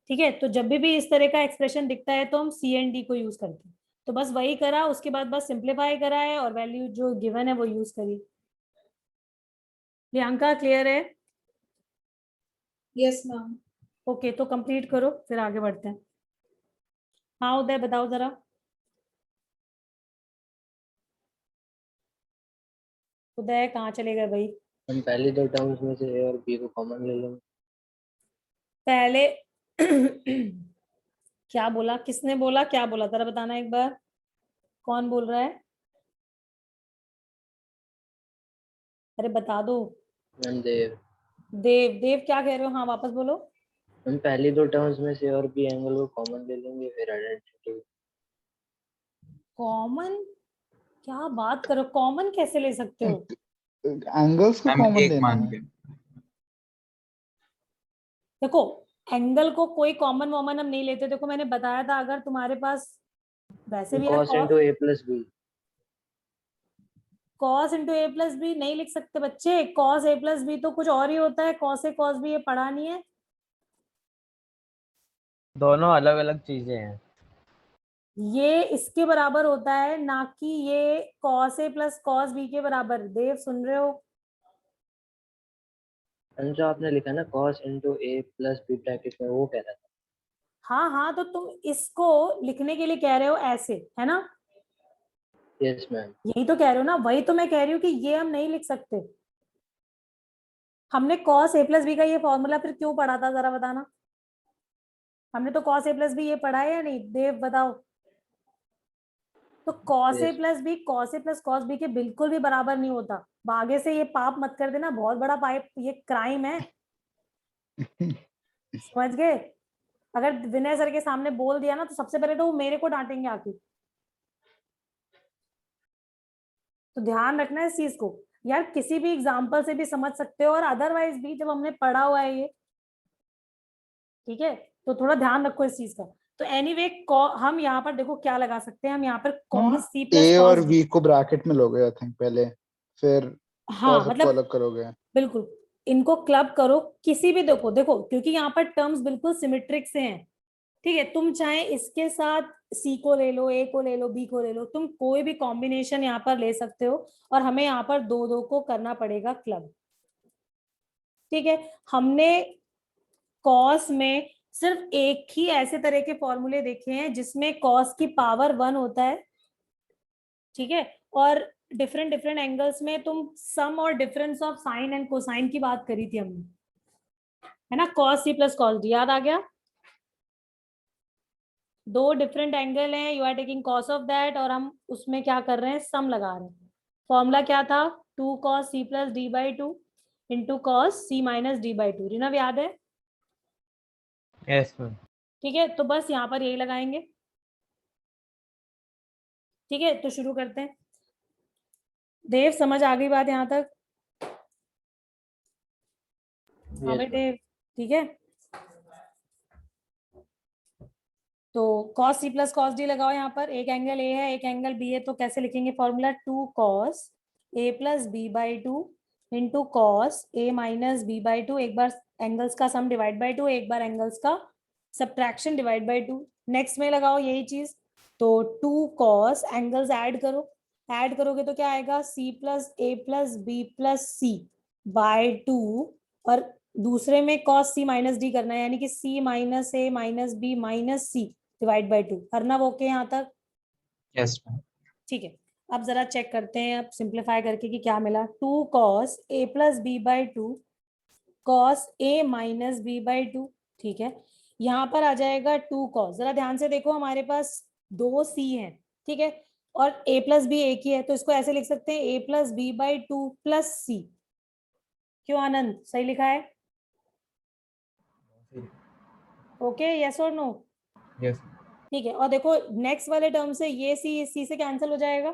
ठीक है, तो जब भी इस तरह का एक्सप्रेशन दिखता है तो हम CND को यूज करते हैं। तो बस वही करा, उसके बाद बस सिंप्लीफाई करा है और वैल्यू जो गिवन है वो यूज करी। प्रियंका क्लियर है? Yes ma'am. ओके, तो कंप्लीट करो फिर आगे बढ़ते हैं। हाँ उदय बताओ जरा। उदय कहाँ चले गए भाई? हम पहली दो टर्म्स में से ए और बी को कॉमन ले लेंगे। पहले क्या बोला, किसने बोला, क्या बोला जरा बताना एक बार, कौन बोल रहा है? अरे बता दो। मैम देव। देव, देव क्या कह रहे हो? हाँ वापस बोलो। हम पहली दो टर्म्स में से और बी एंगल को कॉमन ले लेंगे, फिर आइडेंटिटी। कॉमन? क्या बात करो, कॉमन कैसे ले सकते हो? एंगल्स को मैम कॉमन एक लेना मान है। के। देखो एंगल को कोई कॉमन वॉमन हम नहीं लेते। देखो मैंने बताया था, अगर तुम्हारे पास वैसे भी कॉस इनटू ए प्लस बी। कॉस इंटू ए प्लस बी नहीं लिख सकते बच्चे, कॉस ए प्लस बी तो कुछ और ही होता है, कॉस ए कॉस बी ये पढ़ा नहीं है। दोनों अलग अलग चीजें हैं। ये इसके बराबर होता है, ना कि ये cos A plus cos B के बराबर। देव सुन रहे हो? जो आपने लिखा ना कॉस इनटू ए प्लस बी ब्रैकेट में, वो कह रहा था। हाँ हाँ, तो तुम इसको लिखने के लिए कह रहे हो ऐसे, है ना? Yes ma'am. यही तो कह रहे हो ना, वही तो मैं कह रही हूँ कि ये हम नहीं लिख सकते। हमने कॉस ए प्लस बी का ये फॉर्मूला फिर क्यों पढ़ा था जरा बताना। हमने तो कॉस ए प्लस बी ये पढ़ा है या नहीं, देव बताओ। तो cos A plus B cos A plus cos B के बिल्कुल भी बराबर नहीं होता। आगे से ये पाप मत कर देना, बहुत बड़ा पाप, ये क्राइम है। समझ गए? अगर विनय सर के सामने बोल दिया ना तो सबसे पहले तो वो मेरे को डांटेंगे आके। तो ध्यान रखना है इस चीज को यार, किसी भी एग्जाम्पल से भी समझ सकते हो और अदरवाइज भी जब हमने पढ़ा हुआ है ये। ठीक है, तो थोड़ा ध्यान रखो इस चीज का। तो एनीवे हम यहाँ पर देखो क्या लगा सकते हैं, हम यहाँ पर कॉस सी प्लस ए और कॉस बी को ब्रैकेट में लोगे आई थिंक पहले, फिर हाँ कॉस मतलब को अलग करोगे। बिल्कुल, इनको क्लब करो किसी भी, देखो देखो क्योंकि यहाँ पर टर्म्स बिल्कुल सिमेट्रिक से हैं। ठीक है, तुम चाहे इसके साथ सी को ले लो, ए को ले लो, बी को ले लो, तुम कोई भी कॉम्बिनेशन यहाँ पर ले सकते हो और हमें यहाँ पर दो दो को करना पड़ेगा क्लब। ठीक है, हमने कॉस में सिर्फ एक ही ऐसे तरह के फॉर्मूले देखे हैं जिसमें कॉस की पावर 1 होता है ठीक है, और डिफरेंट डिफरेंट एंगल्स में तुम सम और difference of sine and cosine की बात करी थी हमने, है ना, cos c plus cos d, याद आ गया। दो डिफरेंट एंगल हैं, you are taking cos of that, और हम उसमें क्या कर रहे हैं, सम लगा रहे हैं। फॉर्मूला क्या था, 2 cos c plus d by two into cos c minus d by two, Rinav याद है? Yes ma'am. ठीक है, तो बस यहाँ पर यही लगाएंगे। ठीक है, तो शुरू करते हैं। देव समझ आ गई बात यहाँ तक? हाँ भाई देव, ठीक है। तो cos c plus cos d लगाओ यहाँ पर, एक एंगल a है एक एंगल b है, तो कैसे लिखेंगे formula, 2 cos a plus b by two into cos a minus b by two, एक बार एंगल्स का सम डिवाइड बाई टू, एक बार एंगल्स का subtraction divide by to. Next में लगाओ यही चीज, तो 2 cos, एंगल्स ऐड करो, ऐड करोगे तो क्या आएगा, c plus a plus b plus c by two, और दूसरे में cos c माइनस d करना है, यानी कि c minus a minus b minus c divide by to. Arnav okay यहाँ तक? Yes ma'am. ठीक है, अब जरा चेक करते हैं अब सिंप्लीफाई करके कि क्या मिला। 2 cos a plus b by two cos a minus b by two, ठीक है। यहाँ पर आ जाएगा 2 cos, जरा ध्यान से देखो, हमारे पास दो c हैं, ठीक है, और a प्लस b एक ही है, तो इसको ऐसे लिख सकते हैं a plus b by two plus c। क्यों आनंद, सही लिखा है? ओके, यस और नो? यस। ठीक है, और देखो नेक्स्ट वाले टर्म से ये सी से कैंसिल हो जाएगा,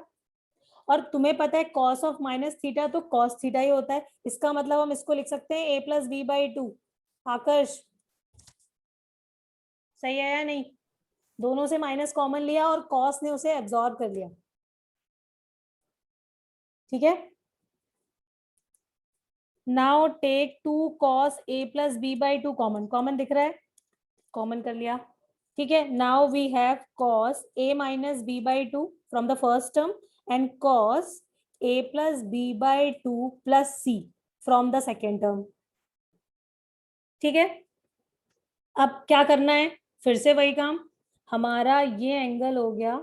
और तुम्हें पता है cos ऑफ माइनस थीटा तो cos थीटा ही होता है, इसका मतलब हम इसको लिख सकते हैं a plus B by two. Aakarsh, सही है या नहीं? दोनों से माइनस कॉमन लिया और cos ने उसे एब्जॉर्ब कर लिया, ठीक है। Now take 2 cos a plus B by two common, common दिख रहा है, कॉमन कर लिया, ठीक है। Now we have cos a minus B by two from the first term and cos a plus B by two plus c from the second term, ठीक है। अब क्या करना है, फिर से वही काम, हमारा ये एंगल हो गया,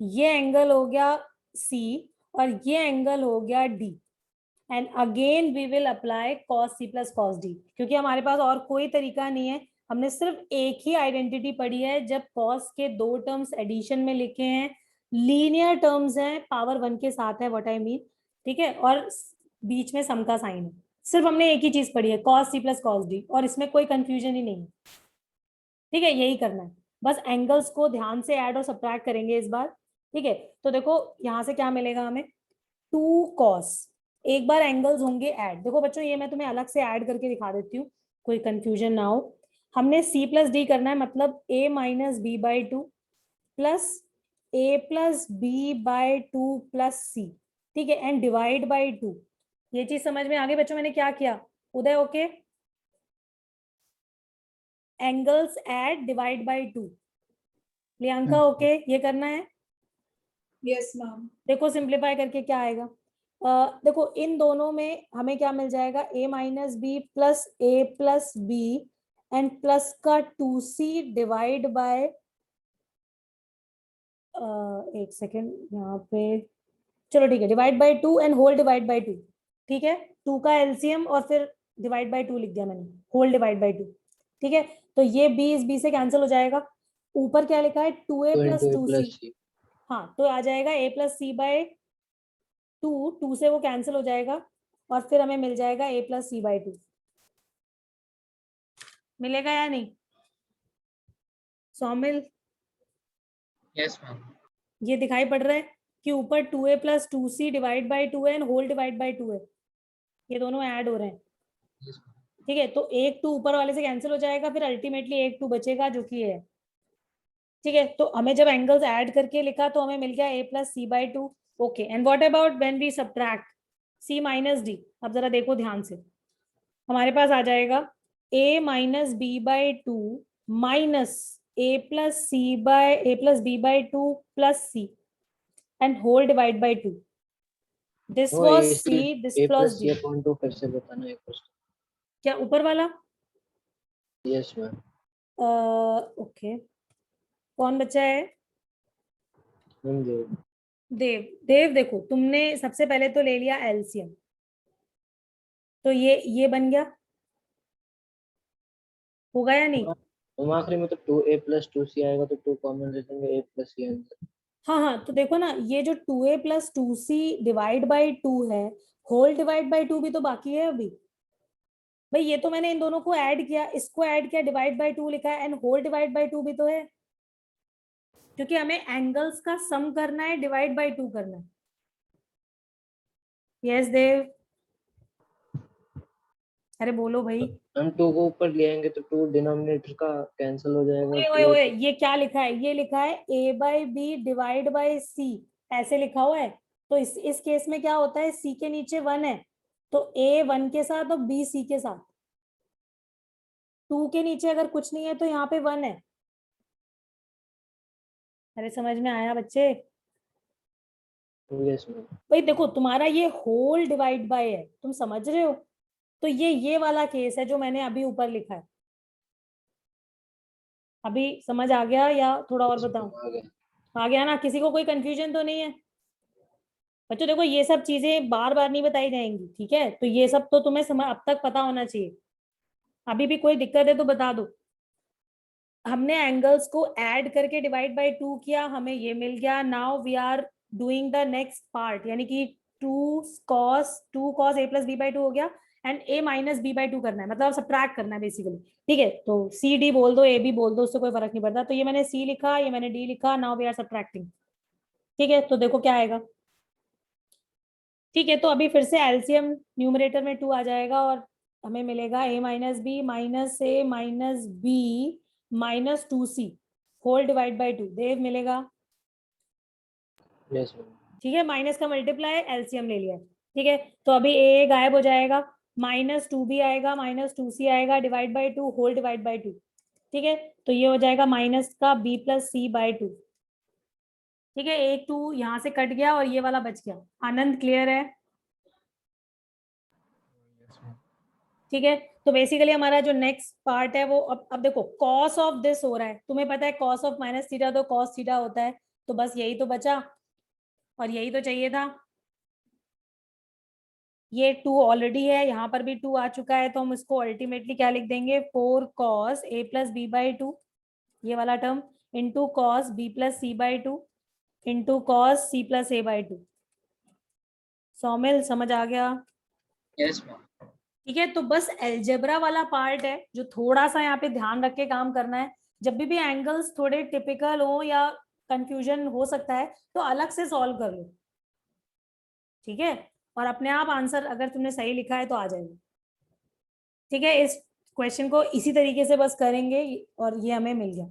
ये एंगल हो गया c, और ये एंगल हो गया d, and again we will apply cos c plus cos d, क्योंकि हमारे पास और कोई तरीका नहीं है, हमने सिर्फ एक ही आइडेंटिटी पढ़ी है जब cos के दो टर्म्स एडिशन में लिखे हैं, लीनियर टर्म्स हैं, पावर 1 के साथ है, व्हाट आई मीन, ठीक है, और बीच में सम का साइन है, सिर्फ हमने एक ही चीज पढ़ी है, cos c plus cos d, और इसमें कोई कंफ्यूजन ही नहीं है, ठीक है, यही करना है, बस एंगल्स को ध्यान से ऐड और सब्ट्रैक्ट करेंगे इस बार, ठीक है। तो देखो यहाँ से क्या मिलेगा हमें, 2 cos, एक बार एंगल्स होंगे ऐड, देखो बच्चों ये मैं तुम्हें अलग से ऐड करके दिखा देती हूँ, कोई कंफ्यूजन ना हो। हमने c प्लस डी करना है, मतलब a minus B by two plus a plus B by two plus c, ठीक है, एंड डिवाइड बाई टू। ये चीज समझ में आ गई बच्चों मैंने क्या किया? Uday okay? Angles add divide by two. Priyanka okay? ये करना है? Yes ma'am. देखो सिंप्लीफाई करके क्या आएगा, देखो इन दोनों में हमें क्या मिल जाएगा, a minus B plus A plus B and plus का 2c डिवाइड बाय, एक सेकेंड यहाँ पे, चलो ठीक है, divide by two and whole divide by two, ठीक है, 2 का एलसीएम और फिर डिवाइड बाय 2 लिख दिया मैंने, होल डिवाइड बाय 2, ठीक है। तो ये b इस b से कैंसिल हो जाएगा, ऊपर क्या लिखा है, 2a प्लस 2c, हाँ, तो आ जाएगा a plus C by two, 2 से वो कैंसिल हो जाएगा, और फिर हमें मिल जाएगा a plus C by two, मिलेगा या नहीं सौमिल? Yes ma'am. ये दिखाई पड़ रहा है कि ऊपर 2a plus 2c divide by 2 है एंड होल डिवाइड बाई 2 है, ये दोनों ऐड हो रहे हैं, ठीक है। तो एक 2 ऊपर वाले से कैंसिल हो जाएगा, फिर अल्टीमेटली एक 2 बचेगा जो कि है, ठीक है। तो हमें जब एंगल्स ऐड करके लिखा तो हमें मिल गया a plus C by two, okay. And what about when we subtract c minus D, अब जरा देखो ध्यान से, हमारे पास आ जाएगा a minus B by two minus a plus B by two plus c and whole divide by two, this was c, this plus d, टू फिर से बताना एक बार। क्या ऊपर वाला? Yes ma'am. ओके, कौन बचा है? मैम देव। देव देखो, तुमने सबसे पहले तो ले लिया एलसीएम, तो ये बन गया, होगा या नहीं? हम आखिरी में तो 2a + 2c आएगा तो 2 कॉमन ले लेंगे, a + c आंसर। हाँ, तो देखो ना, ये जो 2a + 2c डिवाइड बाई 2 है, होल डिवाइड बाई 2 भी तो बाकी है अभी। भाई ये तो मैंने इन दोनों को ऐड किया, इसको ऐड किया, डिवाइड बाई 2 लिखा है, एंड होल डिवाइड बाई 2 भी तो है, क्योंकि हमें एंगल्स का सम करना है, डिवाइड बाई 2 करना है। यस देव, अरे बोलो भाई। हम 2 को ऊपर ले आएंगे तो 2 डिनोमिनेटर का कैंसिल हो जाएगा। ओए ओए ओए, ये क्या लिखा है? ये लिखा है a/b डिवाइड बाई c, ऐसे लिखा हुआ है। तो इस केस में क्या होता है, c के नीचे 1 है, तो a 1 के साथ और b c के साथ। 2 के नीचे अगर कुछ नहीं है तो यहाँ पे 1 है। अरे समझ में आया बच्चे? Yes ma'am. भाई देखो, तुम्हारा ये होल डिवाइड बाय है, तुम समझ रहे हो? तो ये वाला केस है जो मैंने अभी ऊपर लिखा है। अभी समझ आ गया या थोड़ा और बताऊं? आ गया ना? किसी को कोई कंफ्यूजन तो नहीं है? बच्चों देखो, ये सब चीजें बार बार नहीं बताई जाएंगी, ठीक है? तो ये सब तो तुम्हें अब तक पता होना चाहिए। अभी भी कोई दिक्कत है तो बता दो। हमने एंगल्स को ऐड करके डिवाइड बाय 2 किया, हमें ये मिल गया। Now we are doing the next part, यानी कि 2 cos a + b/2 हो गया, एंड a - b/2 करना है, मतलब सब्ट्रैक्ट करना है बेसिकली। ठीक है, तो सी डी बोल दो, ए बी बोल दो, उससे कोई फर्क नहीं पड़ता। तो ये मैंने सी लिखा, ये मैंने डी लिखा, नाउ वी आर सब्ट्रैक्टिंग। ठीक है, तो देखो क्या आएगा। ठीक है, तो अभी फिर से एलसीएम न्यूमरेटर में 2 आ जाएगा और हमें मिलेगा a - b - a - b - 2c whole divide by 2। Dev मिलेगा? Yes ma'am. ठीक है, माइनस का मल्टीप्लाई, एलसीएम ले लिया। ठीक है, तो अभी ए गायब हो जाएगा, -2b आएगा, -2c आएगा, divide by 2, whole divide by 2। ठीक है, तो ये हो जाएगा माइनस का b + c/2। ठीक है, एक 2 यहाँ से कट गया और ये वाला बच गया। आनंद क्लियर है? ठीक है, तो बेसिकली हमारा जो नेक्स्ट पार्ट है वो अब देखो, कॉस ऑफ दिस हो रहा है, तुम्हें पता है कॉस ऑफ -θ तो कॉस थीटा होता है, तो बस यही तो बचा और यही तो चाहिए था। ये 2 ऑलरेडी है, यहाँ पर भी 2 आ चुका है, तो हम इसको अल्टीमेटली क्या लिख देंगे, 4 cos a + b/2, ये वाला term, into cos b + c/2 into cos c + a/2। Saumil समझ आ गया? Yes ma'am. ठीक है, तो बस एल्जेब्रा वाला पार्ट है जो थोड़ा सा यहाँ पे ध्यान रख के काम करना है। जब भी एंगल्स थोड़े टिपिकल हो या कंफ्यूजन हो सकता है तो अलग से सॉल्व कर लो। ठीक है, और अपने आप आंसर अगर तुमने सही लिखा है तो आ जाएगा। ठीक है, इस क्वेश्चन को इसी तरीके से बस करेंगे और ये हमें मिल गया।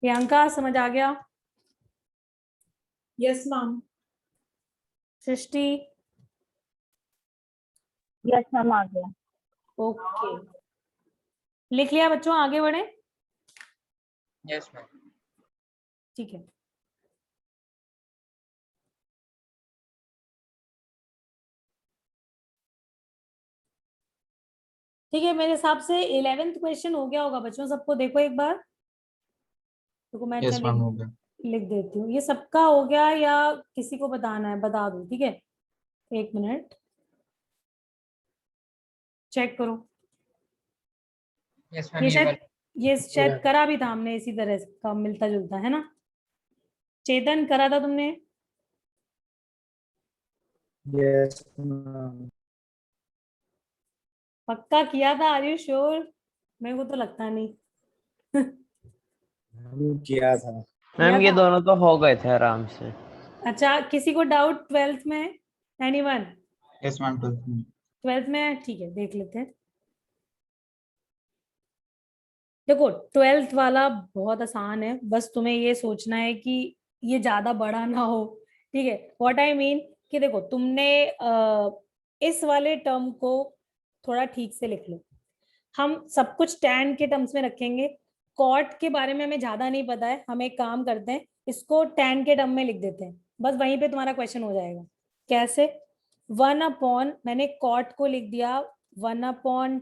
प्रियंका समझ आ गया? Yes ma'am. Srishti? Yes ma'am, आ गया। ओके, लिख लिया बच्चों, आगे बढ़े? Yes ma'am. ठीक है, ठीक है, मेरे हिसाब से 11th क्वेश्चन हो गया होगा बच्चों सबको। देखो एक बार, देखो मैं यस मैम हो गया। लिख देती हूँ। ये सबका हो गया या किसी को बताना है? बता दो। ठीक है, 1 मिनट चेक करो। यस मैम, ये शायद करा भी था हमने इसी तरह का, मिलता जुलता है ना? चेतन, करा था तुमने? Yes ma'am. पक्का किया था? Are you sure? मेरे को तो लगता नहीं। किया था मैम, ये दोनों तो हो गए थे आराम से। अच्छा, किसी को डाउट 12th में? एनीवन? यस मैम 12th में। 12th में? ठीक है, देख लेते हैं। देखो 12th वाला बहुत आसान है, बस तुम्हें ये सोचना है कि ये ज्यादा बड़ा ना हो। ठीक है, व्हाट आई मीन कि देखो, तुमने इस वाले टर्म को थोड़ा ठीक से लिख लो। हम सब कुछ tan के टर्म्स में रखेंगे। कॉट के बारे में हमें ज्यादा नहीं पता है, हम एक काम करते हैं, इसको tan के टर्म में लिख देते हैं, बस वहीं पे तुम्हारा क्वेश्चन हो जाएगा। कैसे? 1/, मैंने कॉट को लिख दिया 1/tan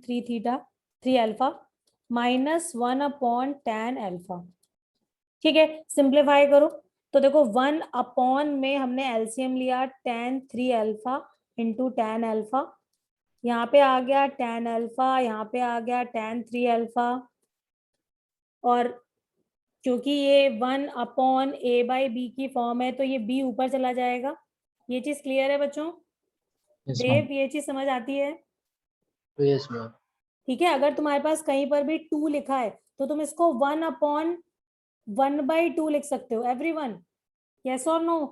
3θ 3α -1/tan α। ठीक है, सिंप्लीफाई करो तो देखो 1 अपॉन में हमने एलसीएम लिया tan 3 alpha into tan alpha, यहाँ पे आ गया tan अल्फा, यहाँ पे आ गया tan 3 अल्फा, और क्योंकि ये 1 अपॉन a बाई बी की फॉर्म है तो ये b ऊपर चला जाएगा। ये चीज क्लियर है बच्चों? यस देव, ये चीज समझ आती है? Yes ma'am. ठीक है, अगर तुम्हारे पास कहीं पर भी 2 लिखा है तो तुम इसको 1 अपॉन 1/2 लिख सकते हो। एवरीवन, यस और नो?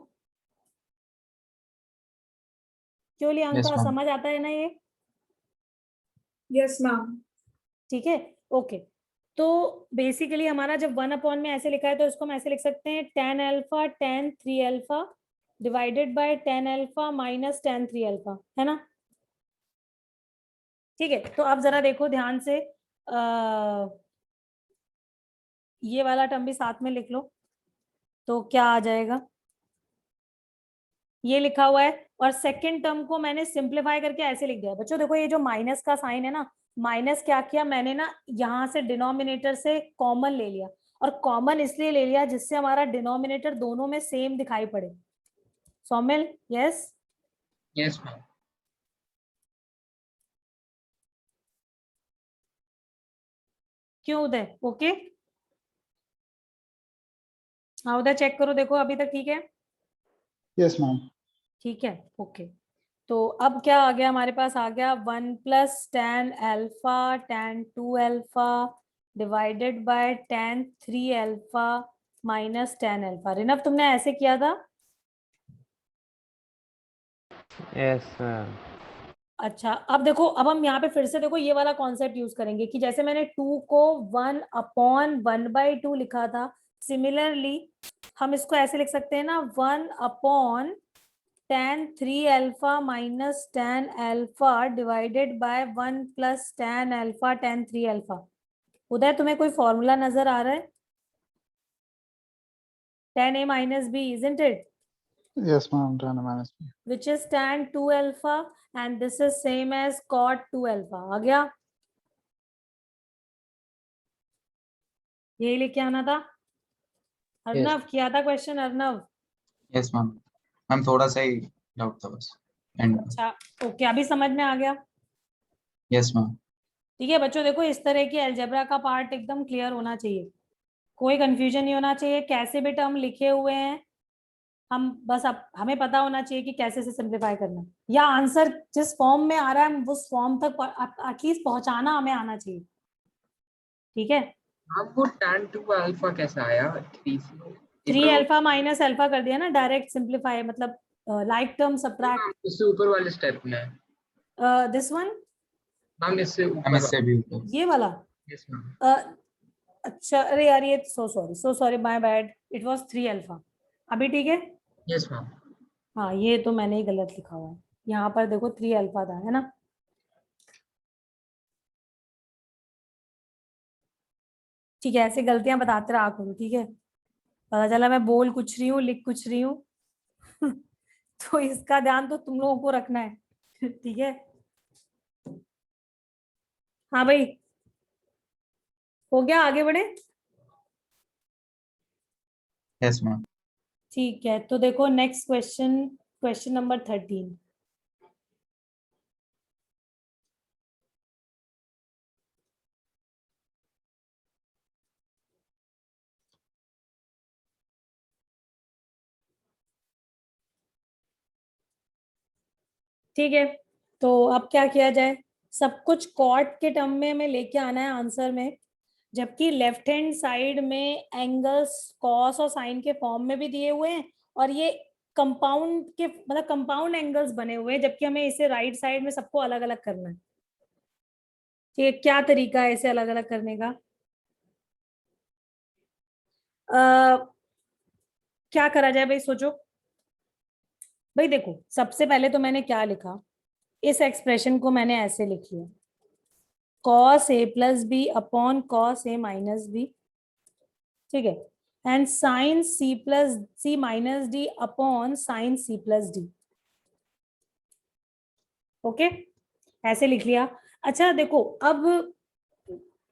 क्यों लियांका, मैम। समझ आता है ना ये? Yes ma'am. ठीक है, ओके। तो बेसिकली हमारा जब 1 अपॉन में ऐसे लिखा है तो इसको हम ऐसे लिख सकते हैं tan alpha tan 3 alpha divided by tan alpha minus tan 3 alpha, है ना? ठीक है, तो अब जरा देखो ध्यान से, ये वाला टर्म भी साथ में लिख लो तो क्या आ जाएगा, ये लिखा हुआ है, और सेकंड टर्म को मैंने सिंप्लीफाई करके ऐसे लिख दिया। बच्चों देखो ये जो माइनस का साइन है ना, माइनस क्या किया मैंने ना, यहाँ से डिनोमिनेटर से कॉमन ले लिया, और कॉमन इसलिए ले लिया जिससे हमारा डिनोमिनेटर दोनों में सेम दिखाई पड़े। सौमिल, यस? Yes ma'am. क्यों उदय? ओके, हाँ उदय चेक करो, देखो अभी तक ठीक है? Yes ma'am. ठीक है, ओके। तो अब क्या आ गया हमारे पास, आ गया 1 plus tan alpha tan 2 alpha divided by tan 3 alpha minus tan alpha. Rinav तुमने ऐसे किया था? Yes ma'am. अच्छा, अब देखो, अब हम यहाँ पे फिर से देखो ये वाला कॉन्सेप्ट यूज करेंगे कि जैसे मैंने 2 को 1 अपॉन 1/2 लिखा था, सिमिलरली हम इसको ऐसे लिख सकते हैं ना, 1 upon tan 3 alpha minus tan alpha divided by 1 plus tan alpha tan 3 alpha. Uday तुम्हें कोई फॉर्मूला नजर आ रहा है? tan a minus b, isn't it? Yes ma'am, tan minus b. Which is tan 2 alpha and this is same as cot 2 alpha। आ गया? यही लेके आना था। अर्नव किया था question? Arnav? Yes ma'am. Ma'am थोड़ा सा ही डाउट था बस एंड। अच्छा, ओके, अभी समझ में आ गया? Yes ma'am. ठीक है बच्चों, देखो इस तरह की अलजेब्रा का पार्ट एकदम क्लियर होना चाहिए, कोई कंफ्यूजन नहीं होना चाहिए। कैसे भी टर्म लिखे हुए हैं हम बस, अब हमें पता होना चाहिए कि कैसे से सिंप्लीफाई करना है, या आंसर जिस फॉर्म में आ रहा है उस फॉर्म तक एटलीस्ट पहुंचाना हमें आना चाहिए। ठीक है, अब वो tan 2 अल्फा कैसा आया 3 से? 3 अल्फा माइनस अल्फा कर दिया ना, डायरेक्ट सिंप्लीफाई, मतलब लाइक टर्म सबट्रैक्ट। इससे ऊपर वाले स्टेप में दिस वन मैम, इससे मैम ऊपर इससे भी ऊपर। ये वाला। Yes ma'am. अच्छा, अरे यार ये so sorry my bad, it was 3 alpha. अभी ठीक है? Yes ma'am. हाँ, ये तो मैंने ही गलत लिखा हुआ है, यहाँ पर देखो 3 अल्फा था, है ना? ठीक है, ऐसे गलतियां बताते रहा करो, ठीक है? पता चला मैं बोल कुछ रही हूँ लिख कुछ रही हूँ तो इसका ध्यान तो तुम लोगों को रखना है ठीक है? हाँ भाई, हो गया, आगे बढ़े? Yes ma'am. ठीक है, तो देखो नेक्स्ट क्वेश्चन, क्वेश्चन नंबर 13। ठीक है, तो अब क्या किया जाए, सब कुछ कॉट के टर्म में हमें लेके आना है आंसर में, जबकि लेफ्ट हैंड साइड में एंगल्स कॉस और साइन के फॉर्म में भी दिए हुए हैं, और ये कंपाउंड के मतलब कंपाउंड एंगल्स बने हुए हैं, जबकि हमें इसे राइट साइड में सबको अलग अलग करना है। ठीक है, क्या तरीका है इसे अलग अलग करने का? क्या करा जाए भाई, सोचो भाई। देखो सबसे पहले तो मैंने क्या लिखा, इस एक्सप्रेशन को मैंने ऐसे लिख लिया, cos a plus B upon cos a minus B, ठीक है, and sine c plus c minus D upon sine c plus D. Okay, ऐसे लिख लिया। अच्छा देखो, अब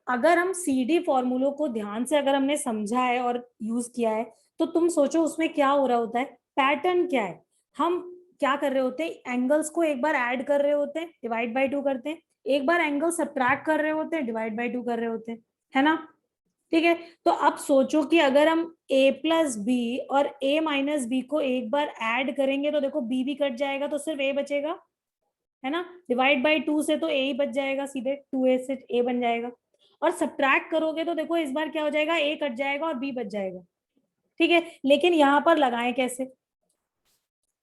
अगर हम सी डी फॉर्मूलों को ध्यान से अगर हमने समझा है और यूज किया है, तो तुम सोचो उसमें क्या हो रहा होता है, पैटर्न क्या है। हम क्या कर रहे होते हैं, एंगल्स को एक बार ऐड कर रहे होते हैं, डिवाइड बाय 2 करते हैं, एक बार एंगल सब्ट्रैक्ट कर रहे होते हैं, डिवाइड बाय 2 कर रहे होते हैं, है ना। ठीक है, तो अब सोचो कि अगर हम a प्लस बी और a माइनस बी को एक बार ऐड करेंगे तो देखो b भी कट जाएगा, तो सिर्फ a बचेगा, है ना। डिवाइड बाय 2 से तो a ही बच जाएगा, सीधे 2a से a बन जाएगा। और सब्ट्रैक्ट करोगे तो देखो इस बार क्या हो जाएगा, a कट जाएगा और b बच जाएगा। ठीक है, लेकिन यहाँ पर लगाएं कैसे,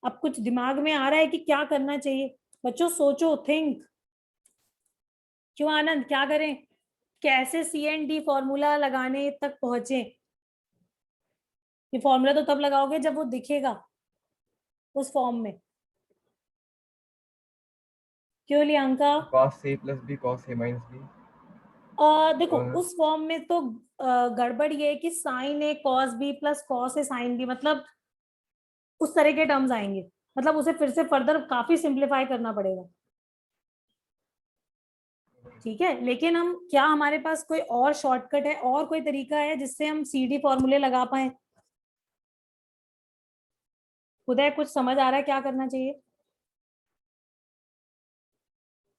अब कुछ दिमाग में आ रहा है कि क्या करना चाहिए? बच्चों सोचो, थिंक। क्यों आनंद, क्या करें, कैसे सी एंड डी फॉर्मूला लगाने तक पहुंचे? ये फॉर्मूला तो तब लगाओगे जब वो दिखेगा उस फॉर्म में। क्यों लियांका? cos a plus b cos a minus b देखो और- उस फॉर्म में तो गड़बड़ ये है कि sign A cos B plus cos A sine B, मतलब उस तरह के टर्म्स आएंगे, मतलब उसे फिर से फर्दर काफी सिंप्लीफाई करना पड़ेगा। ठीक है, लेकिन हम क्या, हमारे पास कोई और शॉर्टकट है और कोई तरीका है जिससे हम सी डी फॉर्मूले लगा पाए? उदय कुछ समझ आ रहा है क्या करना चाहिए?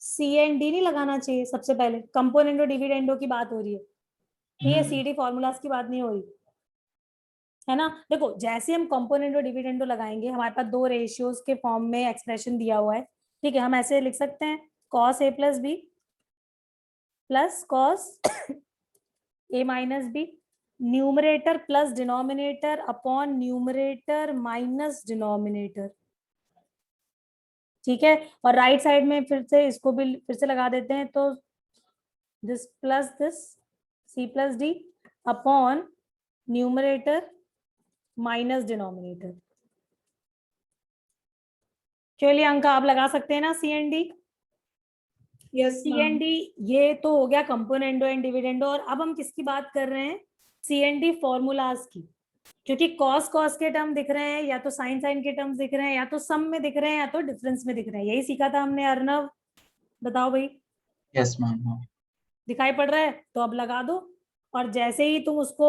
सी एंड डी नहीं लगाना चाहिए सबसे पहले, कंपोनेंडो डिविडेंडो की बात हो रही है, ये सी डी फॉर्मूलाज की बात नहीं हो रही है ना। देखो जैसे हम कंपोनेंडो डिविडेंडो लगाएंगे, हमारे पास दो रेशियोज के फॉर्म में एक्सप्रेशन दिया हुआ है। ठीक है, हम ऐसे लिख सकते हैं cos A plus B plus cos A minus B, numerator plus denominator upon numerator minus denominator. ठीक है, और राइट साइड में फिर से इसको भी फिर से लगा देते हैं, तो this plus this C plus D upon numerator minus denominator. चलिए अंका आप लगा सकते हैं ना C and D? Yes, see ma'am. And D ये तो हो गया कंपोनेंडो एंड डिविडेंडो, और अब हम किसकी बात कर रहे हैं, सी एंड डी फॉर्मूलाज की। क्योंकि कॉस कॉस के टर्म दिख रहे हैं, या तो साइन साइन के टर्म्स दिख रहे हैं, या तो सम में दिख रहे हैं, या तो डिफरेंस में दिख रहे हैं। यही सीखा था हमने अर्नव, बताओ भाई। Yes ma'am. दिखाई पड़ रहा है तो अब लगा दो, और जैसे ही तुम उसको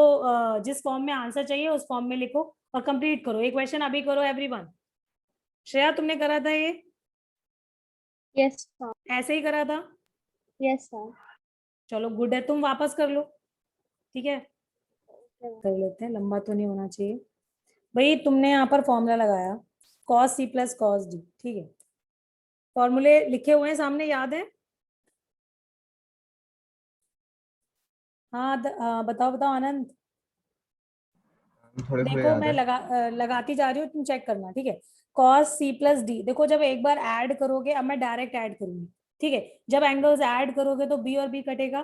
जिस फॉर्म में आंसर चाहिए उस फॉर्म में लिखो और कंप्लीट करो। एक क्वेश्चन अभी करो एवरीवन। श्रेया तुमने करा था ये? Yes ma'am. ऐसे ही करा था? Yes ma'am. चलो गुड है, तुम वापस कर लो। ठीक है, कर लेते हैं, लंबा तो नहीं होना चाहिए। भाई तुमने यहाँ पर फॉर्मूला लगाया cos C plus cos D. ठीक है, फॉर्मूले लिखे हुए हैं सामने, याद है? हाँ बताओ बताओ आनंद। थोड़े थोड़े देखो याद मैं है। लगाती जा रही हूँ, तुम चेक करना। ठीक है, कॉस सी प्लस डी, देखो जब एक बार ऐड करोगे, अब मैं डायरेक्ट ऐड करूंगी। ठीक है, जब एंगल्स ऐड करोगे तो बी और बी कटेगा,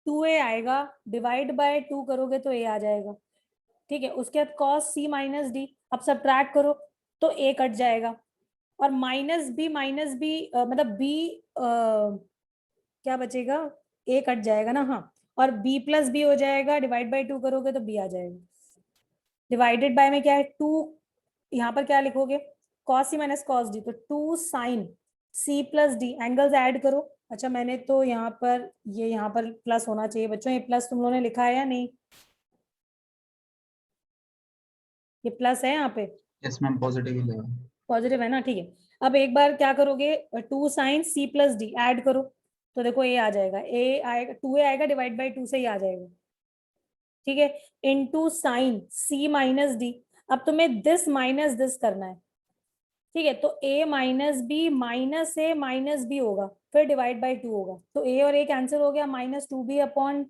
2a आएगा, डिवाइड बाय 2 करोगे तो a आ जाएगा। ठीक है, उसके बाद कॉस सी माइनस डी, अब सब्ट्रैक्ट करो तो a कट जाएगा, और माइनस बी मतलब b क्या बचेगा, a कट जाएगा ना, हाँ, और b प्लस बी हो जाएगा, डिवाइड बाय 2 करोगे तो b आ जाएगा। डिवाइडेड बाय में क्या है 2, यहाँ पर क्या लिखोगे, cos C minus cos D, तो 2 sine C plus D, angles add करो। अच्छा मैंने तो यहाँ पर ये यहाँ पर प्लस होना चाहिए बच्चों, ये प्लस तुम लोगों ने लिखा है या नहीं? ये प्लस है यहाँ पे, यस मैम, पॉजिटिव ही लगा। पॉजिटिव है ना। ठीक है, अब एक बार क्या करोगे, 2 sine C plus D add करो, तो देखो ए आ जाएगा, ए आएगा 2a आएगा, डिवाइड बाई 2 से ही आ जाएगा। ठीक है, into sine C minus D, अब तुम्हें दिस माइनस दिस करना है। ठीक है, तो a minus B minus A minus B होगा, फिर डिवाइड बाई 2 होगा, तो a और a कैंसिल हो गया, माइनस 2b अपॉन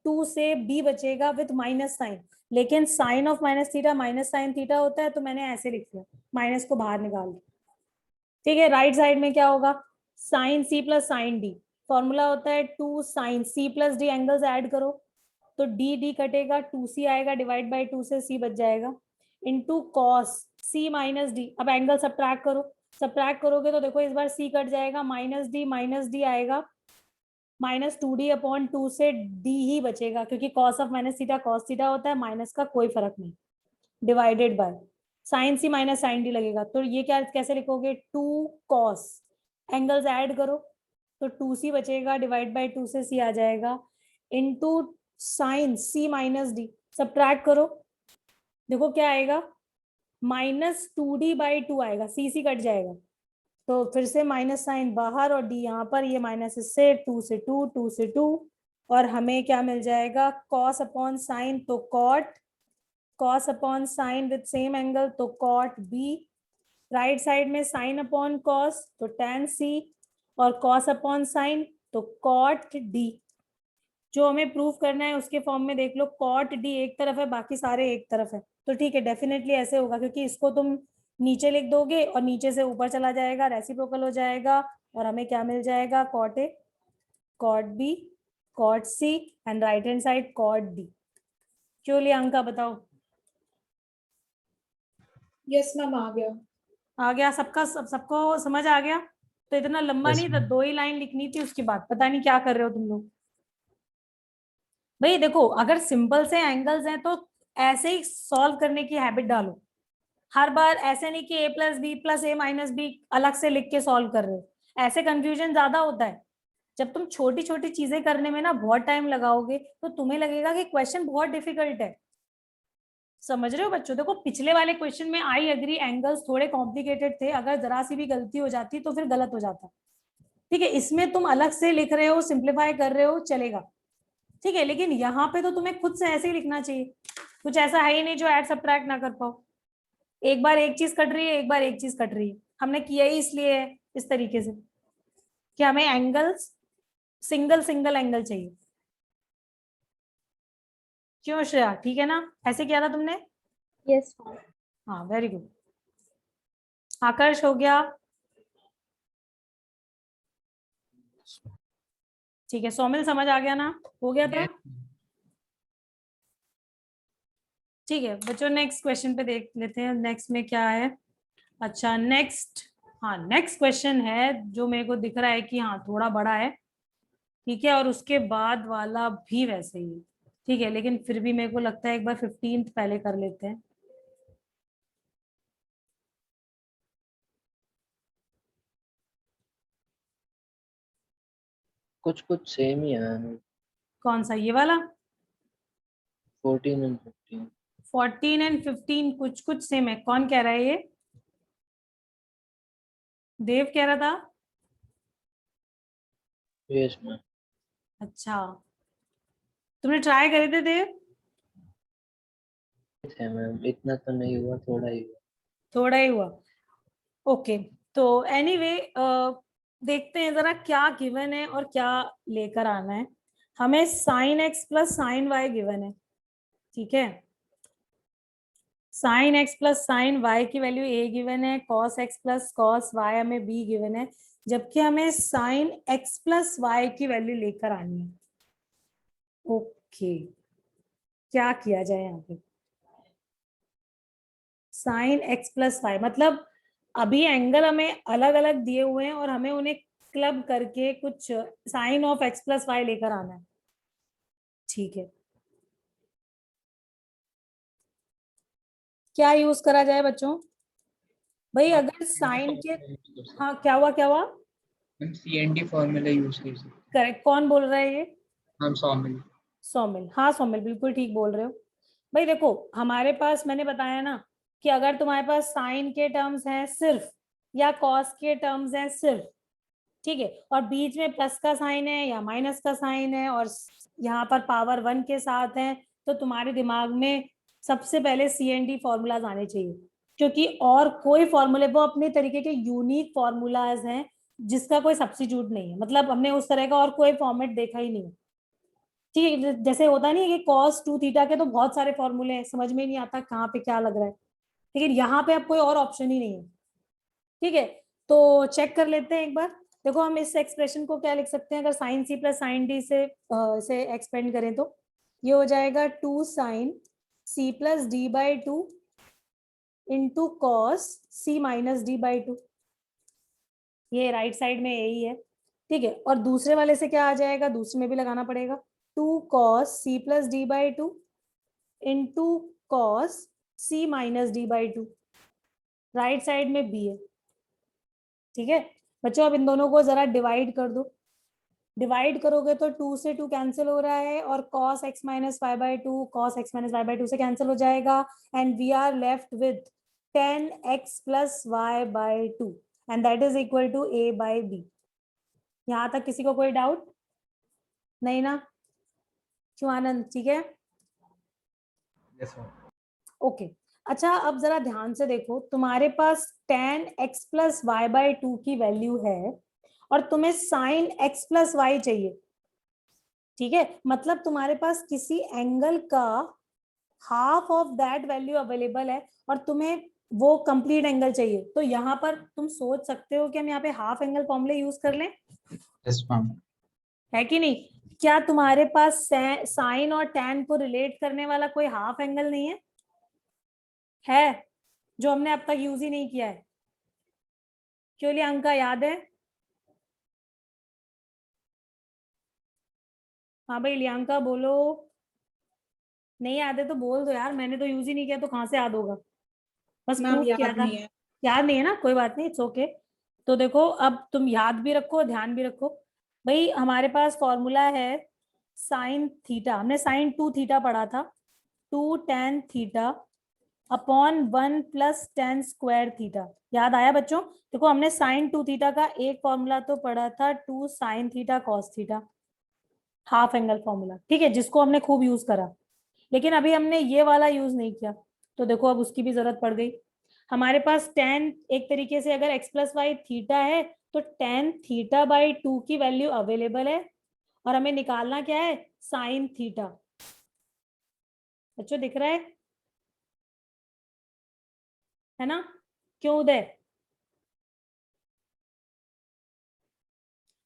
2 से b बचेगा विथ माइनस साइन, लेकिन sine of minus theta minus sine theta होता है, तो मैंने ऐसे लिख दिया, माइनस को बाहर निकाल दिया। ठीक है, राइट साइड में क्या होगा, sine C plus sine D, formula होता है 2 sine C plus D, angles add करो तो डी डी कटेगा, 2c आएगा, डिवाइड बाई 2 से c बच जाएगा, into cos c minus D, अब एंगल सब्ट्रैक्ट करो, सब्ट्रैक्ट करोगे तो देखो इस बार c कट जाएगा, माइनस डी आएगा, माइनस 2d अपॉन 2 से d ही बचेगा, क्योंकि cos of minus theta cos theta होता है, माइनस का कोई फर्क नहीं, divided by sine C minus sine D लगेगा, तो ये क्या कैसे लिखोगे, 2 कॉस, एंगल्स ऐड करो तो 2c बचेगा, डिवाइड बाय 2 से c आ जाएगा, into sine C minus D, subtract करो, देखो क्या आएगा, -2d/2 आएगा, सी कट जाएगा, तो फिर से माइनस साइन बाहर और डी यहाँ पर, ये माइनस इससे 2 से 2, 2 से 2, और हमें क्या मिल जाएगा, कॉस अपॉन साइन तो cot, cos upon sine with same angle तो कॉट बी, राइट साइड में साइन अपॉन कॉस तो tan सी, और कॉस अपॉन साइन तो कॉट डी। जो हमें प्रूफ करना है उसके फॉर्म में देख लो, कॉट डी एक तरफ है, बाकी सारे एक तरफ है, तो ठीक है, डेफिनेटली ऐसे होगा, क्योंकि इसको तुम नीचे लिख दोगे और नीचे से ऊपर चला जाएगा, रेसिप्रोकल हो जाएगा, और हमें क्या मिल जाएगा, cot A, cot B, cot C, and right hand side cot D. क्यों लिया अंका, बताओ? यस मैम, आ गया। आ गया सबका, सबको समझ आ गया? तो इतना लंबा नहीं था, 2 ही लाइन लिखनी थी, उसके बाद पता नहीं क्या कर रहे हो तुम लोग। भाई देखो, अगर सिंपल से एंगल्स हैं तो ऐसे ही सॉल्व करने की हैबिट डालो, हर बार ऐसे नहीं कि a plus B plus A minus B अलग से लिख के सॉल्व कर रहे हो, ऐसे कंफ्यूजन ज्यादा होता है। जब तुम छोटी छोटी चीजें करने में ना बहुत टाइम लगाओगे तो तुम्हें लगेगा कि क्वेश्चन बहुत डिफिकल्ट है। समझ रहे हो बच्चों? देखो पिछले वाले क्वेश्चन में आई एग्री एंगल्स थोड़े कॉम्प्लिकेटेड थे, अगर जरा सी भी गलती हो जाती तो फिर गलत हो जाता, ठीक है। इसमें तुम अलग से लिख रहे हो, सिंप्लीफाई कर रहे हो, चलेगा, ठीक है, लेकिन यहाँ पे तो तुम्हें खुद से ऐसे ही लिखना चाहिए, कुछ ऐसा है ही नहीं जो ऐड सब्ट्रैक्ट ना कर पाओ। एक बार एक चीज कट रही है, एक बार एक चीज कट रही है, हमने किया ही इसलिए है इस तरीके से कि हमें एंगल्स सिंगल सिंगल एंगल चाहिए। क्यों श्रेया, ठीक है ना? ऐसे किया था तुमने? यस। हाँ, वेरी गुड। आकर्ष हो गया? ठीक है, सौमिल समझ आ गया ना? हो गया था? ठीक है बच्चों, नेक्स्ट क्वेश्चन पे देख लेते हैं, नेक्स्ट में क्या है। अच्छा नेक्स्ट, हाँ नेक्स्ट क्वेश्चन है जो मेरे को दिख रहा है कि हाँ थोड़ा बड़ा है, ठीक है, और उसके बाद वाला भी वैसे ही, ठीक है, लेकिन फिर भी मेरे को लगता है एक बार 15th पहले कर लेते हैं। कुछ कुछ सेम ही है। कौन सा, ये वाला? 14 and 15। 14 and 15 कुछ कुछ सेम है, कौन कह रहा है ये? देव कह रहा था। Yes ma'am. अच्छा, तुमने ट्राई करे थे देव? है मैम, इतना तो नहीं हुआ, थोड़ा ही हुआ। थोड़ा ही हुआ, ओके। तो एनीवे देखते हैं जरा क्या गिवन है और क्या लेकर आना है। हमें sin x plus sine Y given है, ठीक है, sin x plus sine Y की वैल्यू a गिवन है, cos x plus cos y हमें b गिवन है, जबकि हमें sin x प्लस वाई की वैल्यू लेकर आनी है। ओके, क्या किया जाए यहाँ पे? sin x प्लस वाई मतलब अभी एंगल हमें अलग अलग दिए हुए हैं और हमें उन्हें क्लब करके कुछ sine of x plus Y लेकर आना है, ठीक है। क्या यूज करा जाए बच्चों? भाई अगर साइन के, हाँ क्या हुआ, क्या हुआ? हम CND फॉर्मूला यूज कर सकते। करेक्ट, कौन बोल रहा है ये? हम सौमिल। सौमिल, हाँ सौमिल बिल्कुल ठीक बोल रहे हो। भाई देखो हमारे पास, मैंने बताया ना कि अगर तुम्हारे पास साइन के टर्म्स हैं सिर्फ या कॉस के टर्म्स हैं सिर्फ, ठीक है, और बीच में प्लस का साइन है या माइनस का साइन है और यहाँ पर पावर 1 के साथ है, तो तुम्हारे दिमाग में सबसे पहले CND फॉर्मूलाज आने चाहिए, क्योंकि और कोई फॉर्मूले, वो अपने तरीके के यूनिक फॉर्मूलाज हैं जिसका कोई सब्स्टिट्यूट नहीं है, मतलब हमने उस तरह का और कोई फॉर्मेट देखा ही नहीं, ठीक है। जैसे होता नहीं है कि cos 2 थीटा के तो बहुत सारे फॉर्मूले हैं, समझ में नहीं आता कहाँ पे क्या लग रहा है, लेकिन यहाँ पे अब कोई और ऑप्शन ही नहीं है, ठीक है। तो चेक कर लेते हैं एक बार। देखो हम इस एक्सप्रेशन को क्या लिख सकते हैं, अगर sine C plus sine D से इसे एक्सपेंड करें तो ये हो जाएगा 2 sine C plus D by 2 into cos C minus D by 2, ये राइट साइड में यही है, ठीक है। और दूसरे वाले से क्या आ जाएगा, दूसरे में भी लगाना पड़ेगा, 2 cos C plus D by 2 into cos C minus D by 2, right side में बी है, ठीक है बच्चों। अब इन दोनों को जरा डिवाइड कर दो, डिवाइड करोगे तो 2 से 2 कैंसिल हो रहा है और cos x minus Y by two cos x minus Y by two से कैंसिल हो जाएगा and we are left with 10x plus Y by two and that is equal to a by B. यहाँ तक किसी को कोई doubt नहीं ना? क्यों आनंद, ठीक है? Yes, ma'am. ओके अच्छा, अब जरा ध्यान से देखो, तुम्हारे पास tan x plus Y by two की वैल्यू है और तुम्हें sin x प्लस वाई चाहिए, ठीक है? मतलब तुम्हारे पास किसी एंगल का half of that value available है और तुम्हें वो कंप्लीट एंगल चाहिए। तो यहाँ पर तुम सोच सकते हो कि हम यहाँ पे हाफ एंगल फॉर्मूले यूज कर लें, यस मैम। है कि नहीं? क्या तुम्हारे पास साइन और टैन को रिलेट करने वाला कोई हाफ एंगल नहीं है जो हमने अब तक यूज ही नहीं किया है? क्यों लियांका, याद है? हाँ भाई लियांका बोलो, नहीं याद है तो बोल दो यार, मैंने तो यूज ही नहीं किया तो कहाँ से याद होगा? बस मैम प्रूफ किया याद था। नहीं है। याद नहीं है ना, कोई बात नहीं, इट्स ओके। तो देखो अब तुम याद भी रखो, ध्यान भी रखो भाई। हमारे पास फॉर्मूला है साइन थीटा, हमने साइन 2 थीटा पढ़ा था, 2 tan theta upon 1 plus tan square theta. याद आया बच्चों? देखो हमने साइन 2 थीटा का एक फॉर्मूला तो पढ़ा था 2 sin theta cos theta, half angle formula, ठीक है, जिसको हमने खूब यूज करा। लेकिन अभी हमने ये वाला यूज नहीं किया, तो देखो अब उसकी भी जरूरत पड़ गई। हमारे पास tan एक तरीके से अगर x प्लस वाई थीटा है तो tan थीटा बाई 2 की वैल्यू अवेलेबल है और हमें निकालना क्या है? Sine theta. बच्चों दिख रहा है ना? क्यों उदय?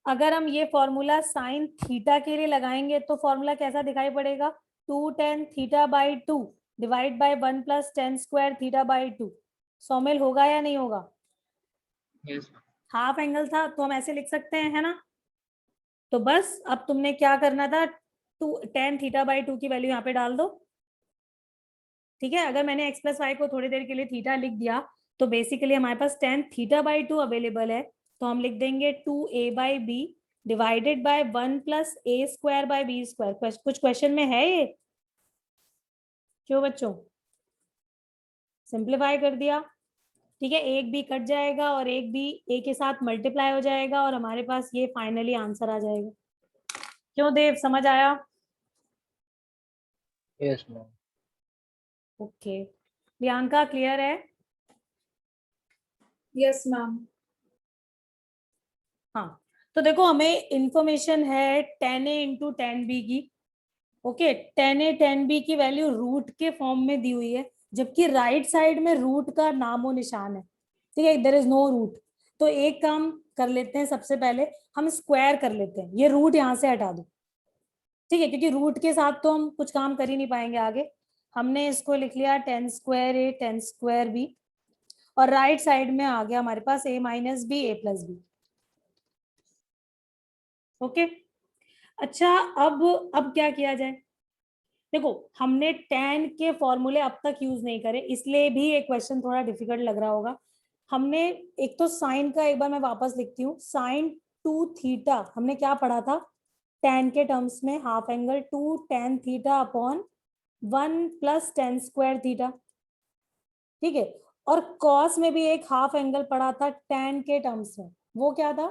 अगर हम ये फॉर्मूला साइन थीटा के लिए लगाएंगे तो फॉर्मूला कैसा दिखाई पड़ेगा? 2 tan theta by 2 divide by 1 plus tan square theta by 2। Saumil होगा या नहीं होगा? यस हाफ एंगल था तो हम ऐसे लिख सकते हैं, है ना? तो बस अब तुमने क्या करना था, 2 tan थीटा बाई 2 की वैल्यू यहाँ पे डाल दो, ठीक है? अगर मैंने x प्लस वाई को थोड़ी देर के लिए थीटा लिख दिया तो बेसिकली हमारे पास tan थीटा बाई 2 अवेलेबल है, तो हम लिख देंगे 2a by B divided by 1 plus A square by B square. कुछ क्वेश्चन में है ये? क्यों बच्चों? सिंप्लीफाई कर दिया, ठीक है? एक बी कट जाएगा और एक बी ए के साथ मल्टीप्लाई हो जाएगा और हमारे पास ये फाइनली आंसर आ जाएगा। क्यों देव, समझ आया? Yes ma'am. Okay Priyanka, clear है? Yes ma'am. हाँ तो देखो हमें इंफॉर्मेशन है tan a into tan b की, okay? tan a tan b की वैल्यू रूट के फॉर्म में दी हुई है, जबकि राइट साइड में रूट का नामो निशान है, ठीक है? There is no root. तो एक काम कर लेते हैं, सबसे पहले हम स्क्वायर कर लेते हैं, ये रूट यहाँ से हटा दो, ठीक है? क्योंकि रूट के साथ तो हम कुछ काम कर ही नहीं पाएंगे आगे। हमने इसको लिख लिया tan square a tan square b और राइट साइड में आ गया हमारे पास a minus B a plus B, okay? अच्छा अब क्या किया जाए? देखो हमने tan के फॉर्मूले अब तक यूज नहीं करे, इसलिए भी ये क्वेश्चन थोड़ा डिफिकल्ट लग रहा होगा। हमने एक तो साइन का, एक बार मैं वापस लिखती हूँ, साइन 2 थीटा हमने क्या पढ़ा था tan के टर्म्स में? Half angle 2 tan theta upon 1 plus tan square theta, ठीक है? और cos में भी एक हाफ एंगल पढ़ा था tan के टर्म्स में, वो क्या था?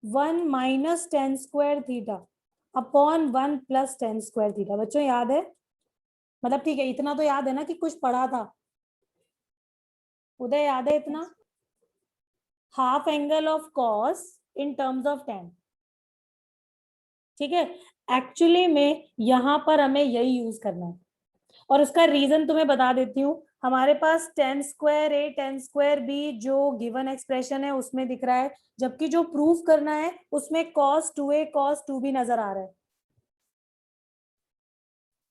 1 minus tan square theta upon 1 plus tan square theta. बच्चों याद है? मतलब ठीक है, इतना तो याद है ना कि कुछ पढ़ा था? उदय याद है इतना? Half angle of cos in terms of tan, ठीक है? एक्चुअली में यहाँ पर हमें यही यूज करना है और उसका रीजन तुम्हें बता देती हूँ। हमारे पास tan square a tan square b जो गिवन एक्सप्रेशन है उसमें दिख रहा है, जबकि जो प्रूफ करना है उसमें cos 2a cos 2b नजर आ रहा है,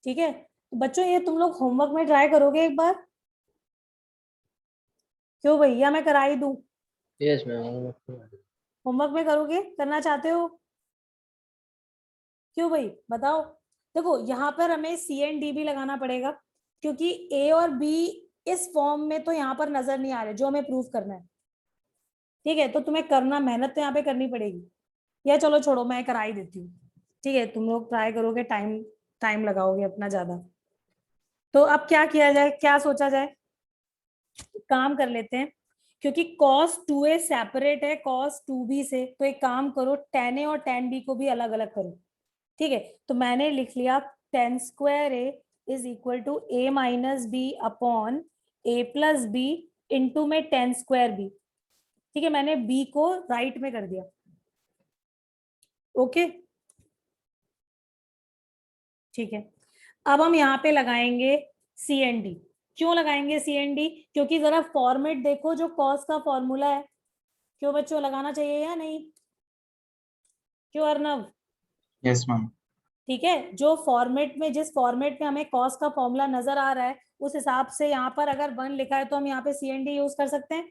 ठीक है? तो बच्चों ये तुम लोग होमवर्क में ट्राई करोगे एक बार? क्यों भैया, मैं कराई दूं? Yes ma'am. होमवर्क में करोगे? करना चाहते हो? क्यों भाई बताओ? देखो यहाँ पर हमें सी एंड डी भी लगाना पड़ेगा, क्योंकि ए और बी इस फॉर्म में तो यहाँ पर नजर नहीं आ रहे जो हमें प्रूफ करना है, ठीक है? तो तुम्हें करना, मेहनत तो यहाँ पे करनी पड़ेगी, या चलो छोड़ो, मैं करा ही देती हूँ, ठीक है, तुम लोग ट्राई करोगे, टाइम लगाओगे अपना ज्यादा। तो अब क्या किया जाए, क्या सोचा जाए, काम कर लेते हैं, क्योंकि cos 2a सेपरेट है cos 2b से, तो एक काम करो, tan a और tan b को भी अलग अलग करो, ठीक है। तो मैंने लिख लिया tan square a is equal to a minus B upon a plus B into में tan स्क्वायर b, ठीक है, मैंने b को राइट में कर दिया, ओके, ठीक है। अब हम यहाँ पे लगाएंगे सी एन डी। क्यों लगाएंगे सी एन डी? क्योंकि जरा फॉर्मेट देखो, जो कॉस का फॉर्मूला है, क्यों बच्चों लगाना चाहिए या नहीं? क्यों अर्नव? Yes ma'am. ठीक है, जो फॉर्मेट में, जिस फॉर्मेट में हमें कॉस का फॉर्मूला नजर आ रहा है, उस हिसाब से यहाँ पर अगर 1 लिखा है तो हम यहाँ पे सी एन डी यूज कर सकते हैं,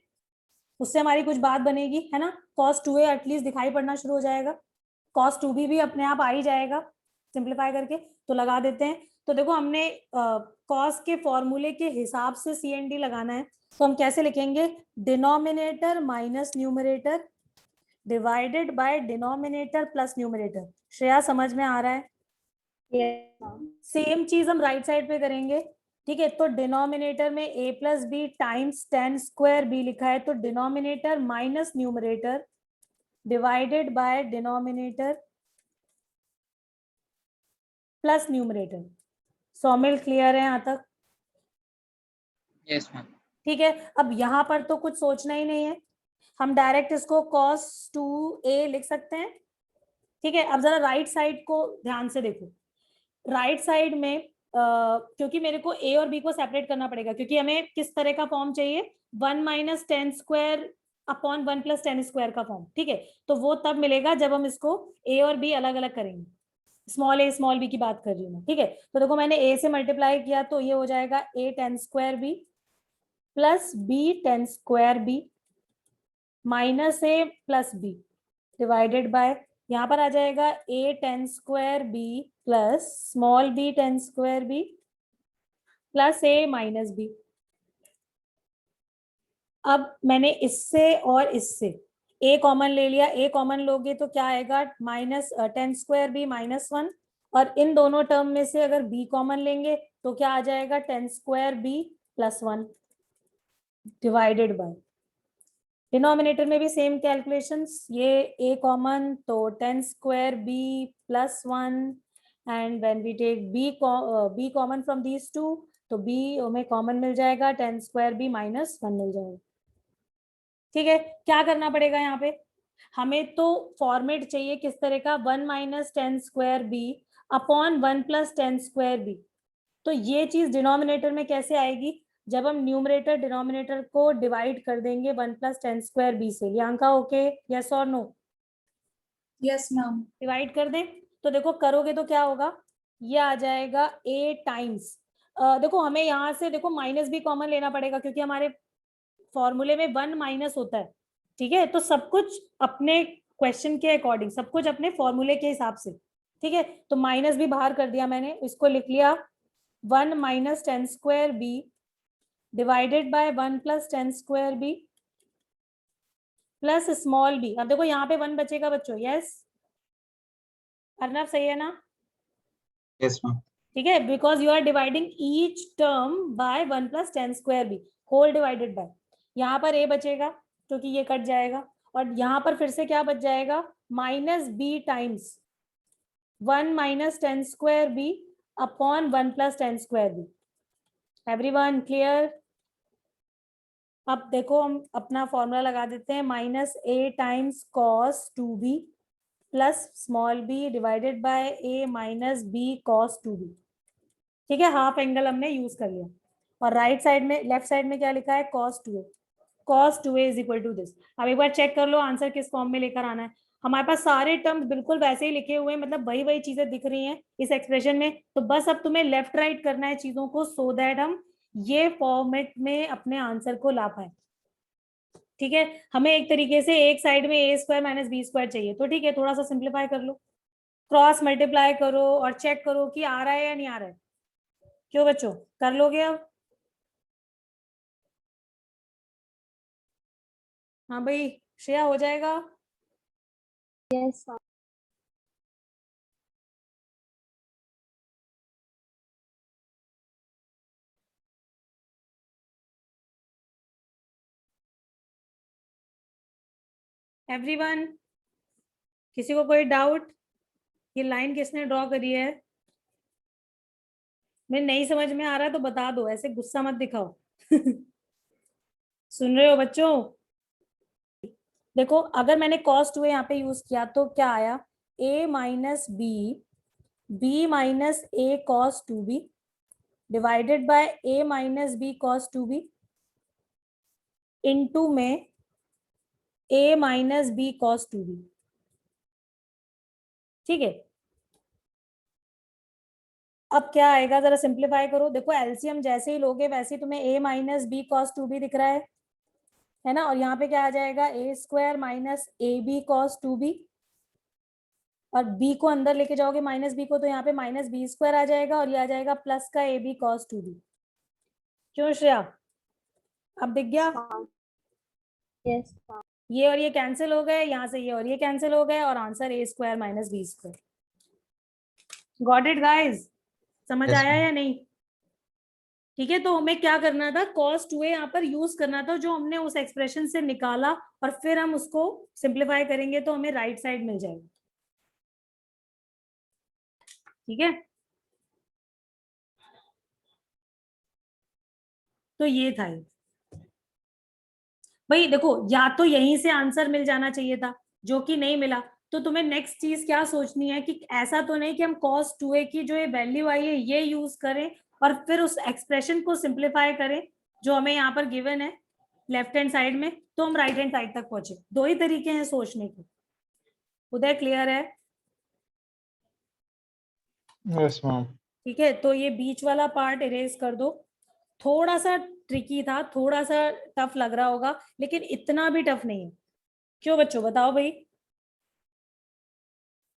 उससे हमारी कुछ बात बनेगी, है ना। cos 2a एटलीस्ट दिखाई पड़ना शुरू हो जाएगा, cos 2b भी अपने आप आ ही जाएगा सिंप्लीफाई करके, तो लगा देते हैं। तो देखो हमने cos के फॉर्मूले के हिसाब से सी एन डी लगाना है, तो हम कैसे लिखेंगे, denominator minus numerator divided by denominator plus numerator. Shreya समझ में आ रहा है? सेम चीज हम राइट साइड पे करेंगे, ठीक है। तो डिनोमिनेटर में a plus B times tan square b लिखा है, तो denominator minus numerator divided by denominator plus numerator. Saumil clear है यहाँ तक? Yes ma'am. ठीक है, अब यहाँ पर तो कुछ सोचना ही नहीं है, हम डायरेक्ट इसको cos 2a लिख सकते हैं, ठीक है। अब जरा राइट साइड को ध्यान से देखो, राइट साइड में क्योंकि मेरे को a और b को सेपरेट करना पड़ेगा, क्योंकि हमें किस तरह का फॉर्म चाहिए, 1 minus ten square upon 1 plus ten square का फॉर्म, ठीक है। तो वो तब मिलेगा जब हम इसको a और b अलग अलग करेंगे, स्मॉल a स्मॉल b की बात कर रही हूँ मैं, ठीक है। तो देखो मैंने a से मल्टीप्लाई किया, तो ये हो जाएगा a ten square b plus b ten square b minus a plus b divided by, यहाँ पर आ जाएगा a ten square b plus small b ten square b plus a minus b। अब मैंने इससे और इससे a कॉमन ले लिया, a कॉमन लोगे तो क्या आएगा, minus ten square b minus 1, और इन दोनों टर्म में से अगर b कॉमन लेंगे तो क्या आ जाएगा, tan square b plus 1 divided by, denominator में भी सेम कैलकुलेशंस, ये a कॉमन तो tan square b plus 1, and when we take b common from these two, तो b हमें कॉमन मिल जाएगा, टेन स्क्वायर b माइनस 1 मिल जाएगा, ठीक है। क्या करना पड़ेगा यहाँ पे, हमें तो फॉर्मेट चाहिए किस तरह का, 1 minus ten square b upon 1 plus ten square b। तो ये चीज डिनोमिनेटर में कैसे आएगी, जब हम न्यूमरेटर डिनोमिनेटर को डिवाइड कर देंगे 1 प्लस टेन स्क्वायर बी से। लियांका ओके, यस और नो? Yes ma'am. डिवाइड कर दें, तो देखो करोगे तो क्या होगा, ये आ जाएगा a टाइम्स, देखो हमें यहाँ से देखो माइनस भी कॉमन लेना पड़ेगा, क्योंकि हमारे फॉर्मूले में 1 माइनस होता है, ठीक है। तो सब कुछ अपने क्वेश्चन के अकॉर्डिंग, सब कुछ अपने फॉर्मूले के हिसाब से, ठीक है। तो माइनस भी बाहर कर दिया मैंने, इसको लिख लिया 1 minus ten square b divided by 1 plus ten square b plus small b। अब देखो यहाँ पे 1 बचेगा बच्चों, यस अर्नव सही है ना? Yes ma'am. ठीक है, because you are dividing each term by 1 plus ten square b whole divided by, यहाँ पर a बचेगा क्योंकि ये कट जाएगा, और यहाँ पर फिर से क्या बच जाएगा, minus b times 1 minus ten square b upon 1 plus ten square b। Everyone clear? अब देखो हम अपना फॉर्मूला लगा देते हैं, minus a times cos 2b plus small b divided by a minus b cos 2b, ठीक है। हाफ एंगल हमने यूज कर लिया, और राइट साइड में, लेफ्ट साइड में क्या लिखा है, cos 2a, cos 2a is equal to this. अब एक बार चेक कर लो आंसर किस फॉर्म में लेकर आना है। हमारे पास सारे टर्म्स बिल्कुल वैसे ही लिखे हुए हैं, मतलब वही वही चीजें दिख रही हैं इस एक्सप्रेशन में, तो बस अब तुम्हें लेफ्ट राइट करना है चीजों को, सो दैट हम ये फॉर्मेट में अपने आंसर को ला पाए, ठीक है। हमें एक तरीके से एक साइड में a square minus B square चाहिए, तो ठीक है, थोड़ा सा सिंप्लीफाई कर लो, क्रॉस मल्टीप्लाई करो और चेक करो कि आ रहा है या नहीं आ रहा है। क्यों बच्चों, कर लोगे अब? हाँ भाई श्रेया, हो जाएगा? Yes, ma'am. एवरीवन, किसी को कोई डाउट? ये लाइन किसने ड्रॉ करी है? मैं नहीं समझ में आ रहा तो बता दो, ऐसे गुस्सा मत दिखाओ। सुन रहे हो बच्चों? देखो, अगर मैंने cos 2a यहाँ पे यूज किया तो क्या आया? a minus b minus a cos 2b divided by a minus b cos 2b into में a minus b cos 2b। ठीक है, अब क्या आएगा जरा सिंप्लीफाई करो। देखो एलसीएम जैसे ही लोगे वैसे ही तुम्हें a minus b cos 2b दिख रहा है ना, और यहाँ पे क्या आ जाएगा? a square minus a b cos 2b, और b को अंदर लेके जाओगे माइनस b को, तो यहाँ पे माइनस बी स्क्वायर आ जाएगा और ये आ जाएगा प्लस का ए बी कॉस 2b। क्यों श्रेया, अब दिख गया? Yes, ma'am. ये और ये कैंसिल हो गए, यहाँ से ये और ये कैंसिल हो गए, और answer a square minus B square. Got it guys? समझ Yes, आया ma'am. या नहीं? ठीक है, तो हमें क्या करना था? cos 2a यहाँ पर यूज करना था, जो हमने उस एक्सप्रेशन से निकाला, और फिर हम उसको सिंप्लीफाई करेंगे तो हमें राइट साइड मिल जाएगा। ठीक है, तो ये था ये। भाई देखो, या तो यहीं से आंसर मिल जाना चाहिए था, जो कि नहीं मिला, तो तुम्हें नेक्स्ट चीज क्या सोचनी है कि ऐसा तो नहीं कि हम cos 2a की जो ये वैल्यू आई है ये यूज करें और फिर उस एक्सप्रेशन को सिंप्लीफाई करें जो हमें यहाँ पर गिवन है लेफ्ट हैंड साइड में, तो हम राइट हैंड साइड तक पहुंचे। दो ही तरीके हैं सोचने के। उदय क्लियर है? Yes ma'am. ठीक है, तो ये बीच वाला पार्ट इरेज कर दो। थोड़ा सा ट्रिकी था, थोड़ा सा टफ लग रहा होगा, लेकिन इतना भी टफ नहीं है। क्यों बच्चों, बताओ भाई?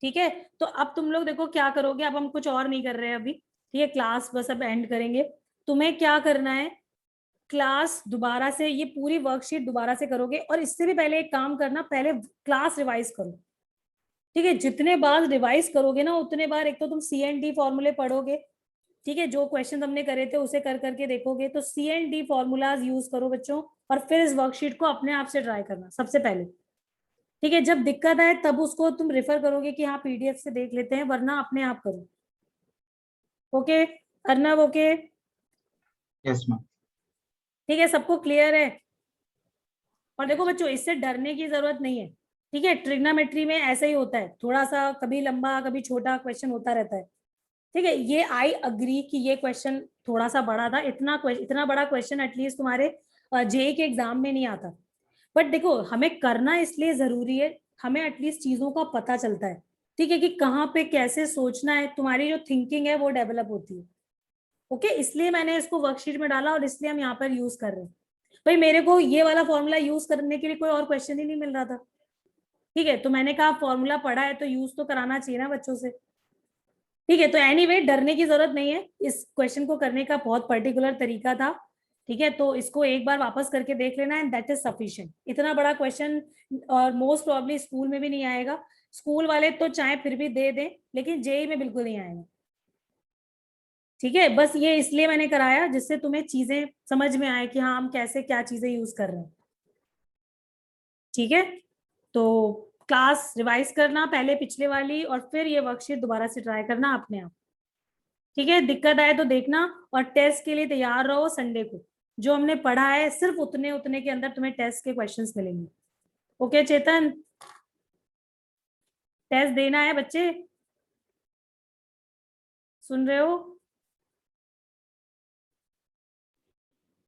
ठीक है, तो अब तुम लोग देखो क्या करोगे। अब हम कुछ और नहीं कर रहे हैं अभी, ठीक है, क्लास बस अब एंड करेंगे। तुम्हें क्या करना है, क्लास दोबारा से ये पूरी वर्कशीट दोबारा से करोगे, और इससे भी पहले एक काम करना, पहले क्लास रिवाइज करो। ठीक है, जितने बार रिवाइज करोगे ना उतने बार एक तो तुम CND फॉर्मूले पढ़ोगे। ठीक है, जो क्वेश्चन हमने करे थे उसे कर करके देखोगे, तो CND फॉर्मूलाज यूज करो बच्चों, और फिर इस वर्कशीट को अपने आप से ट्राई करना सबसे पहले। ठीक है, जब दिक्कत आए तब उसको तुम रेफर करोगे कि हाँ PDF से देख लेते हैं, वरना अपने आप करो। Okay Arnav? Okay, yes ma'am. ठीक है, सबको क्लियर है? और देखो बच्चों, इससे डरने की जरूरत नहीं है। ठीक है, ट्रिग्नोमेट्री में ऐसा ही होता है, थोड़ा सा कभी लंबा कभी छोटा क्वेश्चन होता रहता है। ठीक है, ये आई अग्री कि ये क्वेश्चन थोड़ा सा बड़ा था। इतना बड़ा क्वेश्चन एटलीस्ट तुम्हारे जेईई के एग्जाम में नहीं आता। बट देखो, हमें करना इसलिए जरूरी है, हमें एटलीस्ट चीजों का पता चलता है। ठीक है, कि कहाँ पे कैसे सोचना है, तुम्हारी जो थिंकिंग है वो डेवलप होती है। ओके, इसलिए मैंने इसको वर्कशीट में डाला और इसलिए हम यहाँ पर यूज कर रहे हैं। भाई मेरे को ये वाला फॉर्मूला यूज करने के लिए कोई और क्वेश्चन ही नहीं मिल रहा था। ठीक है, तो मैंने कहा फॉर्मूला पढ़ा है तो यूज तो कराना चाहिए ना बच्चों से। ठीक है, तो एनीवे डरने की जरूरत नहीं है, इस क्वेश्चन को करने का बहुत पर्टिकुलर तरीका था। ठीक है, तो इसको एक बार वापस करके देख लेना एंड दैट इज सफिशिएंट। इतना बड़ा क्वेश्चन और मोस्ट प्रॉब्ली स्कूल में भी नहीं आएगा। स्कूल वाले तो चाहे फिर भी दे दें, लेकिन जेईई में बिल्कुल नहीं आएगा। ठीक है, बस ये इसलिए मैंने कराया जिससे तुम्हें चीजें समझ में आए कि हाँ हम कैसे क्या चीजें यूज कर रहे हैं। ठीक है, तो क्लास रिवाइज करना पहले पिछले वाली, और फिर ये वर्कशीट दोबारा से ट्राई करना अपने आप। ठीक है, दिक्कत आए तो देखना, और टेस्ट के लिए तैयार रहो। संडे को जो हमने पढ़ा है सिर्फ उतने के अंदर तुम्हें टेस्ट के क्वेश्चंस मिलेंगे। ओके चेतन, टेस्ट देना है बच्चे, सुन रहे हो?